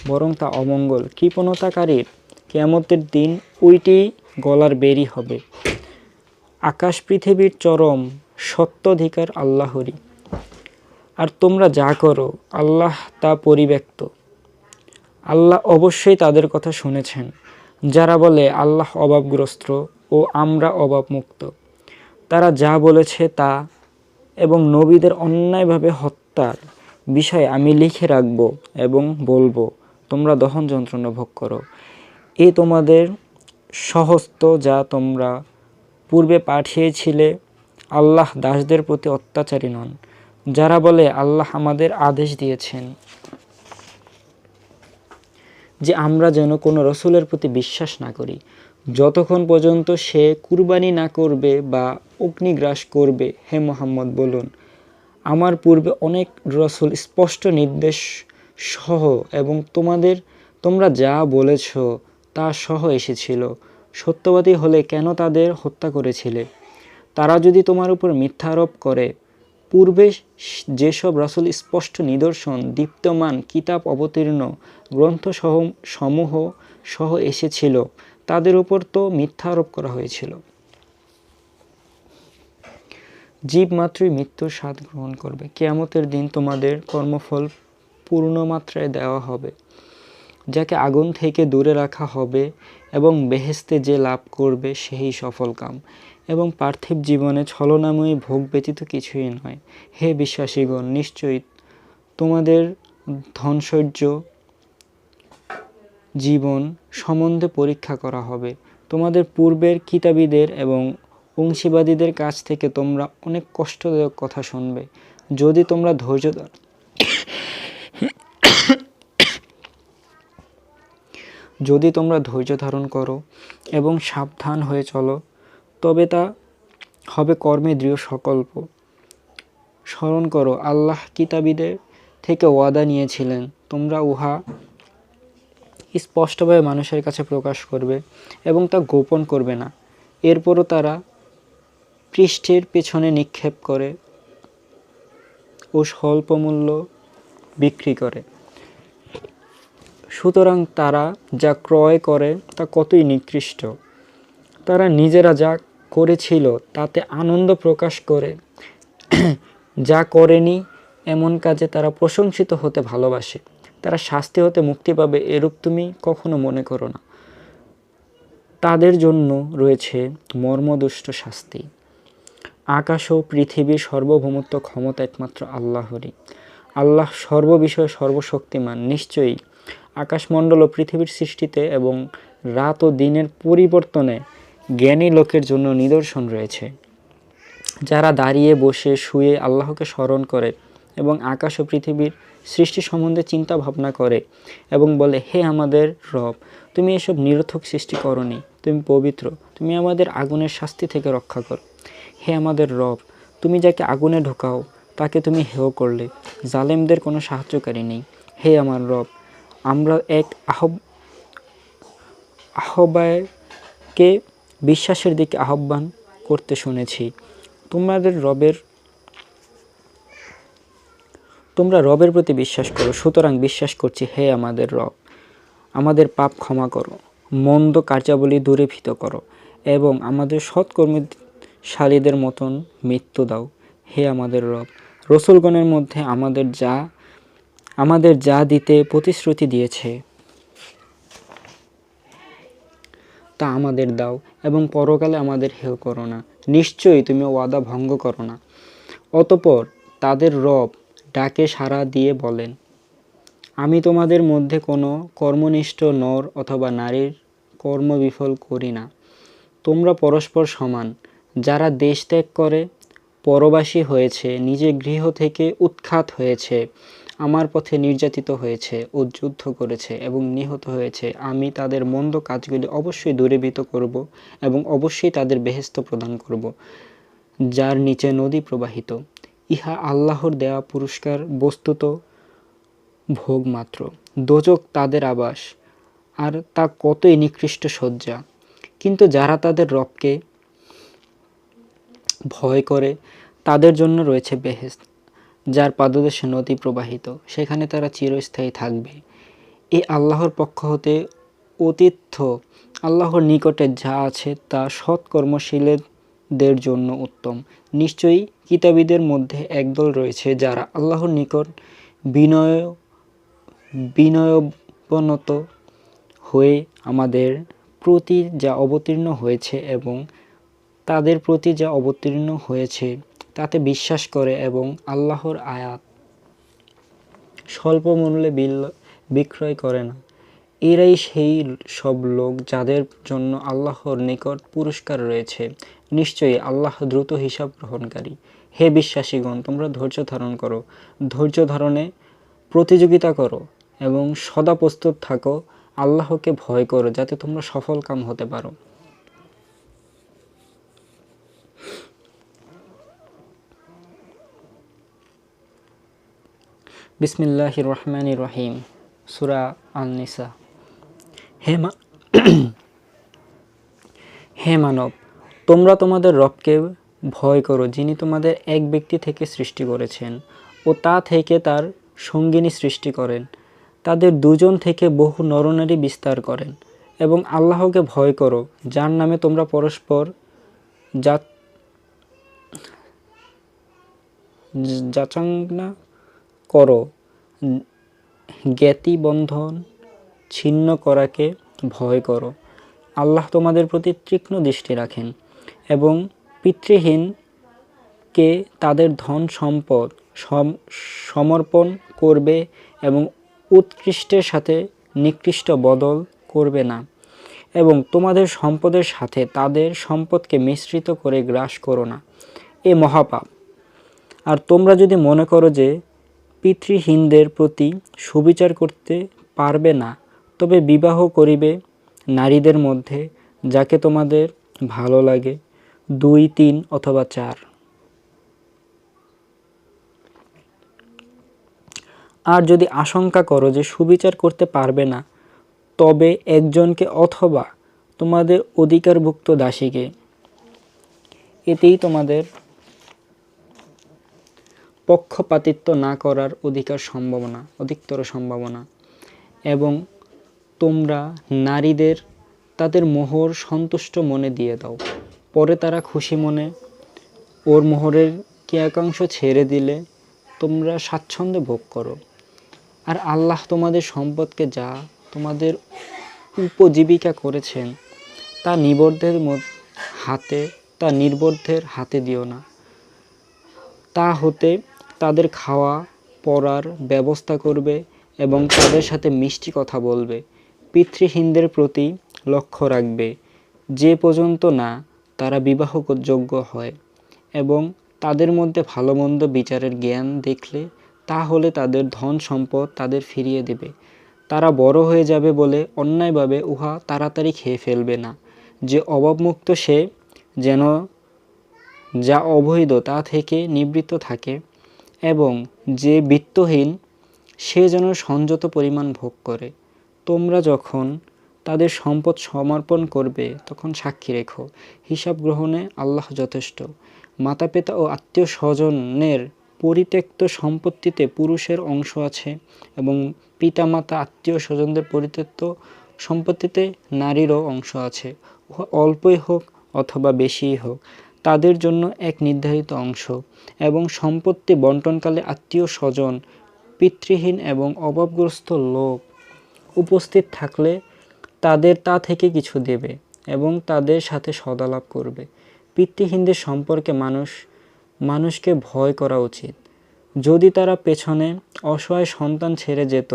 বরং তা অমঙ্গল। কৃপণতাকারীর কিয়ামতের দিন ওইটি গলার বেরি হবে। আকাশ পৃথিবীর চরম সত্ত্বাধিকার আল্লাহরই, আর তোমরা যা করো আল্লাহ তা পরিব্যাপ্ত। আল্লাহ অবশ্যই তাদের কথা শুনেছেন যারা বলে আল্লাহ অভাবগ্রস্ত ও আমরা অভাবমুক্ত। তারা যা বলেছে তা এবং নবীদের অন্যায়ভাবে হত্যার বিষয়ে আমি লিখে রাখব এবং বলবো তোমরা দহন যন্ত্রণা ভোগ করো। এ তোমাদের সহস্ত যা তোমরা পূর্বে পাঠিয়েছিলে। আল্লাহ দাসদের প্রতি অত্যাচারী নন। যারা বলে আল্লাহ আমাদের আদেশ দিয়েছেন যে আমরা যেন কোনো রসুলের প্রতি বিশ্বাস না করি যতক্ষণ পর্যন্ত সে কুরবানি না করবে বা অগ্নিগ্রাস করবে। হে মুহাম্মদ বলুন, আমার পূর্বে অনেক রসুল স্পষ্ট নির্দেশ সহ এবং তোমরা যা বলেছ তা সহ এসেছিল। সত্যবাদী হলে কেন তাদের হত্যা করেছিলে? তারা যদি তোমার উপর মিথ্যা আরোপ করে, পূর্বে যেসব রাসূল স্পষ্ট নিদর্শন দীপ্তমান কিতাব অবতীর্ণ গ্রন্থসমূহ সহ এসেছিল তাদের উপর তো মিথ্যা আরোপ করা হয়েছিল। জীব মাত্রই মৃত্যুর স্বাদ গ্রহণ করবে। কিয়ামতের দিন তোমাদের কর্মফল পূর্ণমাত্রায় দেওয়া হবে। যাকে আগুন থেকে দূরে রাখা হবে এবং বেহেশতে যে লাভ করবে সেই সফলকাম। এবং পার্থিব জীবনে ছলনাময়ী ভোগ ব্যতীত কিছুই নয়। হে বিশ্বাসীগণ, নিশ্চয়ই তোমাদের ধনৈর্য জীবন সম্বন্ধে পরীক্ষা করা হবে। তোমাদের পূর্বের কিতাবীদের এবং অংশীবাদীদের কাছ থেকে তোমরা অনেক কষ্টদায়ক কথা শুনবে। যদি তোমরা ধৈর্য ধারণ করো এবং সাবধান হয়ে চলো তবে তা হবে কর্মে দৃঢ় সংকল্প। স্মরণ করো, আল্লাহ কিতাবীদের থেকে ওয়াদা নিয়েছিলেন তোমরা উহা স্পষ্টভাবে মানুষের কাছে প্রকাশ করবে এবং তা গোপন করবে না। এরপরও তারা পৃষ্ঠের পেছনে নিক্ষেপ করে ও স্বল্পমূল্য বিক্রি করে। সুতরাং তারা যা ক্রয় করে তা কতই নিকৃষ্ট। তারা নিজেরা যা করেছিল তাতে আনন্দ প্রকাশ করে, যা করেনি এমন কাজে তারা প্রশংসিত হতে ভালোবাসে। তারা শাস্তি হতে মুক্তি পাবে এরূপ তুমি কখনো মনে করো না। তাদের জন্য রয়েছে মর্মদুষ্ট শাস্তি। আকাশ ও পৃথিবীর সার্বভৌমত্ব ক্ষমতা একমাত্র আল্লাহরই। আল্লাহ সর্ববিষয়ে সর্বশক্তিমান। নিশ্চয়ই আকাশমণ্ডল ও পৃথিবীর সৃষ্টিতে এবং রাত ও দিনের পরিবর্তনে জ্ঞানী লোকের জন্য নিদর্শন রয়েছে। যারা দাঁড়িয়ে বসে শুয়ে আল্লাহকে স্মরণ করে এবং আকাশ ও পৃথিবীর সৃষ্টি সম্বন্ধে চিন্তা ভাবনা করে এবং বলে, হে আমাদের রব, তুমি এসব নিরর্থক সৃষ্টি করনি, তুমি পবিত্র, তুমি আমাদের আগুনের শাস্তি থেকে রক্ষা করো। হে আমাদের রব, তুমি যাকে আগুনে ঢোকাও তাকে তুমি হেয় করলে, জালেমদের কোনো সাহায্যকারী নেই। হে আমার রব, আমরা এক আহ্বায়কে বিশ্বাসের দিকে আহ্বান করতে শুনেছি। তোমরা রবের প্রতি বিশ্বাস করো, সুতরাং বিশ্বাস করছি। হে আমাদের রব, আমাদের পাপ ক্ষমা করো, মন্দ কার্যাবলী দূরীভূত করো এবং আমাদের সৎকর্মশালীদের মতন মৃত্যু দাও। হে আমাদের রব, রসুলগণের মধ্যে আমাদের যা দিতে প্রতিশ্রুতি দিয়েছে তা আমাদের দাও এবং পরকালে আমাদের হেয় করো না। নিশ্চয়ই তুমি ওয়াদা ভঙ্গ করো না। অতঃপর তাদের রব ডাকে সাড়া দিয়ে বলেন, আমি তোমাদের মধ্যে কোনো কর্মনিষ্ঠ নর অথবা নারীর কর্মবিফল করি না। তোমরা পরস্পর সমান। যারা দেশ ত্যাগ করে পরবাসী হয়েছে, নিজের গৃহ থেকে উৎখাত হয়েছে, আমার পথে নির্যাতিত হয়েছে ও যুদ্ধ করেছে এবং নিহত হয়েছে, আমি তাদের মন্দ কাজগুলি অবশ্যই দূরীভূত করব এবং অবশ্যই তাদের বেহেশত প্রদান করব, যার নিচে নদী প্রবাহিত। ইহা আল্লাহর দেওয়া পুরস্কার, বস্তুত ভোগ মাত্র। দোজখ তাদের আবাস, আর তা কতই নিকৃষ্ট শয্যা। কিন্তু যারা তাদের রবকে ভয় করে তাদের জন্য রয়েছে বেহেশত, যার পাদদেশে নদী প্রবাহিত, সেখানে তারা চিরস্থায়ী থাকবে। এ আল্লাহর পক্ষ হতে অতিথ্য, আল্লাহর নিকটে যা আছে তা সৎকর্মশীলদের জন্য উত্তম। নিশ্চয়ই কিতাবীদের মধ্যে একদল রয়েছে যারা আল্লাহর নিকট বিনয়বনত হয়ে আমাদের প্রতি যা অবতীর্ণ হয়েছে এবং তাদের প্রতি যা অবতীর্ণ হয়েছে তাতে বিশ্বাস করে এবং আল্লাহর আয়াত স্বল্প মূল্যে বিক্রয় করে না। এরাই সেই সব লোক যাদের জন্য আল্লাহর নিকট পুরস্কার রয়েছে। নিশ্চয়ই আল্লাহ দ্রুত হিসাব গ্রহণকারী। হে বিশ্বাসীগণ, তোমরা ধৈর্য ধারণ করো, ধৈর্য ধারণে প্রতিযোগিতা করো এবং সদা প্রস্তুত থাকো। আল্লাহকে ভয় করো যাতে তোমরা সফল কাম হতে পারো। বিসমিল্লাহির রহমানির রহিম। সূরা আন-নিসা। হে মানব, তোমরা তোমাদের রবকে ভয় করো, যিনি তোমাদের এক ব্যক্তি থেকে সৃষ্টি করেছেন ও তা থেকে তার সঙ্গিনী সৃষ্টি করেন, তাদের দুজন থেকে বহু নরনারী বিস্তার করেন, এবং আল্লাহকে ভয় করো যার নামে তোমরা পরস্পর যাচনা করো। জ্ঞাতিবন্ধন ছিন্ন করাকে ভয় করো। আল্লাহ তোমাদের প্রতি তীক্ষ্ণ দৃষ্টি রাখেন এবং পিতৃহীনকে তাদের ধন সম্পদ সমর্পণ করবে এবং উৎকৃষ্টের সাথে নিকৃষ্ট বদল করবে না, এবং তোমাদের সম্পদের সাথে তাদের সম্পদকে মিশ্রিত করে গ্রাস করো না। এ মহাপাপ। আর তোমরা যদি মনে করো যে পিতৃহীনদের প্রতি সুবিচার করতে পারবে না, তবে বিবাহ করিবে নারীদের মধ্যে যাকে তোমাদের ভালো লাগে, 2, 3 অথবা 4। আর যদি আশঙ্কা করো যে সুবিচার করতে পারবে না, তবে একজনকে অথবা তোমাদের অধিকারভুক্ত দাসীকে, এতেই তোমাদের পক্ষপাতিত্ব না করার অধিকতর সম্ভাবনা। এবং তোমরা নারীদের তাদের মোহর সন্তুষ্ট মনে দিয়ে দাও, পরে তারা খুশি মনে ওর মোহরের কি একাংশ ছেড়ে দিলে তোমরা স্বাচ্ছন্দ্যে ভোগ করো। আর আল্লাহ তোমাদের সম্পদকে যা তোমাদের উপজীবিকা করেছেন তা নির্বোধের হাতে দিও না। তা হতে তাদের খাওয়া পরার ব্যবস্থা করবে এবং তাদের সাথে মিষ্টি কথা বলবে। পিতৃহীনদের প্রতি লক্ষ্য রাখবে যে পর্যন্ত না তারা বিবাহযোগ্য হয়, এবং তাদের মধ্যে ভালো মন্দ বিচারের জ্ঞান দেখলে তাহলে তাদের ধন সম্পদ তাদের ফিরিয়ে দেবে। তারা বড় হয়ে যাবে বলে অন্যায়ভাবে উহা তাড়াতাড়ি খেয়ে ফেলবে না। যে অভাবমুক্ত সে যেন যা অবৈধ তা থেকে নিবৃত্ত থাকে, এবং যে বিত্তহীন সে যেন সংযত পরিমাণ ভোগ করে। তোমরা যখন তাদের সম্পদ সমর্পণ করবে তখন সাক্ষী রেখো, হিসাব গ্রহণে আল্লাহ যথেষ্ট। মাতাপিতা ও আত্মীয় স্বজনের পরিত্যক্ত সম্পত্তিতে পুরুষের অংশ আছে, এবং পিতামাতা আত্মীয় স্বজনদের পরিত্যক্ত সম্পত্তিতে নারীরও অংশ আছে। অল্পই হোক অথবা বেশিই হোক, তাদের জন্য এক নির্ধারিত অংশ। এবং সম্পত্তি বন্টনকালে আত্মীয় স্বজন, পিতৃহীন এবং অভাবগ্রস্ত লোক উপস্থিত থাকলে তাদের তা থেকে কিছু দেবে এবং তাদের সাথে সদালাপ করবে। পিতৃহীনদের সম্পর্কে মানুষকে ভয় করা উচিত। যদি তারা পেছনে অসহায় সন্তান ছেড়ে যেত,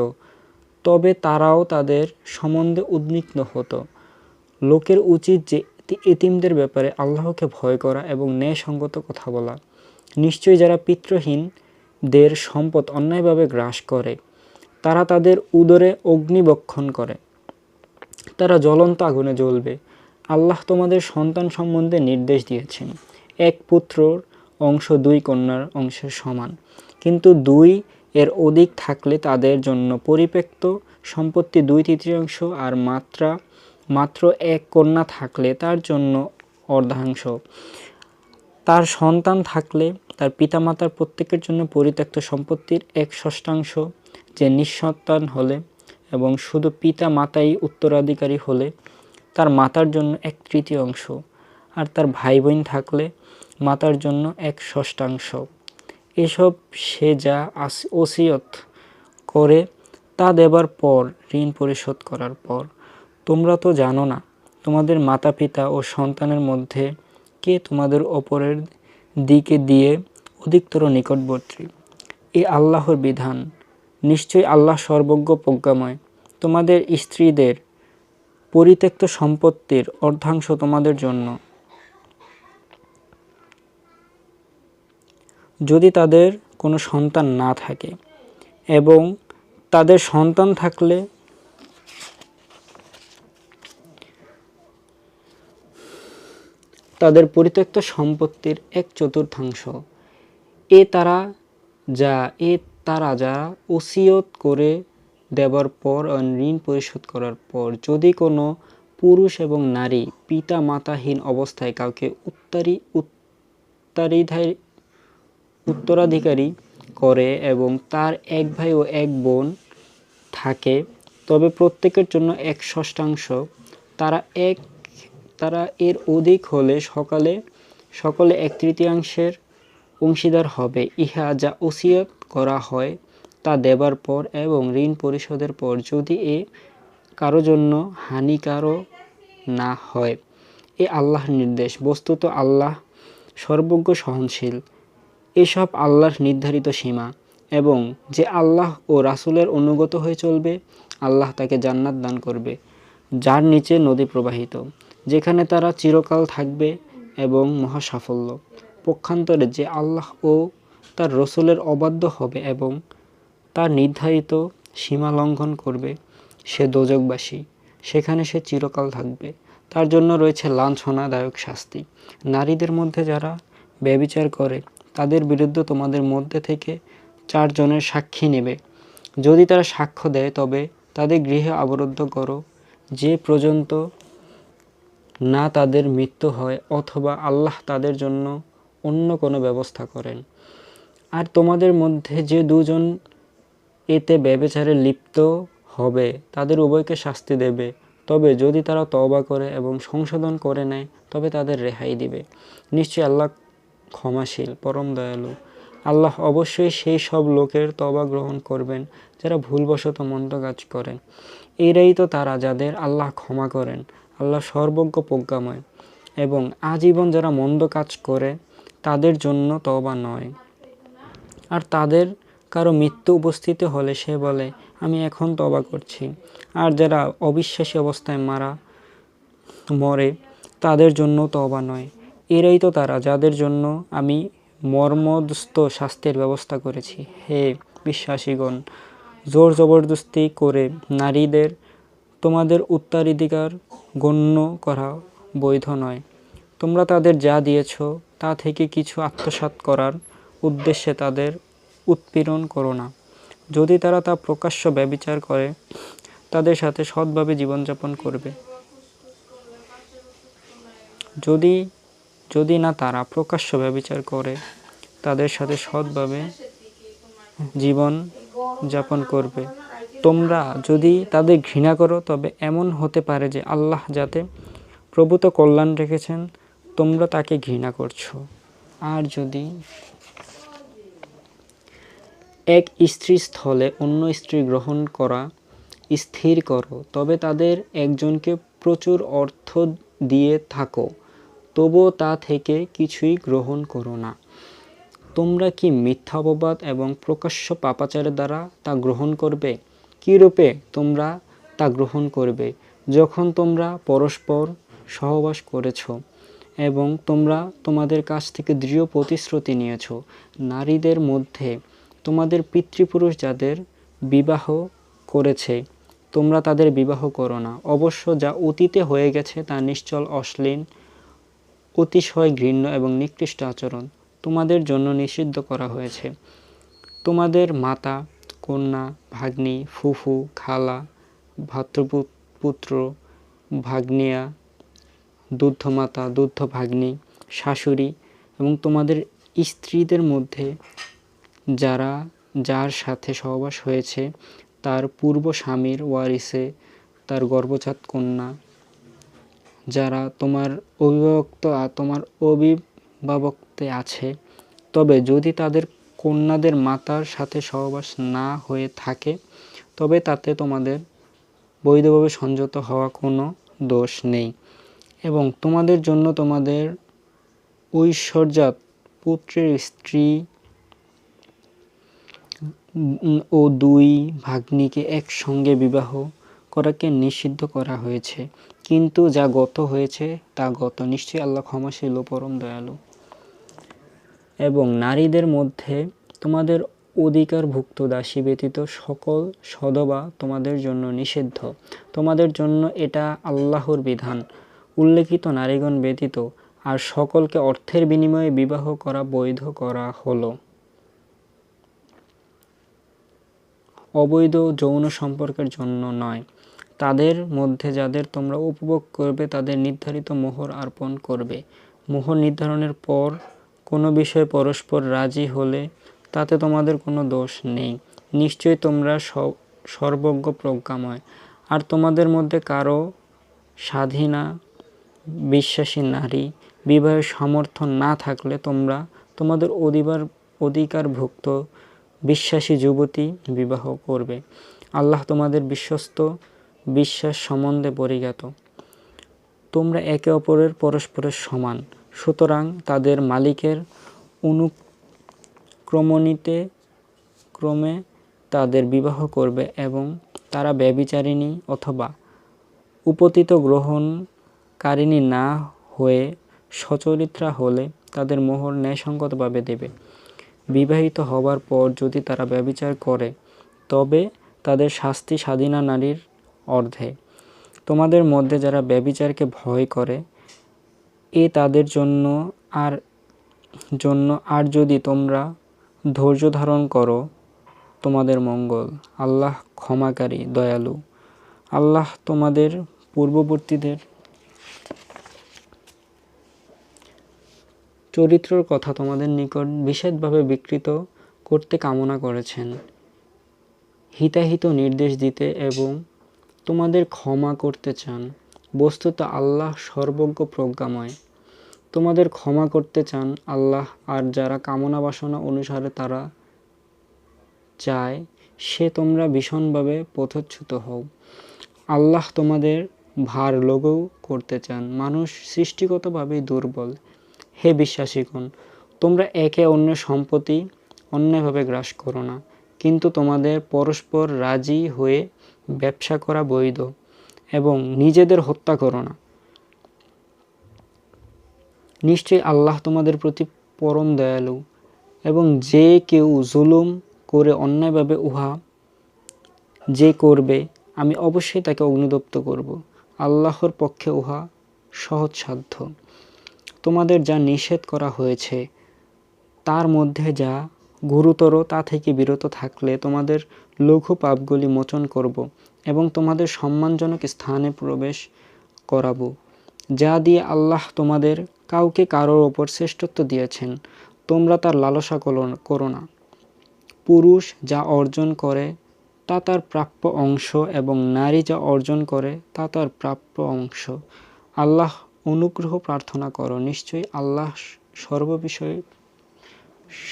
তবে তারাও তাদের সম্বন্ধে উদ্বিগ্ন হতো। লোকের উচিত যে এতিমদের ব্যাপারে আল্লাহকে ভয় করা এবং ন্যায়সঙ্গত কথা বলা। নিশ্চয়ই যারা পিতৃহীনদের সম্পদ অন্যায়ভাবে গ্রাস করে, তারা তাদের উদরে অগ্নিবক্ষণ করে, তারা জ্বলন্ত আগুনে জ্বলবে। আল্লাহ তোমাদের সন্তান সম্বন্ধে নির্দেশ দিয়েছেন, এক পুত্রর অংশ 2 কন্যার অংশের সমান, কিন্তু 2 এর অধিক থাকলে তাদের জন্য পরিত্যক্ত সম্পত্তি 2/3, আর মাত্র 1 কন্যা থাকলে তার জন্য অর্ধাংশ। তার সন্তান থাকলে তার পিতামাতার প্রত্যেকের জন্য পরিত্যক্ত সম্পত্তির 1/6, যে নিঃসন্তান হলে এবং শুধু পিতা মাতাই উত্তরাধিকারী হলে তার মাতার জন্য 1/3, আর তার ভাই বোন থাকলে মাতার জন্য 1/6। এসব সে যা ওসিয়ত করে তা দেবার পর, ঋণ পরিশোধ করার পর। তোমরা তো জানো না তোমাদের মাতা পিতা ও সন্তানের মধ্যে কে তোমাদের অপরের দিকে দিয়ে অধিকতর নিকটবর্তী। এ আল্লাহর বিধান। নিশ্চয়ই আল্লাহ সর্বজ্ঞ প্রজ্ঞাময়। তোমাদের স্ত্রীদের পরিত্যক্ত সম্পত্তির অর্ধাংশ তোমাদের জন্য, যদি তাদের কোনো সন্তান না থাকে, এবং তাদের সন্তান থাকলে তাদের পরিত্যক্ত সম্পত্তির 1/4। এ তারা যা ওসিয়ত করে দেবার পর ও ঋণ পরিশোধ করার পর, যদি কোনো পুরুষ এবং নারী পিতা মাতাহীন অবস্থায় কাউকে উত্তরাধিকারী করে এবং তার 1 ভাই ও 1 বোন থাকে, তবে প্রত্যেকের জন্য 1/6। তারা এর অধিক হলে সকলে 1/3 অংশীদার হবে। ইহা যা ওসিয়ত করা হয় তা দেবার পর এবং ঋণ পরিশোধের পর, যদি এ কারো জন্য হানিকারও না হয়। এ আল্লাহর নির্দেশ। বস্তুত আল্লাহ সর্বজ্ঞ সহনশীল। এসব আল্লাহর নির্ধারিত সীমা, এবং যে আল্লাহ ও রাসূলের অনুগত হয়ে চলবে, আল্লাহ তাকে জান্নাত দান করবে যার নিচে নদী প্রবাহিত, যেখানে তারা চিরকাল থাকবে, এবং মহা সাফল্য। পক্ষান্তরে যে আল্লাহ ও তার রাসূলের অবাধ্য হবে এবং তার নির্ধারিত সীমা লঙ্ঘন করবে, সে দোজখবাসী, সেখানে সে চিরকাল থাকবে। তার জন্য রয়েছে লাঞ্ছনাদায়ক শাস্তি। নারীদের মধ্যে যারা ব্যভিচার করে তাদের বিরুদ্ধে তোমাদের মধ্যে থেকে 4 জনের সাক্ষী নেবে। যদি তারা সাক্ষ্য দেয় তবে তাদের গৃহে আবদ্ধ করো, যে পর্যন্ত না তাদের মৃত্যু হয় অথবা আল্লাহ তাদের জন্য অন্য কোনো ব্যবস্থা করেন। আর তোমাদের মধ্যে যে 2 জন এতে ব্যভিচারে লিপ্ত হবে তাদের উভয়কে শাস্তি দেবে। তবে যদি তারা তওবা করে এবং সংশোধন করে নেয় তবে তাদের রেহাই দিবে। নিশ্চয়ই আল্লাহ ক্ষমাশীল, পরম দয়ালু। আল্লাহ অবশ্যই সেই সব লোকের তওবা গ্রহণ করবেন যারা ভুলবশত মন্দ কাজ করেন। এরাই তো তারা যাদের আল্লাহ ক্ষমা করেন। আল্লাহ সর্বজ্ঞ প্রজ্ঞাময়। এবং আজীবন যারা মন্দ কাজ করে তাদের জন্য তওবা নয়। আর তাদের কারো মৃত্যু উপস্থিত হলে সে বলে, আমি এখন তওবা করছি। আর যারা অবিশ্বাসী অবস্থায় মরে তাদের জন্য তওবা নয়। এরাই তো তারা যাদের জন্য আমি মর্মস্ত শাস্তির ব্যবস্থা করেছি। হে বিশ্বাসীগণ, জোর জবরদস্তি করে নারীদের তোমাদের উত্তরাধিকার গণ্য করা বৈধ নয়। তোমরা তাদের যা দিয়েছ তা থেকে কিছু আত্মসাৎ করার উদ্দেশ্যে তাদের উৎপীড়ন করো না। যদি তারা তা প্রকাশ্য ব্যভিচার করে, তাদের সাথে সৎভাবে জীবনযাপন করবে। যদি না তারা প্রকাশ্য ব্যভিচার করে, তাদের সাথে সৎভাবে জীবন যাপন করবে। তোমরা যদি তাদের ঘৃণা করো, তবে এমন হতে পারে যে আল্লাহ যাতে প্রভূত কল্যাণ রেখেছেন, তোমরা তাকে ঘৃণা করছো। আর যদি এক স্ত্রীর স্থলে অন্য স্ত্রী গ্রহণ করা স্থির করো, তবে তাদের একজনকে প্রচুর অর্থ দিয়ে থাকো, তবুও তা থেকে কিছুই গ্রহণ করো না। তোমরা কি মিথ্যা অপবাদ এবং প্রকাশ্য পাপাচারের দ্বারা তা গ্রহণ করবে? কী রূপে তোমরা তা গ্রহণ করবে? যখন তোমরা পরস্পর সহবাস করেছ এবং তোমরা তোমাদের কাছ থেকে দৃঢ় প্রতিশ্রুতি নিয়েছ। নারীদের মধ্যে তোমাদের পিতৃপুরুষ যাদের বিবাহ করেছে, তোমরা তাদের বিবাহ করো না। অবশ্য যা অতীতে হয়ে গেছে তা নিশ্চল অশ্লীল, অতিশয় ঘৃণ্য এবং নিকৃষ্ট আচরণ তোমাদের জন্য নিষিদ্ধ করা হয়েছে। তোমাদের মাতা, কন্যা, ভাগ্নী, ফুফু, খালা, ভ্রাতুপুত্র, ভাগ্নিয়া, দুগ্ধমাতা, দুগ্ধভাগ্নী, শাশুড়ি এবং তোমাদের স্ত্রীদের মধ্যে যার সাথে সহবাস হয়েছে তার পূর্ব স্বামীর ওয়ারিসে তার গর্ভজাত কন্যা, যারা তোমার অভিভাবকত্বে আছে, তবে যদি তাদের কন্যাদের মাতার সাথে সহবাস না হয়ে থাকে, তবে তাতে তোমাদের বৈধভাবে সংযত হওয়া কোনো দোষ নেই। এবং তোমাদের জন্য তোমাদের ঐশ্বর্যাত পুত্রের স্ত্রী ও দুই ভাগ্নীকে একসঙ্গে বিবাহ করাকে নিষিদ্ধ করা হয়েছে। কিন্তু যা গত হয়েছে তা গত, নিশ্চয়ই আল্লাহ ক্ষমাশীল ও পরম দয়ালু। এবং নারীদের মধ্যে তোমাদের অধিকারভুক্ত দাসী ব্যতীত সকল সধবা তোমাদের জন্য নিষিদ্ধ। তোমাদের জন্য এটা আল্লাহর বিধান। উল্লেখিত নারীগণ ব্যতীত আর সকলকে অর্থের বিনিময়ে বিবাহ করা বৈধ করা হলো। অবৈধ যৌন সম্পর্কের জন্য নয়। তাদের মধ্যে যাদের তোমরা উপভোগ করবে তাদের নির্ধারিত মোহর অর্পণ করবে। মোহর নির্ধারণের পর কোনো বিষয়ে পরস্পর রাজি হলে তাতে তোমাদের কোনো দোষ নেই। নিশ্চয়ই তোমরা সর্বজ্ঞ প্রজ্ঞাময়। আর তোমাদের মধ্যে কারো স্বাধীনা বিশ্বাসী নারী বিবাহের সামর্থ্য না থাকলে তোমরা তোমাদের অধিকারভুক্ত বিশ্বাসী যুবতী বিবাহ করবে। আল্লাহ তোমাদের বিশ্বস্ত বিশ্বাস সম্বন্ধে পরিজ্ঞাত। তোমরা একে অপরের পরস্পরের সমান, সুতরাং তাদের মালিকের অনুক্রমণিতে ক্রমে তাদের বিবাহ করবে এবং তারা ব্যভিচারিণী অথবা উপতীত গ্রহণকারিণী না হয়ে সচরিত্রা হলে তাদের মোহর ন্যায়সঙ্গতভাবে দেবে। বিবাহিত হবার পর যদি তারা ব্যভিচার করে, তবে তাদের শাস্তি স্বাধীনা নারীর অর্ধে। তোমাদের মধ্যে যারা ব্যভিচারকে ভয় করে, তাদের জন্য আর যদি তোমরা ধৈর্য ধারণ করো, তোমাদের মঙ্গল। আল্লাহ ক্ষমাকারী, দয়ালু। আল্লাহ তোমাদের পূর্ববর্তীদের চরিত্রের কথা তোমাদের নিকট বিশেষভাবে বিকৃত করতে কামনা করেছেন, হিতাহিত নির্দেশ দিতে এবং তোমাদের ক্ষমা করতে চান। বস্তুত আল্লাহ সর্বজ্ঞ প্রজ্ঞাময়। তোমাদের ক্ষমা করতে চান আল্লাহ, আর যারা কামনা বাসনা অনুসারে তারা চায় সে তোমরা ভীষণভাবে পথচ্যুত হও। আল্লাহ তোমাদের ভার লঘু করতে চান। মানুষ সৃষ্টিগতভাবেই দুর্বল। হে বিশ্বাসীগণ, তোমরা একে অন্যের সম্পত্তি অন্যায়ভাবে গ্রাস করো না, কিন্তু তোমাদের পরস্পর রাজি হয়ে ব্যবসা করা বৈধ, এবং নিজেদের হত্যা করো না। নিশ্চয়ই আল্লাহ তোমাদের প্রতি পরম দয়ালু। এবং যে কেউ জুলুম করে অন্যায়ভাবে উহা যে করবে, আমি অবশ্যই তাকে অগ্নিদগ্ধ করব। আল্লাহর পক্ষে উহা সহজসাধ্য। তোমাদের যা নিষেধ করা হয়েছে তার মধ্যে যা গুরুতর তা থেকে বিরত থাকলে তোমাদের লঘু পাপগুলি মোচন করব এবং তোমাদের সম্মানজনক স্থানে প্রবেশ করাবো, যা দিয়ে আল্লাহ তোমাদের কাউকে কারোর ওপর শ্রেষ্ঠত্ব দিয়েছেন। তোমরা তার লালসা করো না। পুরুষ যা অর্জন করে তা তার প্রাপ্য অংশ এবং নারী যা অর্জন করে তা তার প্রাপ্য অংশ। আল্লাহ অনুগ্রহ প্রার্থনা করো, নিশ্চয়ই আল্লাহ সর্ববিষয়ে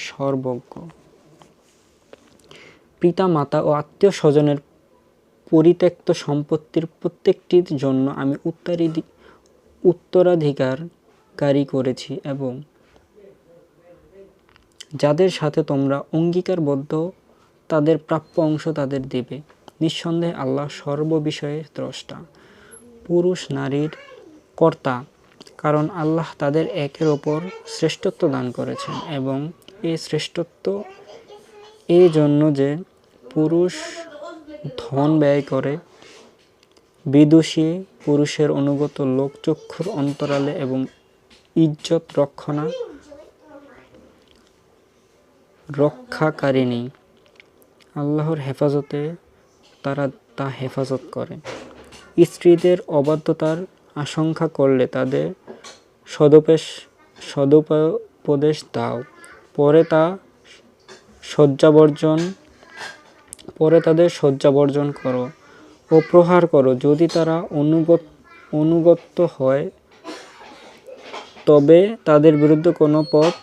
সর্বজ্ঞ। পিতা মাতা ও আত্মীয় স্বজনের পরিত্যক্ত সম্পত্তির প্রত্যেকটির জন্য আমি উত্তরাধিকারী করেছি এবং যাদের সাথে তোমরা অঙ্গীকারবদ্ধ তাদের প্রাপ্য অংশ তাদের দেবে। নিঃসন্দেহে আল্লাহ সর্ববিষয়ে দ্রষ্টা। পুরুষ নারীর কর্তা, কারণ আল্লাহ তাদের একের ওপর শ্রেষ্ঠত্ব দান করেছেন এবং এই শ্রেষ্ঠত্ব এই জন্য যে পুরুষ ধন ব্যয় করে বিদুষী পুরুষের অনুগত লোক চক্ষুর অন্তরালে এবং ইজ্জত রক্ষাকারিণী আল্লাহর হেফাজতে তারা তা হেফাজত করে। স্ত্রীদের অবাধ্যতার আশঙ্কা করলে তাদের সদুপদেশ দাও, পরে তাদের শয্যাবর্জন করো ও প্রহার করো। যদি তারা অনুগত হয় তবে তাদের বিরুদ্ধে কোনো পথ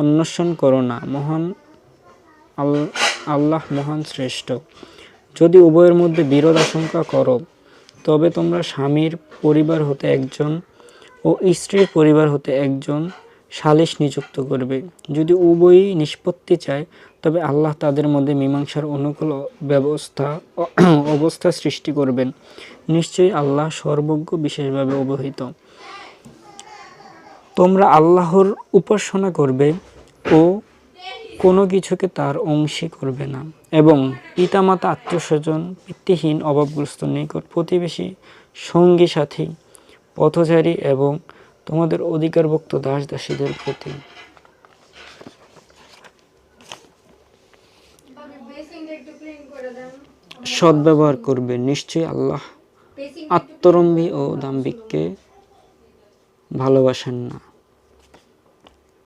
অন্বেষণ করো না। আল্লাহ মহান শ্রেষ্ঠ। যদি উভয়ের মধ্যে বিরোধ আশঙ্কা করো তবে তোমরা স্বামীর পরিবার হতে একজন ও স্ত্রীর পরিবার হতে একজন সালিস নিযুক্ত করবে। যদি উভয়ই নিষ্পত্তি চায় তবে আল্লাহ তাদের মধ্যে মীমাংসার অনুকূল অবস্থা সৃষ্টি করবেন। নিশ্চয়ই আল্লাহ সর্বজ্ঞ, বিশেষভাবে অবহিত। তোমরা আল্লাহর উপাসনা করবে ও কোনো কিছুকে তার অংশী করবে না এবং পিতামাতা, আত্মীয়স্বজন, পিতৃহীন, অভাবগ্রস্ত, নিকট প্রতিবেশী, সঙ্গী সাথী, পথচারী এবং তোমাদের অধিকারভুক্ত দাস দাসীদের প্রতি সদ্ব্যবহার করবে। নিশ্চয়ই আল্লাহ আত্মরম্ভী ও দাম্ভিককে ভালোবাসেন না।